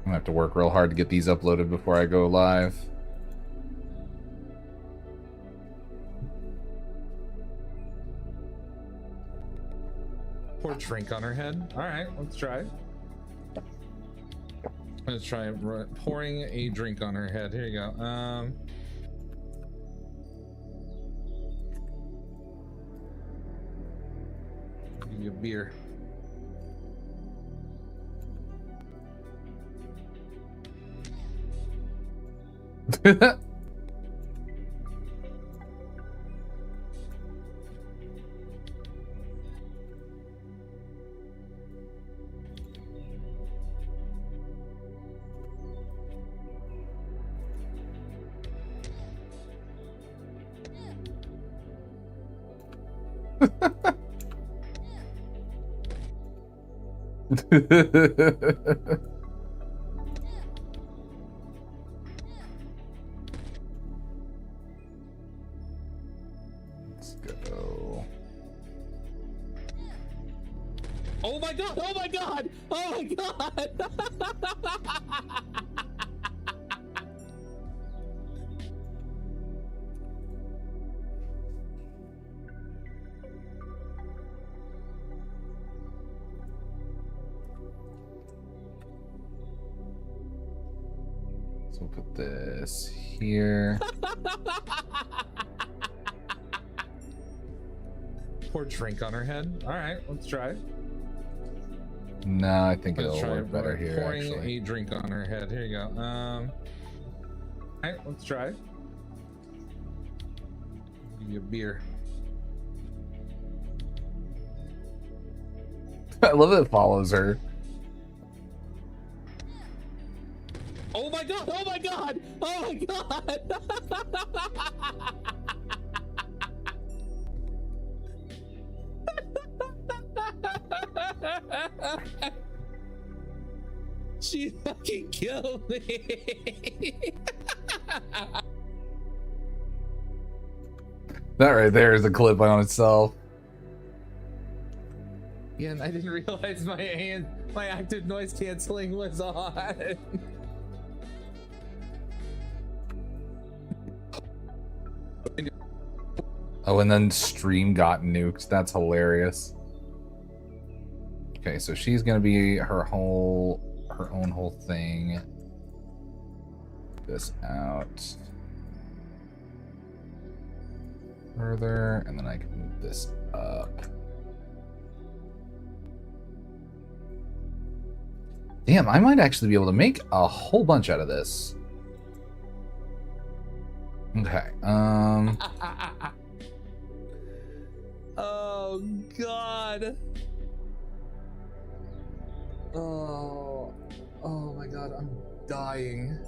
gonna have to work real hard to get these uploaded before I go live. Pour drink on her head. All right, let's try. Let's try pouring a drink on her head. Here you go. Give you a beer. Let's go. Oh my god! Oh my god! Oh my god! So we'll put this here. Pour drink on her head. All right, let's try. No, I think Let's it'll try work better here, pouring actually. a drink on her head. Here you go. All right, let's try. Give you a beer. I love that it follows her. Oh my god! Oh my god! Oh my god! She fucking killed me. That right there is a clip on itself. Yeah, and I didn't realize my active noise canceling was on. Oh, and then stream got nuked. That's hilarious. Okay, so she's gonna be her own whole thing. This out further, and then I can move this up. Damn, I might actually be able to make a whole bunch out of this. Okay, Oh god. Oh my god, I'm dying.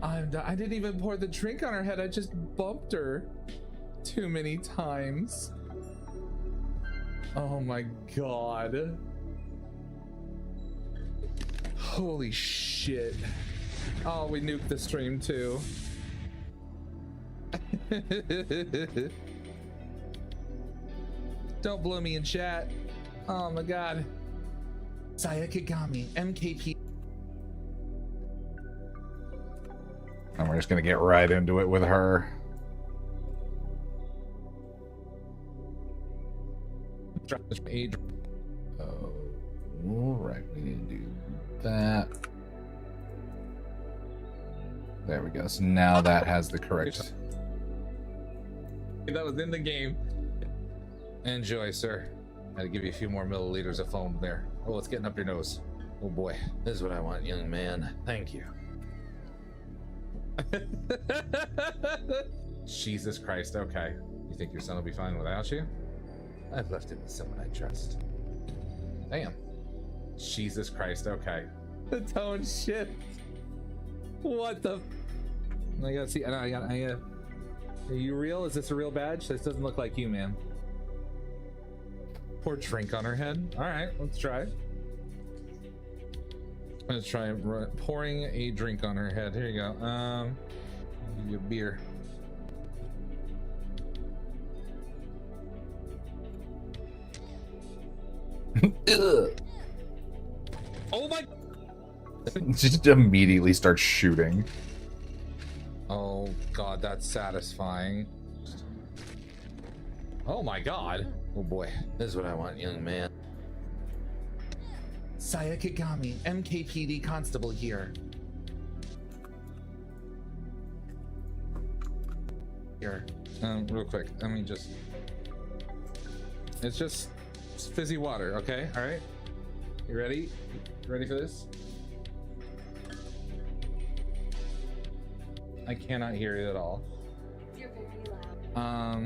I didn't even pour the drink on her head. I just bumped her too many times. Oh my god. Holy shit. Oh, we nuked the stream too. Don't blow me in chat. Oh my god. Saya Kagami, MKP. and we're just gonna get right into it with her. Oh, all right, we need to do that. There we go. So now that has the correct. That was in the game. Enjoy, sir. Had to give you a few more milliliters of foam there. Oh, it's getting up your nose. Oh boy, this is what I want, young man. Thank you. Jesus Christ, okay. You think your son will be fine without you? I've left it with someone I trust. Damn. Jesus Christ, okay. The tone shift. What the? I gotta see. I gotta. Are you real? Is this a real badge? This doesn't look like you, man. Pour drink on her head. All right, let's try. Let's try pouring a drink on her head. Here you go. Give you a beer. Oh my! Just immediately starts shooting. Oh god, that's satisfying. Oh my god. Oh boy, this is what I want, young man. Saya Kagami, MKPD constable here. Here. Real quick, let me just... It's just fizzy water, okay? Alright? You ready? You ready for this? I cannot hear you at all. You're very loud.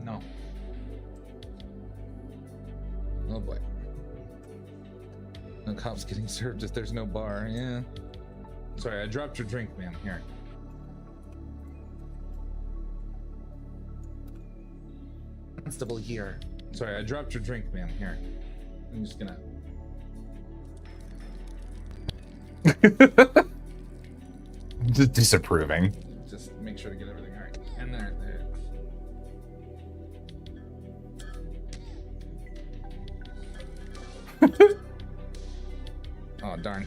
No. Oh boy. No cops getting served if there's no bar, yeah. Sorry, I dropped your drink, man. Here. constable here. Sorry, I dropped your drink, man. Here. I'm just gonna... Just disapproving. Just make sure to get everything right. And there. Oh, darn.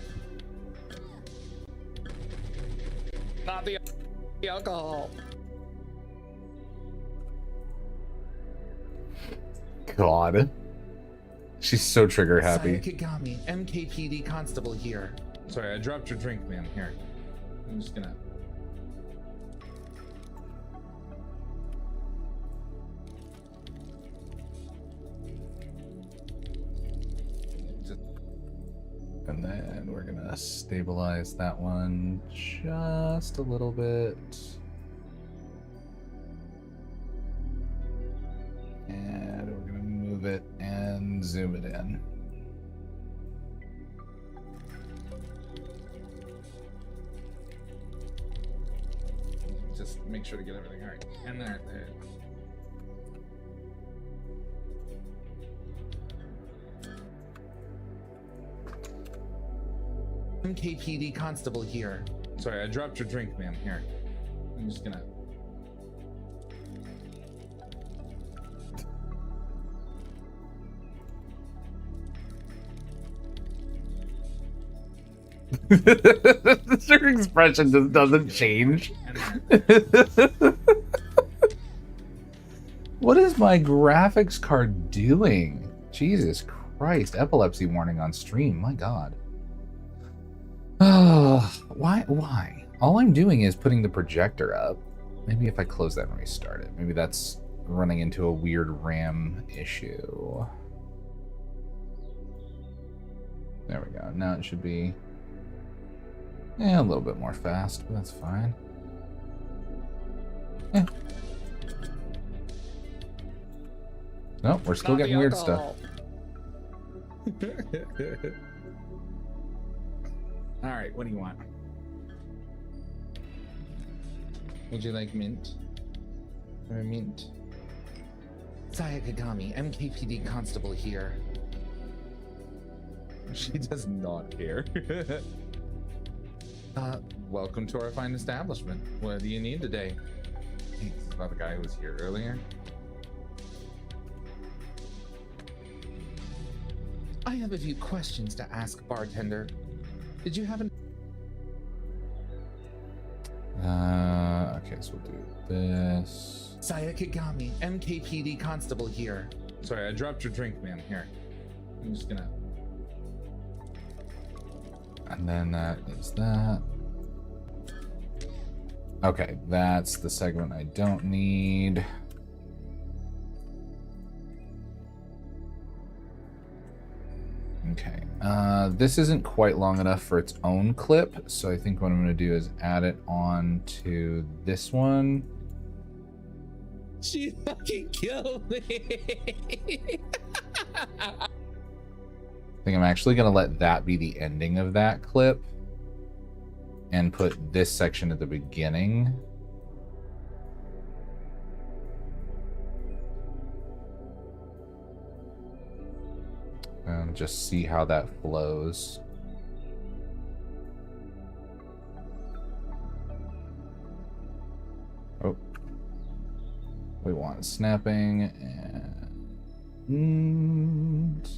Not the alcohol. God. She's so trigger happy. Kigami, MKPD constable here. Sorry, I dropped your drink, man. Here. I'm just gonna... And then we're gonna stabilize that one just a little bit. And we're gonna move it and zoom it in. Just make sure to get everything right. And there. MKPD constable here. Sorry, I dropped your drink, man. Here. I'm just gonna... Your expression just doesn't change. What is my graphics card doing? Jesus Christ, epilepsy warning on stream. My God. Why? All I'm doing is putting the projector up. Maybe if I close that and restart it. Maybe that's running into a weird RAM issue. There we go. Now it should be a little bit more fast, but that's fine. Yeah. No, we're still getting weird stuff. All right, what do you want? Would you like mint? Or mint? Saya Kagami, MKPD constable here. She does not care. Welcome to our fine establishment. What do you need today? Hey, this is about the guy who was here earlier. I have a few questions to ask, bartender. Did you have an... Okay, so we'll do this. Saya Kigami, MKPD constable here. Sorry, I dropped your drink, man. Here. I'm just gonna... And then that is that. Okay, that's the segment I don't need. Okay, this isn't quite long enough for its own clip, so I think what I'm going to do is add it on to this one. She fucking killed me. I think I'm actually going to let that be the ending of that clip and put this section at the beginning. And just see how that flows. Oh. We want snapping and...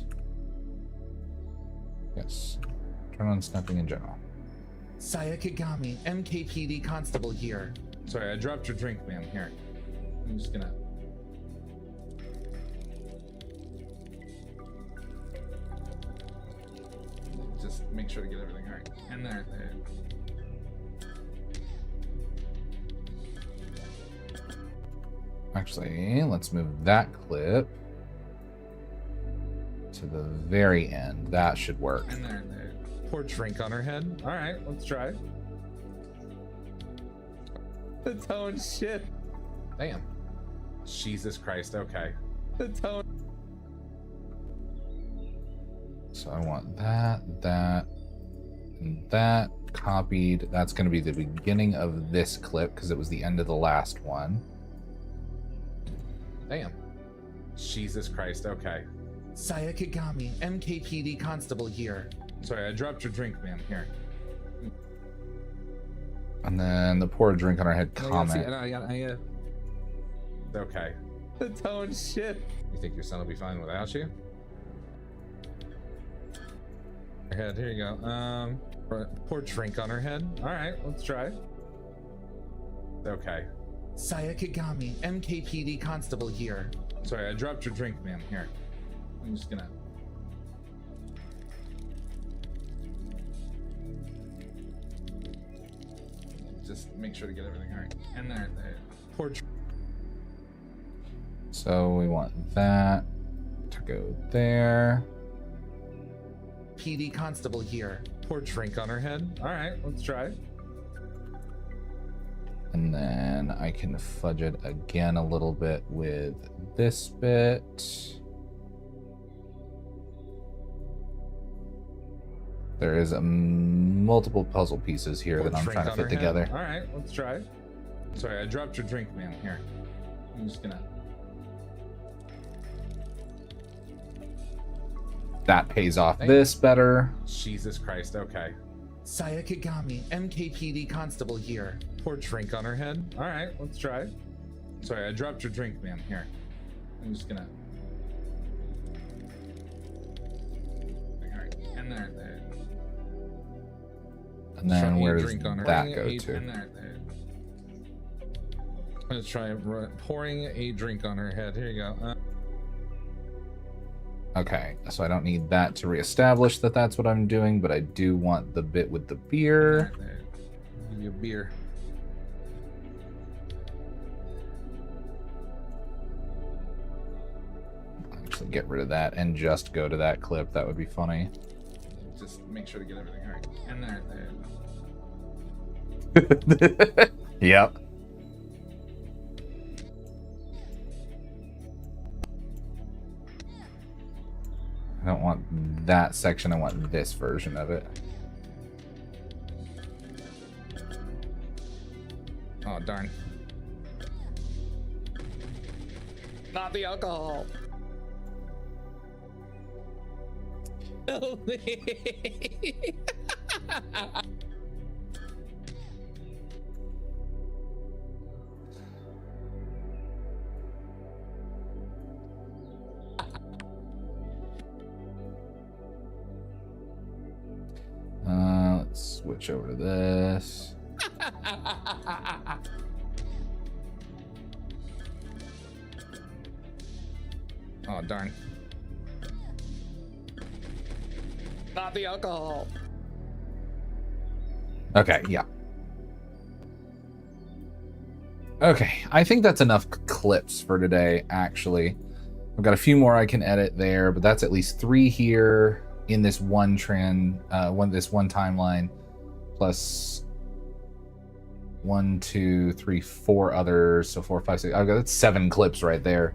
Yes. Turn on snapping in general. Saya Kigami, MKPD constable here. Sorry, I dropped your drink, man. Here. I'm just gonna... Just make sure to get everything right. And there. Actually, let's move that clip to the very end. That should work. And there. Pour drink on her head. All right, let's try. The tone shit. Damn. Jesus Christ. Okay. The tone. So I want that, and that copied. That's going to be the beginning of this clip because it was the end of the last one. Damn. Jesus Christ, okay. Saya Kagami, MKPD Constable here. Sorry, I dropped your drink, ma'am. Here. And then the pour a drink on our head comment. Okay. The tone shit. You think your son will be fine without you? Her head, here you go. Pour drink on her head. Alright, let's try. Okay. Saya Kagami, MKPD Constable here. Sorry, I dropped your drink, ma'am. Here. I'm just gonna... Just make sure to get everything alright. And there. Pour So we want that to go there. PD Constable here. Pour drink on her head. Alright, let's try. And then I can fudge it again a little bit with this bit. There is multiple puzzle pieces here that I'm trying to fit together. All right, let's try. Sorry, I dropped your drink, ma'am. Here. I'm just gonna... That pays off this better. Jesus Christ, okay. Saya Kagami, MKPD Constable here. Pour drink on her head. All right, let's try. Sorry, I dropped your drink, ma'am. Here. I'm just gonna... All right, and there. And then where does that go to? Let's try pouring a drink on her head. Here you go. Okay, so I don't need that to reestablish that that's what I'm doing, but I do want the bit with the beer. Give you a beer. Actually, get rid of that and just go to that clip. That would be funny. Just make sure to get everything right. And there. Yep. I don't want that section. I want this version of it. Oh, darn. Not the alcohol. Help me. Let's switch over to this. Oh, darn. Not the alcohol. Okay, yeah. Okay, I think that's enough clips for today, actually. I've got a few more I can edit there, but that's at least 3 here in this one timeline, plus 1, 2, 3, 4 others. So 4, 5, 6. I've got that's 7 clips right there.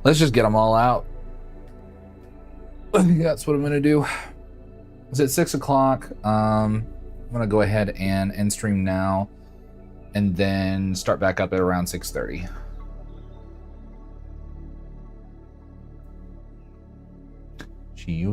Let's just get them all out. I think that's what I'm gonna do. It's at 6 o'clock. I'm gonna go ahead and end stream now, and then start back up at around 6:30. See you.